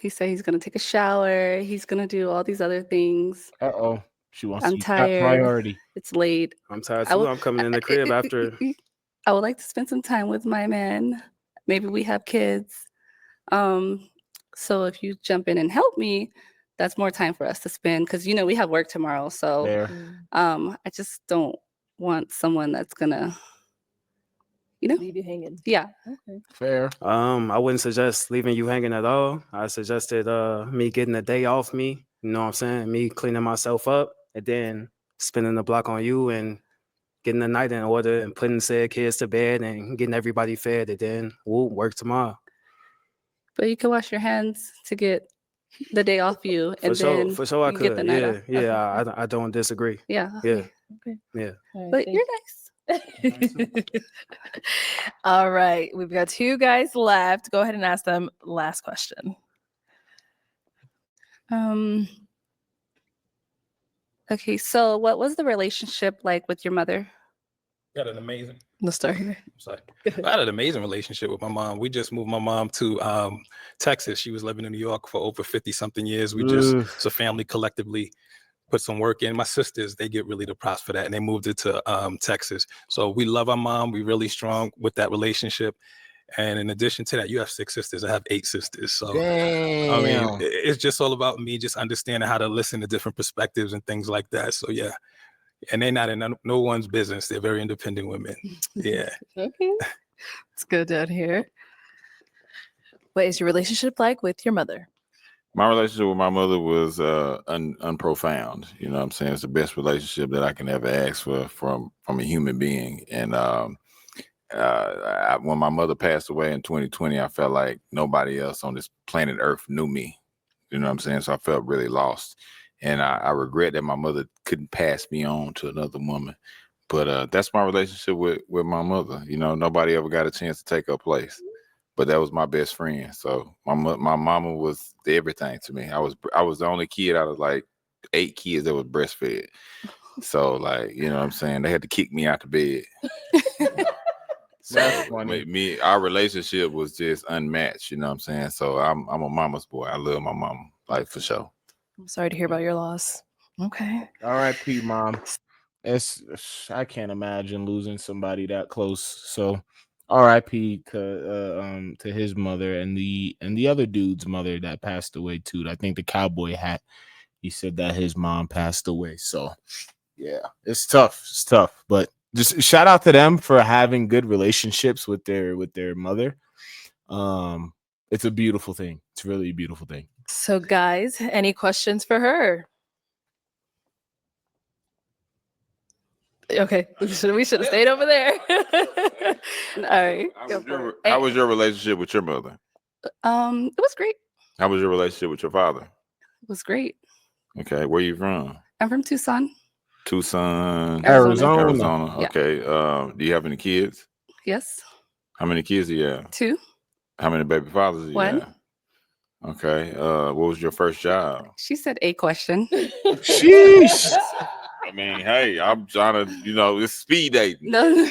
He said he's gonna take a shower. He's gonna do all these other things. Uh-oh. She wants I'm to eat top tired. priority. It's late. I'm tired too. I'm coming in the crib after. I would like to spend some time with my man. Maybe we have kids. So if you jump in and help me, that's more time for us to spend because we have work tomorrow. So Fair. I just don't want someone that's gonna, Leave you hanging. yeah. Okay. Fair. I wouldn't suggest leaving you hanging at all. I suggested me getting a day off me. You know what I'm saying? Me cleaning myself up and then spending the block on you and getting the night in order and putting said kids to bed and getting everybody fed, and then we'll work tomorrow. But you can wash your hands to get the day off you, and For sure I you get the could. night Yeah, off. yeah. Okay. I don't disagree. Yeah. Yeah. Okay. Yeah. All right, But thank you're you. nice. All right. We've got 2 guys left. Go ahead and ask them last question. Okay, so what was the relationship like with your mother? Got an amazing. Let's start here. I'm sorry. I had an amazing relationship with my mom. We just moved my mom to Texas. She was living in New York for over 50-something years. We just, as a family, collectively put some work in. My sisters, they get really the props for that, and they moved it to Texas. So we love our mom. We're really strong with that relationship. And in addition to that, you have 6 sisters. I have 8 sisters. So, Damn. I mean, it's just all about me just understanding how to listen to different perspectives and things like that. So, yeah. And they're not in no one's business. They're very independent women. Yeah. Okay. Let's go down here. What is your relationship like with your mother? My relationship with my mother was unprofound. You know what I'm saying? It's the best relationship that I can ever ask for from a human being. And when my mother passed away in 2020, I felt like nobody else on this planet Earth knew me. You know what I'm saying? So I felt really lost. And I regret that my mother couldn't pass me on to another woman. But that's my relationship with my mother. You know, nobody ever got a chance to take her place. But that was my best friend. So my mama was everything to me. I was the only kid out of like 8 kids that was breastfed. So like, you know what I'm saying? They had to kick me out the bed. That's funny. Our relationship was just unmatched. You know what I'm saying? So I'm a mama's boy. I love my mama, like for sure. I'm sorry to hear about your loss. Okay. R.I.P. Mom. I can't imagine losing somebody that close. So R.I.P. to his mother and the other dude's mother that passed away too. I think the cowboy hat. He said that his mom passed away. So yeah, it's tough. It's tough. But just shout out to them for having good relationships with their mother. It's a beautiful thing. It's really a beautiful thing. So guys, any questions for her? Okay, we should have stayed over there. All right. How was your relationship with your mother? It was great. How was your relationship with your father? It was great. Okay, where you from? I'm from Tucson. Tucson, Arizona. Yeah. Okay. Do you have any kids? Yes. How many kids do you have? 2. How many baby fathers do you 1. have? Okay. What was your first job? She said a question. Sheesh. I mean, hey, I'm trying to, it's speed dating. No.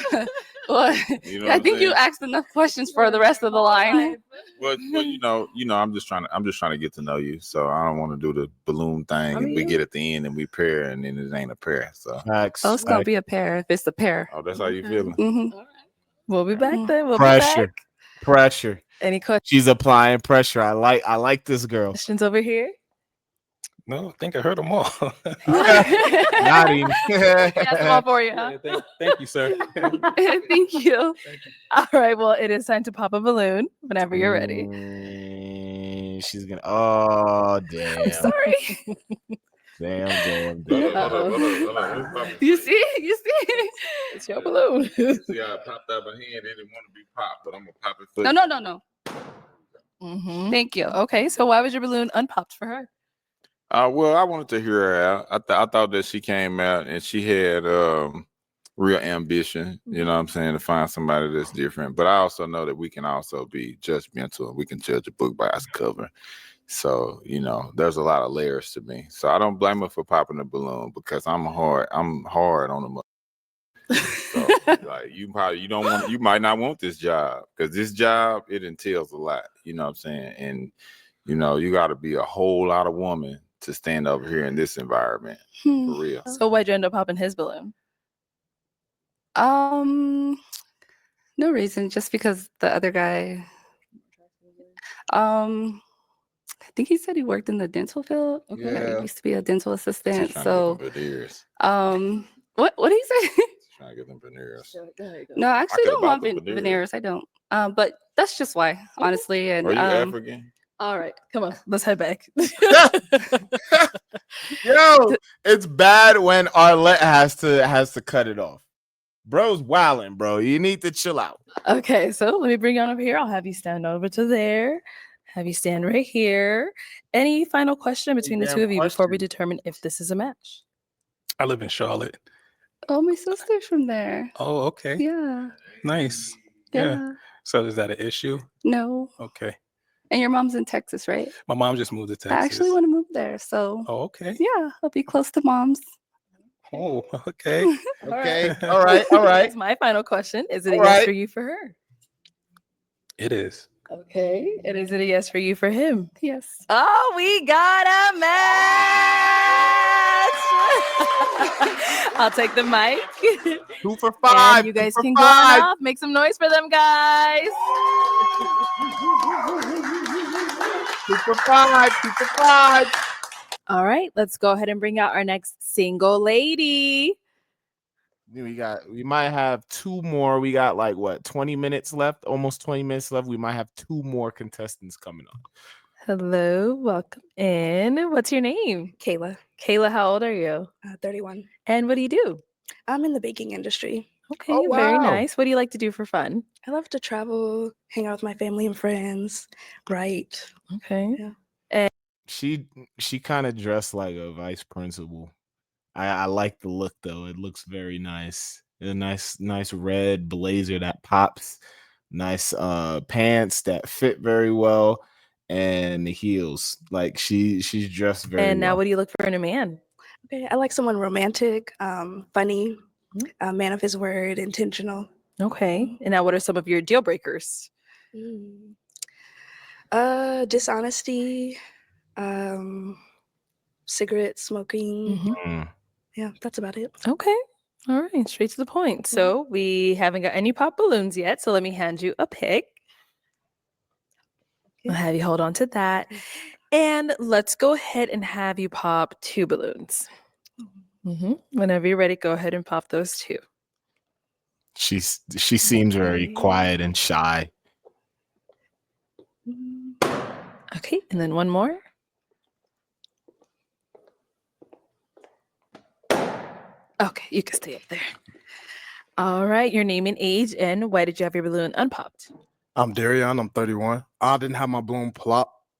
Well, You know what I I'm think you saying? asked enough questions for the rest of the line. Well, I'm just trying to get to know you. So I don't want to do the balloon thing and we get at the end and we pair and then it ain't a pair. So Facts. Oh, it's gonna be a pair if it's a pair. oh, that's how you feeling? Mm-hmm. We'll be back then. We'll Pressure. be back. Pressure. Any questions She's applying pressure. I like this girl. over here? No, I think I heard them all. Not even. Yes, I'm all for you. Huh? Thank you, sir. Thank you. All right. Well, it is time to pop a balloon whenever you're ready. She's gonna. Oh damn! I'm sorry. Damn. You see? It's your balloon. See how I popped out my hand. They didn't want to be popped, but I'm gonna pop it for you. No. Mm-hmm. Thank you. Okay. So why was your balloon unpopped for her? Well, I wanted to hear her out. I thought that she came out and she had real ambition, you know what I'm saying, to find somebody that's different. But I also know that we can also be judgmental. We can judge a book by its cover. So, there's a lot of layers to me. So I don't blame her for popping the balloon because I'm hard on the mother. So Like you might not want this job because this job it entails a lot. You know what I'm saying? And you got to be a whole lot of woman to stand over here in this environment for real. So why'd you end up popping his balloon? No reason, just because the other guy, I think he said he worked in the dental field. Okay. Yeah, he used to be a dental assistant. She's trying So, to get them veneers. what did he say? Trying to get them veneers. No, I actually could've don't want bought the veneers. I don't. But that's just why, honestly. And Are you African? All right, come on, let's head back. Yo, it's bad when Arlette has to cut it off. Bro's wilding, bro. You need to chill out. Okay, so let me bring you on over here. I'll have you stand over to there. Have you stand right here. Any final question between the two of you before we determine if this is a match? I live in Charlotte. Oh, my sister's from there. Oh, okay. Yeah. Nice. Yeah. So is that an issue? No. Okay. And your mom's in Texas, right? My mom just moved to Texas. I actually want to move there. So, Oh, okay. yeah, I'll be close to mom's. Oh, okay. Okay. All right. All right. That's my final question. Is it a All yes right. for you for her? It is. Okay. And is it a yes for you for him? Yes. Oh, we got a match. I'll take the mic. 2 for 5. And you guys 2 for can 5. go on off. Make some noise for them, guys. 2 for 5. 2 for 5. All right, let's go ahead and bring out our next single lady. We might have 2 more. We got like what, 20 minutes left, almost 20 minutes left. We might have 2 more contestants coming on. Hello, welcome in. What's your name? Kayla. Kayla, how old are you? 31. And what do you do? I'm in the baking industry. Okay, very nice. What do you like to do for fun? I love to travel, hang out with my family and friends, write. Okay. Yeah. And She kind of dressed like a vice principal. I like the look though. It looks very nice. A nice red blazer that pops. Nice pants that fit very well, and the heels. Like she's dressed very and now well. what do you look for in a man? Okay, I like someone romantic, funny, a man of his word, intentional. Okay. And now what are some of your deal breakers? Dishonesty, cigarette smoking. Yeah, that's about it. Okay. All right. Straight to the point. So we haven't got any pop balloons yet. So let me hand you a pick. I'll have you hold on to that. And let's go ahead and have you pop 2 balloons. Whenever you're ready, go ahead and pop those 2. She seems very quiet and shy. Okay. And then one more. Okay, you can stay up there. All right, your name and age, and why did you have your balloon unpopped? I'm Darion. I'm 31. I didn't have my balloon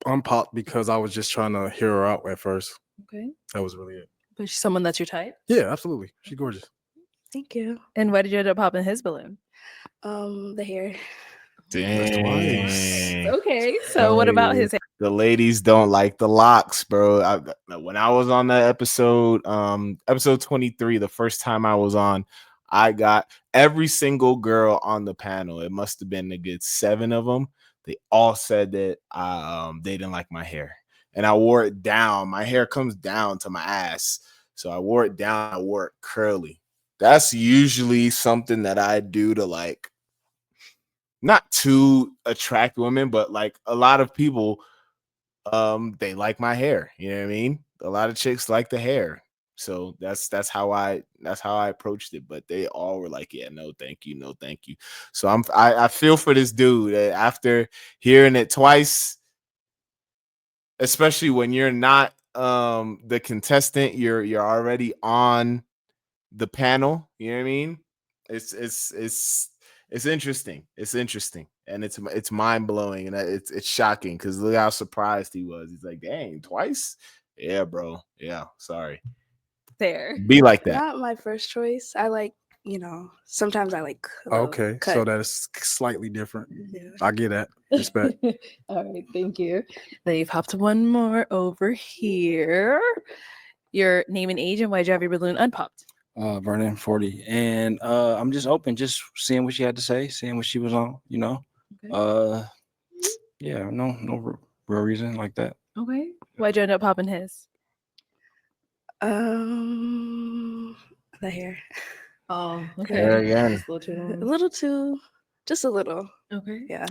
unpopped because I was just trying to hear her out at first. Okay. That was really it. But she's someone that's your type? Yeah, absolutely. She's gorgeous. Thank you. And why did you end up popping his balloon? The hair. Dang. Okay, so what about his hair? The ladies don't like the locks, bro. When I was on that episode 23, the first time I was on, I got every single girl on the panel. It must have been a good 7 of them. They all said that they didn't like my hair, and I wore it down. My hair comes down to my ass, so I wore it down. I wore it curly. That's usually something that I do to like, not to attract women, but like a lot of people, they like my hair. You know what I mean? A lot of chicks like the hair. So that's how I approached it. But they all were like, yeah, no, thank you, no, thank you. So I feel for this dude after hearing it twice, especially when you're not the contestant, you're already on the panel. You know what I mean? It's interesting. It's interesting, and it's mind blowing, and it's shocking because look how surprised he was. He's like, "Dang, twice? Yeah, bro. Yeah, sorry." There, be like that. Not my first choice. I like, sometimes I like. Okay, cut. so that's slightly different. Yeah. I get that. Respect. All right, thank you. Then you popped one more over here. Your name and age, and why'd you have your balloon unpopped? Vernon 40. And I'm just open, just seeing what she had to say, seeing what she was on, you know. Okay. Yeah, no real reason like that. Okay. Why'd you end up popping his? The hair. Oh, okay. There again. Just a little too A long. little too, just a little. Okay. Yeah.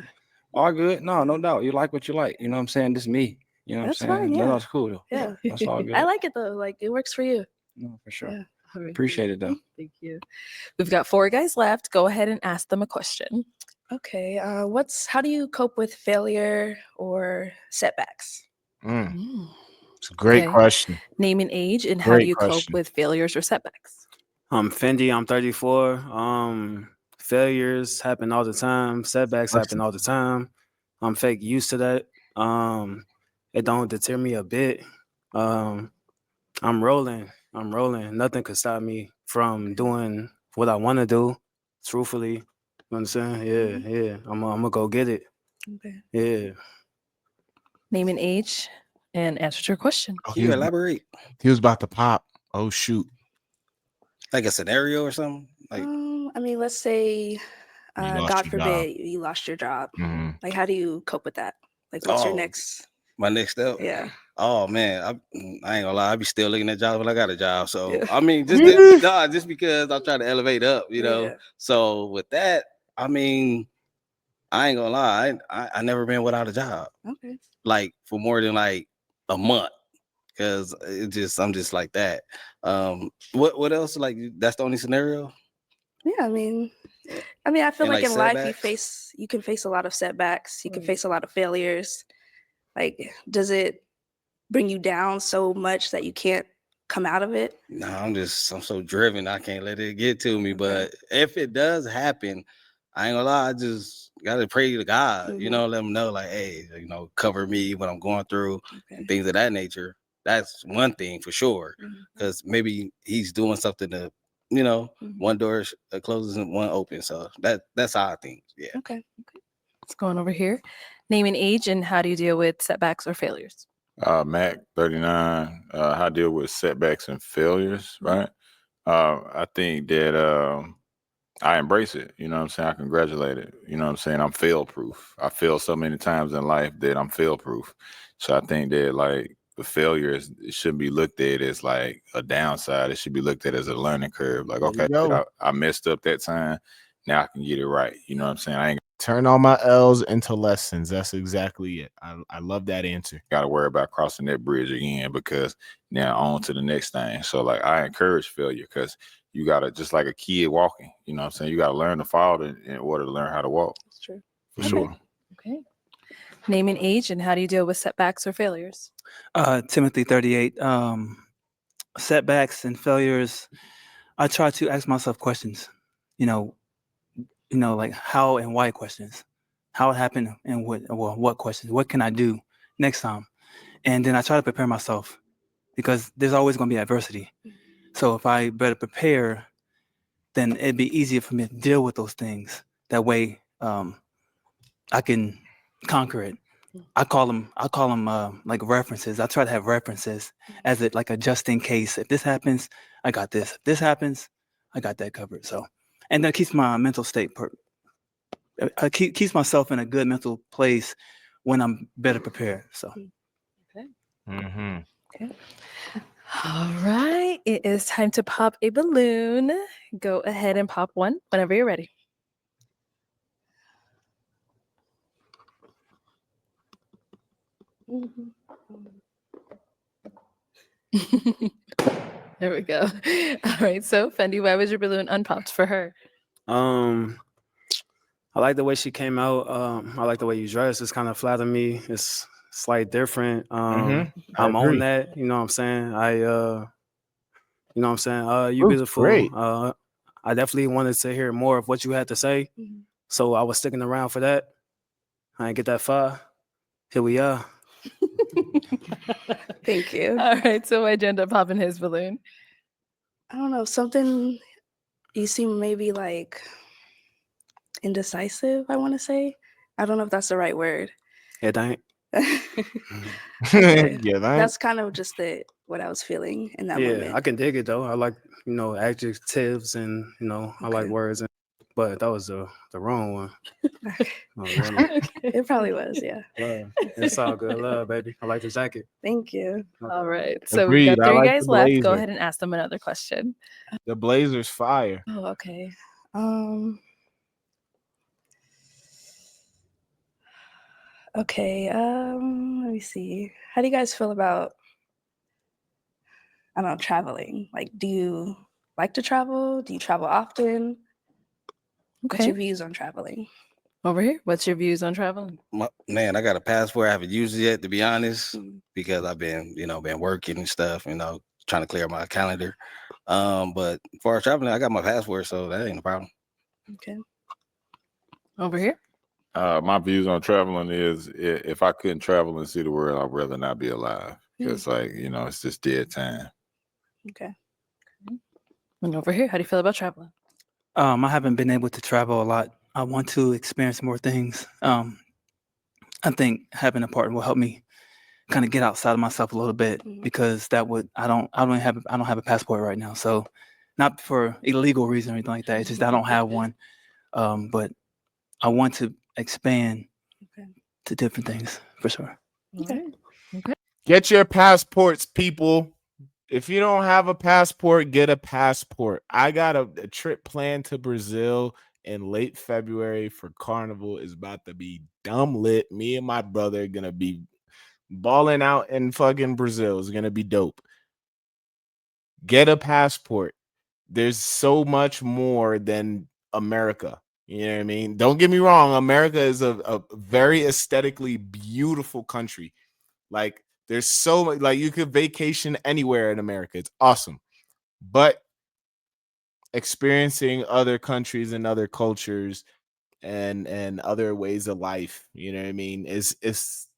All good. No doubt. You like what you like. You know what I'm saying? This is me. You know what I'm That's saying? fine. No, Yeah. that's cool though. Yeah. That's all good. I like it though. Like it works for you. No, for sure. Yeah. All right. Appreciate it though. Thank you. We've got 4 guys left. Go ahead and ask them a question. Okay. How do you cope with failure or setbacks? It's a great Okay. question. Name and age, and how do Great you cope question. with failures or setbacks? I'm Fendi. I'm 34. Failures happen all the time. Setbacks happen all the time. I'm fake used to that. It don't deter me a bit. I'm rolling. Nothing could stop me from doing what I want to do. Truthfully, you understand? Yeah. I'm gonna go get it. Okay. Yeah. Name and age, and answer your question. Oh, Can you elaborate? He was about to pop. Oh shoot. Like a scenario or something? Like I mean, let's say, You lost God your job. forbid, you lost your job. Mhm. Like, how do you cope with that? Like, what's your next? my next step? Yeah. Oh man, I ain't gonna lie, I be still looking at jobs when I got a job. So Yeah. I mean, just because I'm trying to elevate up, you know. Yeah. So with that, I mean, I ain't gonna lie, I never been without a job. Okay. Like for more than like a month. Cause I'm just like that. What else? Like that's the only scenario? Yeah. I mean, I feel And like like in life setbacks? you can face a lot of setbacks. You can face a lot of failures. Like, does it bring you down so much that you can't come out of it? No, I'm so driven. I can't let it get to me. But if it does happen, I ain't gonna lie. I just gotta pray to God. You know, let him know, like, hey, you know, cover me when I'm going through and things of that nature. That's one thing for sure. Because maybe he's doing something to, you know, one door closes and one opens. So that's how I think. Yeah. Okay. What's going over here? Name and age, and how do you deal with setbacks or failures? Mac 39, how to deal with setbacks and failures, right? I think that I embrace it. You know what I'm saying? I congratulate it. You know what I'm saying? I'm fail proof. I failed so many times in life that I'm fail proof. So I think that like the failures, it shouldn't be looked at as like a downside. It should be looked at as a learning curve. Like, There you okay, go. I messed up that time. Now I can get it right. You know what I'm saying? I ain't Turn all my L's into lessons. That's exactly it. I love that answer. got to worry about crossing that bridge again because now on to the next thing. So like I encourage failure because you got to, just like a kid walking, you know what I'm saying? You got to learn to fall in order to learn how to walk. That's true. For sure. Okay. Name and age, and how do you deal with setbacks or failures? Timothy 38. Setbacks and failures. I try to ask myself questions, you know, like how and why questions, how it happened and what questions, what can I do next time? And then I try to prepare myself because there's always going to be adversity. So if I better prepare, then it'd be easier for me to deal with those things. That way, I can conquer it. I call them like references. I try to have references as it like a just in case. If this happens, I got this. If this happens, I got that covered. So, and that keeps my mental state. Keeps myself in a good mental place when I'm better prepared. So. Okay. Mm-hmm. Okay. All right. It is time to pop a balloon. Go ahead and pop one whenever you're ready. There we go. All right. So, Fendi, why was your balloon unpopped for her? I like the way she came out. I like the way you dress. It's kind of flatter me. It's slight different. I I'm on agree. that. You know what I'm saying? You know what I'm saying? You Ooh, beautiful. great. I definitely wanted to hear more of what you had to say. So I was sticking around for that. I didn't get that far. Here we are. Thank you. All right. So, why'd you end up popping his balloon? I don't know, something you seem maybe like indecisive, I want to say. I don't know if that's the right word. It ain't. Okay. Yeah, That's kind of just what I was feeling in that moment. I can dig it though. I like, adjectives and, I like words, but that was the wrong one. Oh, really? It probably was, yeah. Love. It's all good. Love, baby. I like the jacket. Thank you. All right. So we've Agreed. got I 3 like guys the left. Go blazer. ahead and ask them another question. The blazer's fire. Oh, okay. Okay, let me see. How do you guys feel about, I don't know, traveling? Like, do you like to travel? Do you travel often? What's your views on traveling? Over here, what's your views on traveling? Man, I got a passport. I haven't used it yet, to be honest, because I've been, been working and stuff, trying to clear my calendar. But as far as traveling, I got my passport, so that ain't a problem. Okay. Over here? My views on traveling is if I couldn't travel and see the world, I'd rather not be alive. Because it's just dead time. Okay. And over here, how do you feel about traveling? I haven't been able to travel a lot. I want to experience more things. I think having a partner will help me kind of get outside of myself a little bit because I don't have a passport right now. So not for illegal reason or anything like that. It's just I don't have one. But I want to expand to different things for sure. Okay. Get your passports, people. If you don't have a passport, get a passport. I got a trip planned to Brazil in late February for Carnival. Is about to be dumb lit. Me and my brother are gonna be balling out in fucking Brazil. It's gonna be dope. Get a passport. There's so much more than America. You know what I mean? Don't get me wrong. America is a very aesthetically beautiful country. Like there's so much, like you could vacation anywhere in America. It's awesome. But experiencing other countries and other cultures and other ways of life, you know what I mean, is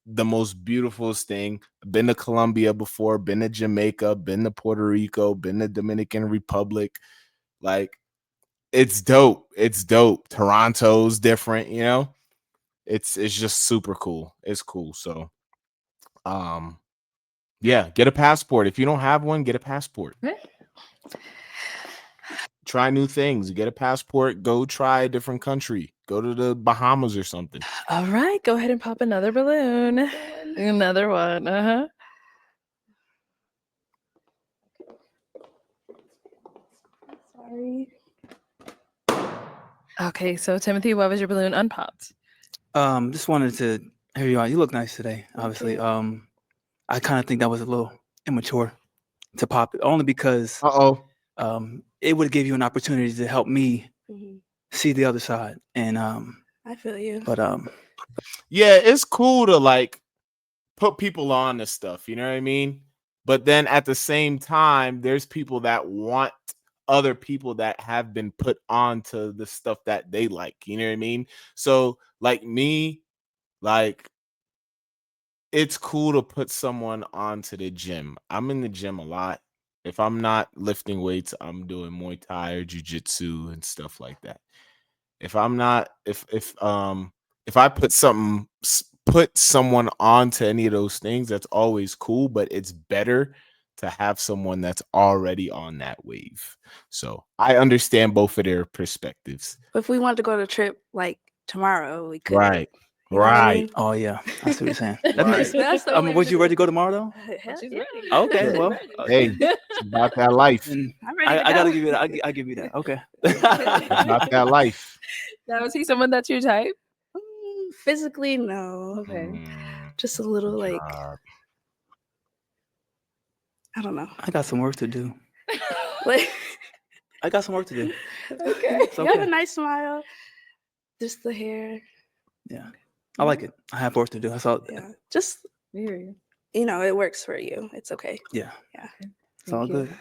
the most beautiful thing. Been to Colombia before, been to Jamaica, been to Puerto Rico, been to Dominican Republic. Like it's dope. It's dope. Toronto's different, It's just super cool. It's cool. So yeah, get a passport. If you don't have one, get a passport. Try new things. Get a passport. Go try a different country. Go to the Bahamas or something. All right, go ahead and pop another balloon. Another one. Sorry. Okay, so Timothy, why was your balloon unpopped? Just wanted to hear you out. You look nice today, obviously. I kind of think that was a little immature to pop it, only because it would give you an opportunity to help me see the other side. And I feel you. But yeah, it's cool to like put people on to stuff, you know what I mean? But then at the same time, there's people that want other people that have been put onto the stuff that they like, you know what I mean? So like me, like it's cool to put someone onto the gym. I'm in the gym a lot. If I'm not lifting weights, I'm doing Muay Thai or jiu-jitsu and stuff like that. If I'm not, if I put someone onto any of those things, that's always cool, but it's better to have someone that's already on that wave. So I understand both of their perspectives. If we wanted to go on a trip like tomorrow, we could. Right. You know what I Right. mean? Oh yeah, I see what you're saying. Right. That's the only was you ready to go tomorrow though? She's ready. Okay, well, Hey, it's about that life. I'm ready to I gotta go. give you that. I give you that. Okay. About that life. Now, is he someone that's your type? Physically, no. Okay. Just a little like, I don't know. I got some work to do. Like, I got some work to do. okay. It's You have okay. a nice smile. Just the hair. Yeah, I like it. I have work to do. That's all. Yeah. Just, you know, it works for you. It's okay. Yeah. Yeah. It's all good.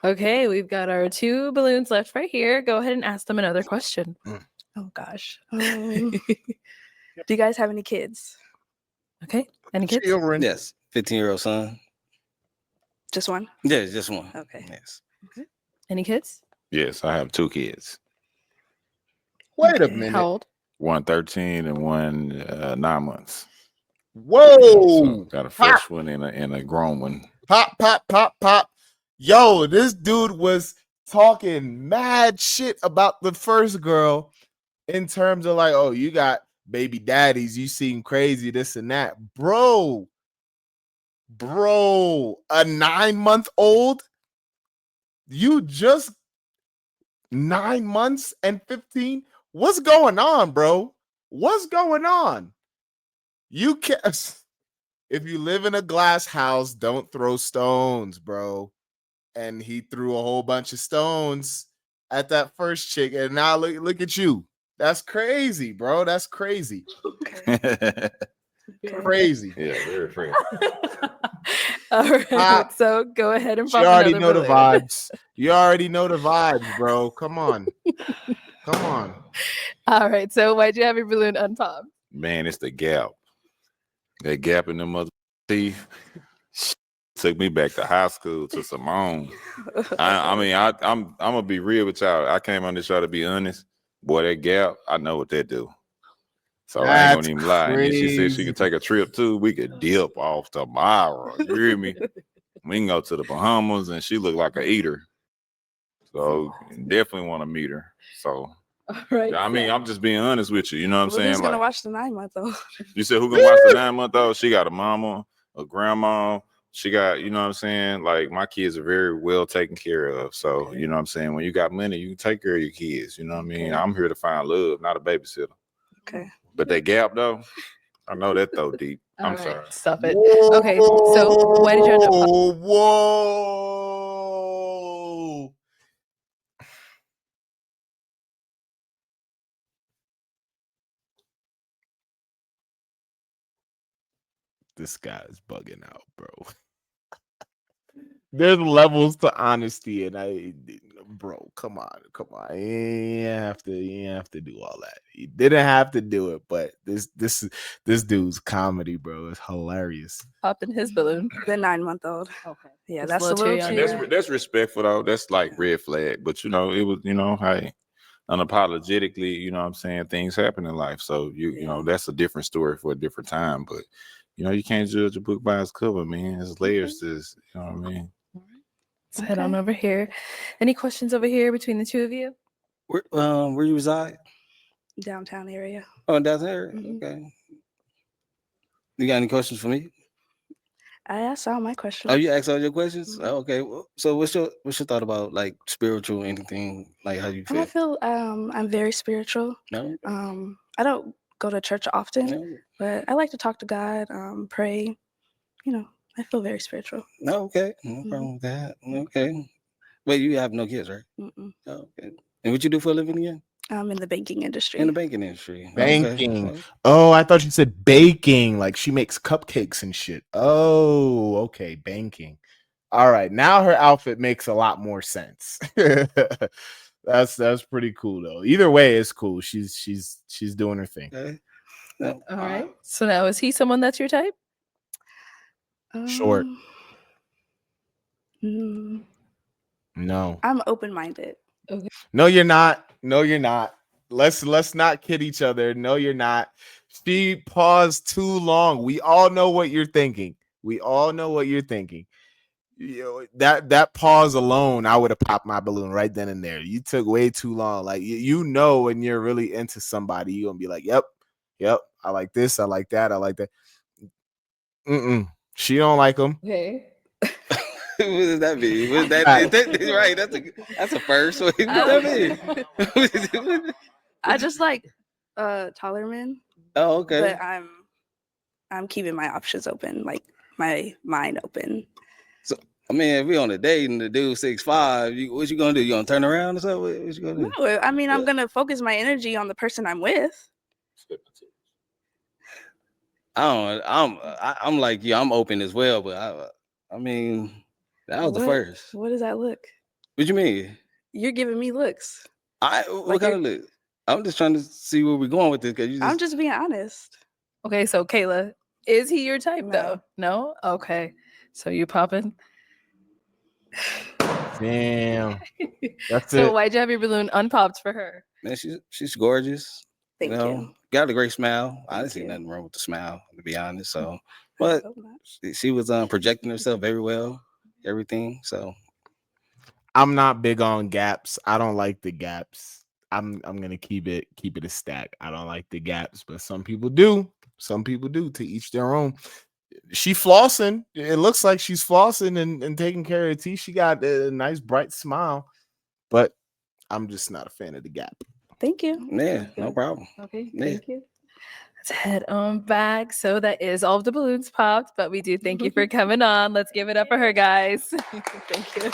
Okay, we've got our 2 balloons left right here. Go ahead and ask them another question. Oh gosh. Do you guys have any kids? Okay. Any kids? Yes. 15-year-old son. Just one? Yeah, just one. Okay. Yes. Any kids? Yes, I have 2 kids. Wait a minute. How old? One 13 and one 9 months. Whoa! Got a fresh one and a grown one. Pop, pop, pop, pop. Yo, this dude was talking mad shit about the first girl in terms of like, oh, you got baby daddies, you seem crazy, this and that. Bro, a 9-month-old? You just 9 months and 15? What's going on, bro? What's going on? You can't. If you live in a glass house, don't throw stones, bro. And he threw a whole bunch of stones at that first chick, and now look at you. That's crazy, bro. That's crazy. Crazy. Yeah, very crazy. All right, so go ahead and You pop already another know the balloon. vibes. You already know the vibes, bro. Come on. Come on. All right, so why'd you have your balloon unpopped? Man, it's the gap. That gap in the mother teeth took me back to high school to Simone. I'm gonna be real with y'all. I came on this show to be honest. Boy, that gap, I know what that do. So I ain't gonna even lie. And then she said she could take a trip too. We could dip off tomorrow. You hear me? We can go to the Bahamas, and she looked like a eater. So definitely want to meet her. So All right. I mean, I'm just being honest with you. You know what I'm Well, saying? who's gonna Like, watch the 9-month-old? you said who gonna watch the 9-month-old? She got a mama, a grandma. She got, you know what I'm saying? Like, my kids are very well taken care of. So, you know what I'm saying? When you got money, you can take care of your kids. You know what I mean? I'm here to find love, not a babysitter. Okay. But that gap though, I know that though deep. I'm sorry. Stop it. Okay, so why did you end up? Whoa. This guy is bugging out, bro. There's levels to honesty, and bro, come on. You ain't have to do all that. You didn't have to do it, but this dude's comedy, bro, is hilarious. Popping his balloon. The 9-month-old. Okay. Yeah, Just that's a a little little too too. young. That's respectful though. That's like red flag. But you know, it was, you know, hey, unapologetically, you know what I'm saying, things happen in life. So you know, that's a different story for a different time. But you know, you can't judge a book by its cover, man. There's layers to this, you know what I mean? Let's head on over here. Any questions over here between the two of you? Where you reside? Downtown area. Oh, down there. Mhm. Okay. You got any questions for me? I asked all my questions. Oh, you asked all your questions? Oh, okay. So what's your thought about like spiritual anything? Like how you I feel? feel I'm very spiritual. No. I don't go to church often, No. but I like to talk to God, pray. You know, I feel very spiritual. No. Okay. No problem with that. Okay. Wait, you have no kids, right? Mm-mm. Oh, okay. And what you do for a living again? I'm in the banking industry. In the banking industry. Banking. Okay. Oh, I thought you said baking, like she makes cupcakes and shit. Oh, okay, banking. All right, now her outfit makes a lot more sense. That's pretty cool though. Either way, it's cool. She's doing her thing. Okay. All right. So now is he someone that's your type? Short. Mm, No. I'm open-minded. Okay. No, you're not. No, you're not. Let's not kid each other. No, you're not. She paused too long. We all know what you're thinking. We all know what you're thinking. You know, that pause alone, I would have popped my balloon right then and there. You took way too long. Like you know, when you're really into somebody, you're gonna be like, yep, I like this, I like that, I like that. She don't like them. Okay. What does that mean? What that, right? That's a first. What does that mean? I just like taller men. Oh, okay. But I'm keeping my options open, like my mind open. So I mean, if we on a date and the dude 6'5", what you gonna do? You gonna turn around or something? What you gonna do? No, I mean I'm gonna focus my energy on the person I'm with. I'm like you. I'm open as well, but I mean, that was the first. What does that look? What you mean? You're giving me looks. What kind of look? I'm just trying to see where we're going with this. Cause I'm just being honest. Okay, so Kayla, is he your type though? No? Okay. So you popping? Damn. That's So it. why'd you have your balloon unpopped for her? Man, she's gorgeous. Thank you. Got a great smile. I didn't see nothing wrong with the smile, to be honest. So, but she was projecting herself very well, everything. So, I'm not big on gaps. I don't like the gaps. I'm gonna keep it a stack. I don't like the gaps, but some people do. Some people do. To each their own. She flossing. It looks like she's flossing and taking care of her teeth. She got a nice bright smile, but I'm just not a fan of the gap. Thank you. yeah, no problem. Okay, Yeah. thank you. Let's head on back. So that is all of the balloons popped, but we do thank you for coming on. Let's give it up for her, guys. Thank you.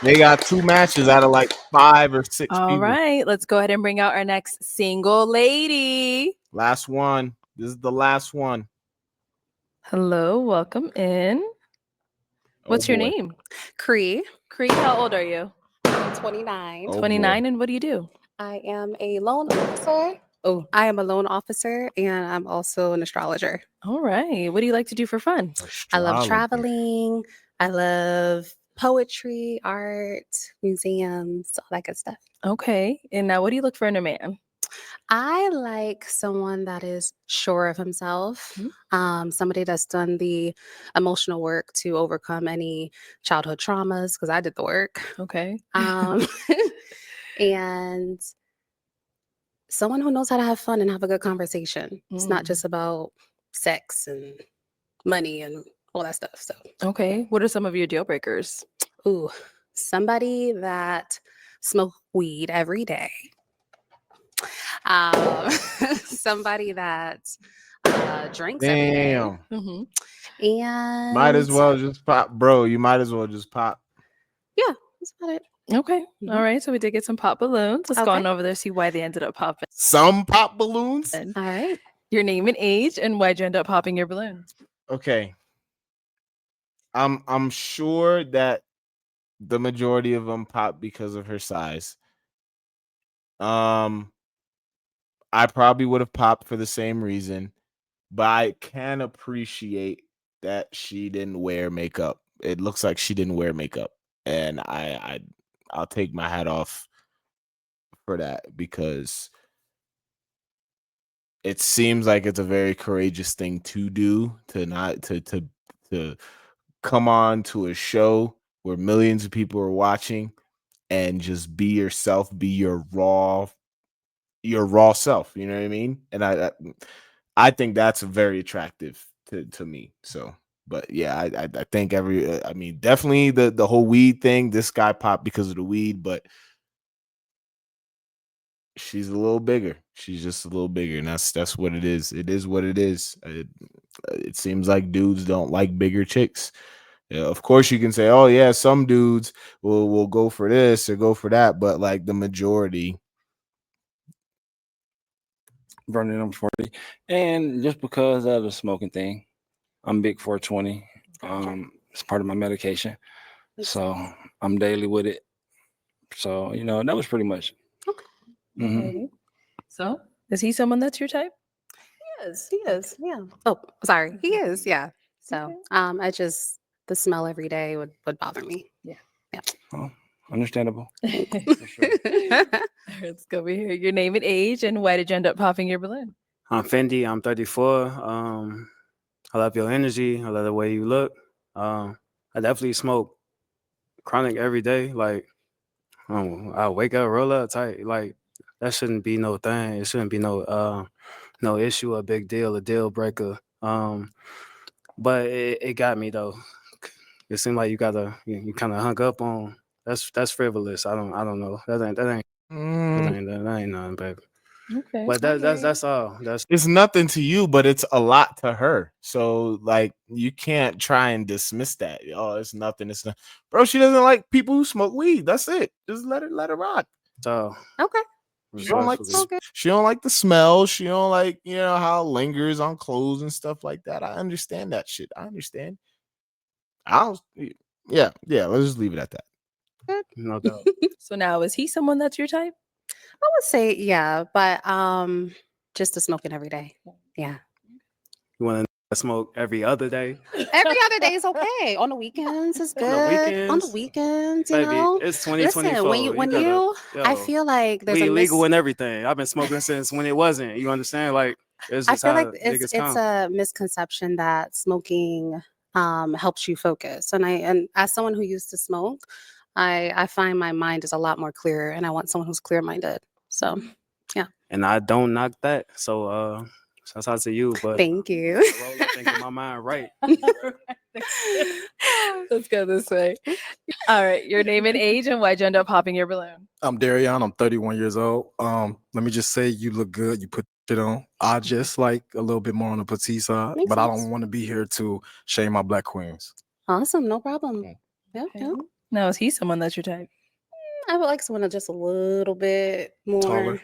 They got 2 matches out of like 5 or 6 All people. right, let's go ahead and bring out our next single lady. Last one. This is the last one. Hello, welcome in. What's your boy. name? Cree. Cree, how old are you? I'm 29. Oh, 29, and what do you do? I am a loan officer. Oh, I am a loan officer and I'm also an astrologer. All right, what do you like to do for fun? I love traveling. I love poetry, art, museums, all that good stuff. Okay, and now what do you look for in a man? I like someone that is sure of himself, somebody that's done the emotional work to overcome any childhood traumas, because I did the work. Okay. And someone who knows how to have fun and have a good conversation. It's not just about sex and money and all that stuff. So, Okay, what are some of your deal breakers? ooh, somebody that smoke weed every day. Somebody that drinks every day. Damn. And Might as well just pop, bro. You might as well just pop. Yeah, that's about it. Okay, all right, so we did get some pop balloons. Let's go Okay. on over there, see why they ended up popping. Some pop balloons. All right. Your name and age, and why'd you end up popping your balloon? Okay. I'm sure that the majority of them pop because of her size. I probably would have popped for the same reason, but I can appreciate that she didn't wear makeup. It looks like she didn't wear makeup, and I'll take my hat off for that, because it seems like it's a very courageous thing to do, to not to come on to a show where millions of people are watching and just be yourself, be your raw self, you know what I mean? And I think that's very attractive to me. So, but yeah, I think I mean, definitely the whole weed thing, this guy popped because of the weed, but she's a little bigger. She's just a little bigger, and that's what it is. It is what it is. It seems like dudes don't like bigger chicks. Yeah, of course you can say, oh yeah, some dudes will go for this or go for that, but like the majority. Burning them 40. And just because of the smoking thing, I'm big 420. It's part of my medication. So I'm daily with it. So, that was pretty much. Okay. Mhm. So, is he someone that's your type? He is. Yeah. Oh, sorry. He is. Yeah. So, I just, the smell every day would bother me. Yeah. Yeah. Well, understandable. Let's go over here. Your name and age, and why did you end up popping your balloon? I'm Fendi. I'm 34. I love your energy. I love the way you look. I definitely smoke chronic every day. Like, I wake up, roll up tight. Like, that shouldn't be no thing. It shouldn't be no issue, a big deal, a deal breaker. But it got me though. It seemed like you kind of hung up on. That's frivolous. I don't know. That ain't nothing, baby. Okay. But that's all. It's nothing to you, but it's a lot to her. So like you can't try and dismiss that. Oh, it's nothing. It's not, bro. She doesn't like people who smoke weed. That's it. Just let her rock. So okay. She don't like the smell. She don't like, how it lingers on clothes and stuff like that. I understand that shit. I understand. Yeah. Let's just leave it at that. Good. No doubt. So now, is he someone that's your type? I would say yeah, but just the smoking every day. Yeah. You want to smoke every other day? Every other day is okay. On the weekends is good. On the weekends, you baby, know. it's 2024. Listen, when I feel like there's we a legal and everything. I've been smoking since when it wasn't. You understand? Like, It's I just feel how like it gets it's calm. a misconception that smoking helps you focus. And as someone who used to smoke, I find my mind is a lot more clearer, and I want someone who's clear minded. So, yeah. And I don't knock that. So shouts out to you. But Thank you. I roll up and get my mind right. Let's go this way. All right, your name and age, and why'd you end up popping your balloon? I'm Darion. I'm 31 years old. Let me just say, you look good. You put it on. I just like a little bit more on the petite side, Makes but I sense. don't want to be here to shame my black queens. Awesome, no problem. Yep, Okay. yep. Now, is he someone that's your type? I would like someone that's just a little bit more, Taller.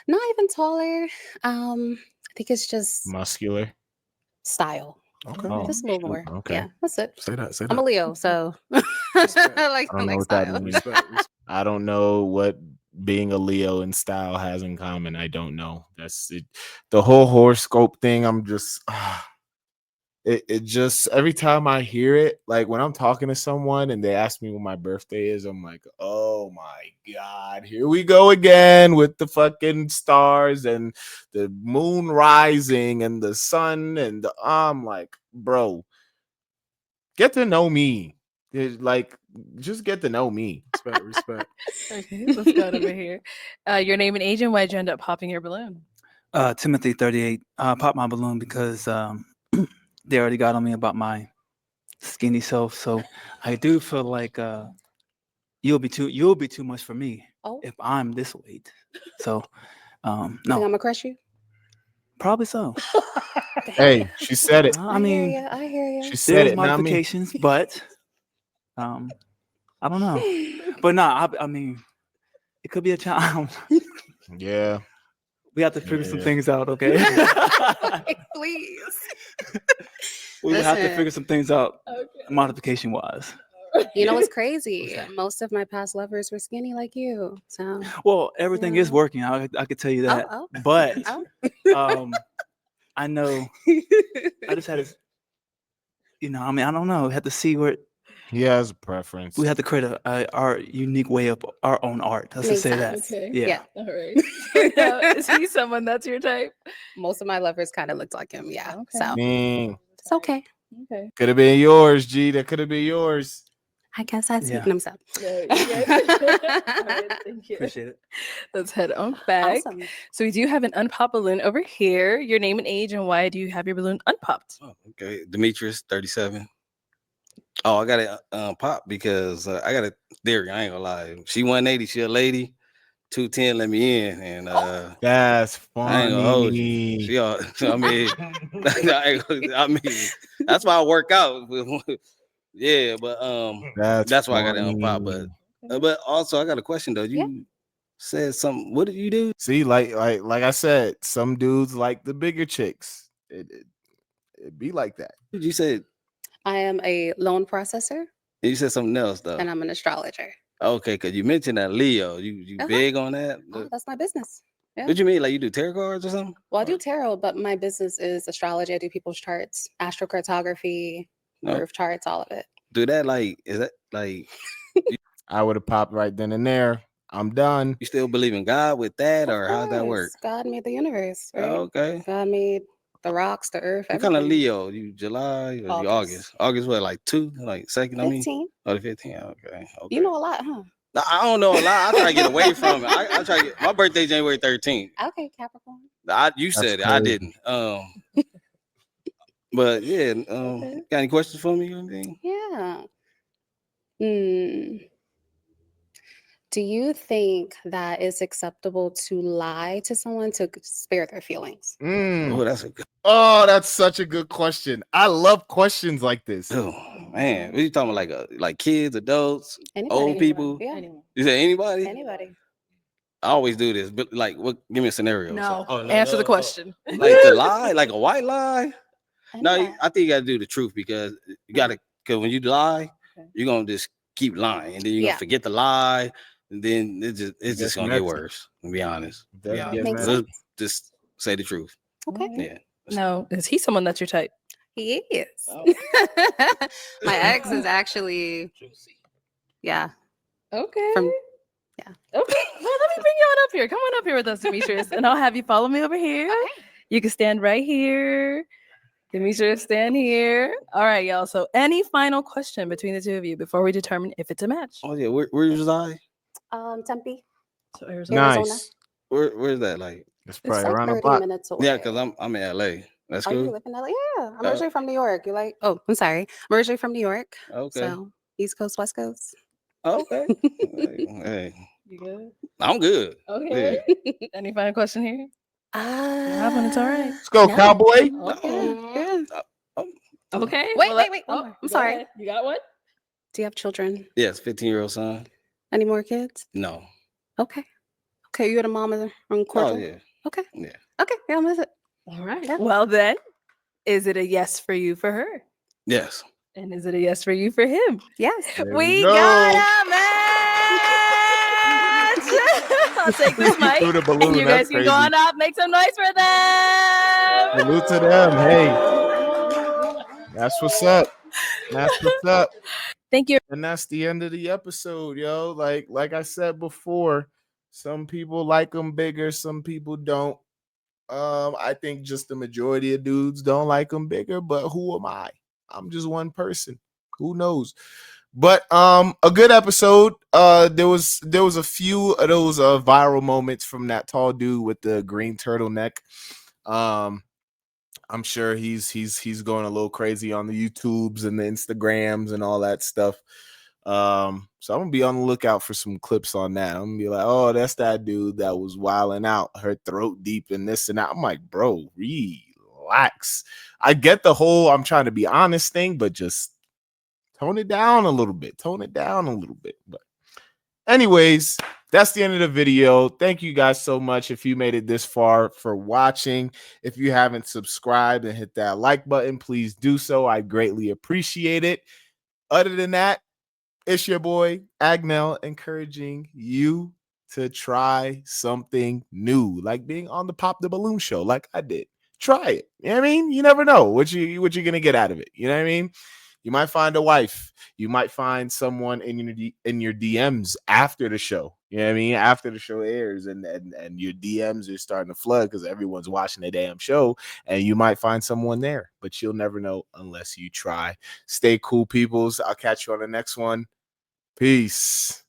not even taller. I think it's just Muscular. style. Okay. Oh, Just a little shoot. more. Okay. Yeah, that's it. Say that. Say I'm a that. Leo, so Respect. I I don't know like what that style. means. Respect. I don't know what being a Leo and style has in common. I don't know. That's it. The whole horoscope thing. I'm just it just every time I hear it, like when I'm talking to someone and they ask me when my birthday is, I'm like, oh my God, here we go again with the fucking stars and the moon rising and the sun and I'm like, bro, get to know me. Like, just get to know me. Respect. Respect. Okay, let's go over here. Your name and age, and why'd you end up popping your balloon? Timothy 38. Popped my balloon because they already got on me about my skinny self. So I do feel like you'll be too much for me Oh, if I'm this weight. So you think I'm no, gonna crush you? probably so. Hey, she said it. I mean, I hear you. She said there's it, not me. modifications, but I don't know. But no, I mean, it could be a challenge. Yeah. We have to figure some Yeah. things out, okay? Please. We will have to Listen. figure some things out, modification wise. You know what's crazy? Most of my past lovers were skinny like you. So Well, everything is Yeah. working. I could tell you that. oh. But Oh. I know I just had to, I mean, I don't know. We have to see where He has a preference. we have to create our unique way of our own art. Let's just Makes say that. sense. Okay. Yeah. All right. Now, is he someone that's your type? Most of my lovers kind of looked like him. Yeah. Okay. So it's okay. Okay. Could have been yours, G. That could have been yours. I guess I see Yeah. them. So No, you good? All right, thank you. Appreciate it. Let's head on back. awesome. So we do have an unpopped balloon over here. Your name and age, and why do you have your balloon unpopped? Oh, okay, Demetrius, 37. Oh, I got it pop because I got a theory. I ain't gonna lie. She 180. She a lady. 210 let me in, and That's I ain't gonna hold you. funny. She all, I mean, I mean, that's why I work out. Yeah, but that's why I got it on pop. But also I got a question though. You said something. What did you do? See, like I said, some dudes like the bigger chicks. It be like that. You said I am a loan processor you said something else though. and I'm an astrologer. Okay, because you mentioned that Leo. You big on that? Oh, that's my business. Yeah. What you mean? Like you do tarot cards or something? Well, I do tarot, but my business is astrology. I do people's charts, astrocartography, No. birth charts, all of it. Do that like is that like I would have popped right then and there. I'm done. you still believe in God with that, or how's that work? Yes, God made the universe, right? Okay. God made the rocks, the earth, What kind of everything. Leo? You July or you August. August? August what, like 2? Like second, I mean? 15. Oh, the 15. Okay. You know a lot, huh? No, I don't know a lot. I try to get away from it. I try to get my birthday January 13th. Okay, Capricorn. You That's said it. I crazy. didn't. But yeah, got any questions for me or anything? Yeah. Do you think that it's acceptable to lie to someone to spare their feelings? Oh, that's a good. Oh, that's such a good question. I love questions like this. Oh man, what you talking about? Like kids, adults, Anybody, old people? Yeah. You said anybody? Anybody. I always do this, but like, what? Give me a scenario. No. So- Answer the question. Like the lie, like a white lie. No, Anybody. I think you got to do the truth because you got to. Because when you lie, you're gonna just keep lying, and then you're Yeah. gonna forget the lie, and then it's just gonna get messy. worse. To be honest, Does get Makes messy. sense. Just say the truth. Okay. Yeah. No, is he someone that's your type? He is. My ex is actually, yeah. Okay. From Okay. Well, let me bring you on up here. Come on up here with us, Demetrius, and I'll have you follow me over here. You can stand right here. Demetra, stand here. All right, y'all. So any final question between the two of you before we determine if it's a match? Oh yeah, where reside? Tempe, So Arizona. Nice. Where's that like? It's it's probably like around the 30 block. minutes away. Yeah, because I'm in LA. That's Oh, you cool. live in LA? Yeah, I'm Uh, originally from New York. You like? Oh, I'm sorry. I'm originally from New York. Okay. So East Coast, West Coast. Okay. Hey, You good? I'm good. Okay. Yeah. Any final question here? Have one. It's all right. Let's go, No. cowboy. Yeah. Okay. Wait, well, wait. oh, One more. I'm go sorry. ahead. You got one? Do you have children? Yes, 15-year-old son. Any more kids? No. Okay. Okay, you're the mom of the Oh cordial? yeah. Okay. Yeah. Okay, yeah, I'm with it. All right. Yeah. Well then, is it a yes for you for her? Yes. And is it a yes for you for him? Yes. We go. got a match. I'll take this mic. Through the And balloon. you guys That's can go crazy. on up, make some noise for them. Salute to them. Hey, that's what's up. That's what's up. Thank you. And that's the end of the episode, yo. Like I said before, some people like them bigger, some people don't. I think just the majority of dudes don't like them bigger, but who am I? I'm just one person. Who knows? But a good episode. There was a few of those viral moments from that tall dude with the green turtleneck. I'm sure he's going a little crazy on the YouTubes and the Instagrams and all that stuff. So I'm gonna be on the lookout for some clips on that. I'm gonna be like, oh, that's that dude that was wilding out, her throat deep and this and that. I'm like, bro, relax. I get the whole I'm trying to be honest thing, but just tone it down a little bit. Tone it down a little bit. But anyways, that's the end of the video. Thank you guys so much if you made it this far for watching. If you haven't subscribed and hit that like button, please do so. I greatly appreciate it. Other than that, it's your boy Agnel encouraging you to try something new, like being on the Pop the Balloon show, like I did. Try it. You know what I mean? You never know what you're gonna get out of it. You know what I mean? You might find a wife. You might find someone in your DMs after the show. You know what I mean? After the show airs and your DMs are starting to flood because everyone's watching the damn show, and you might find someone there, but you'll never know unless you try. Stay cool, peoples. I'll catch you on the next one. Peace.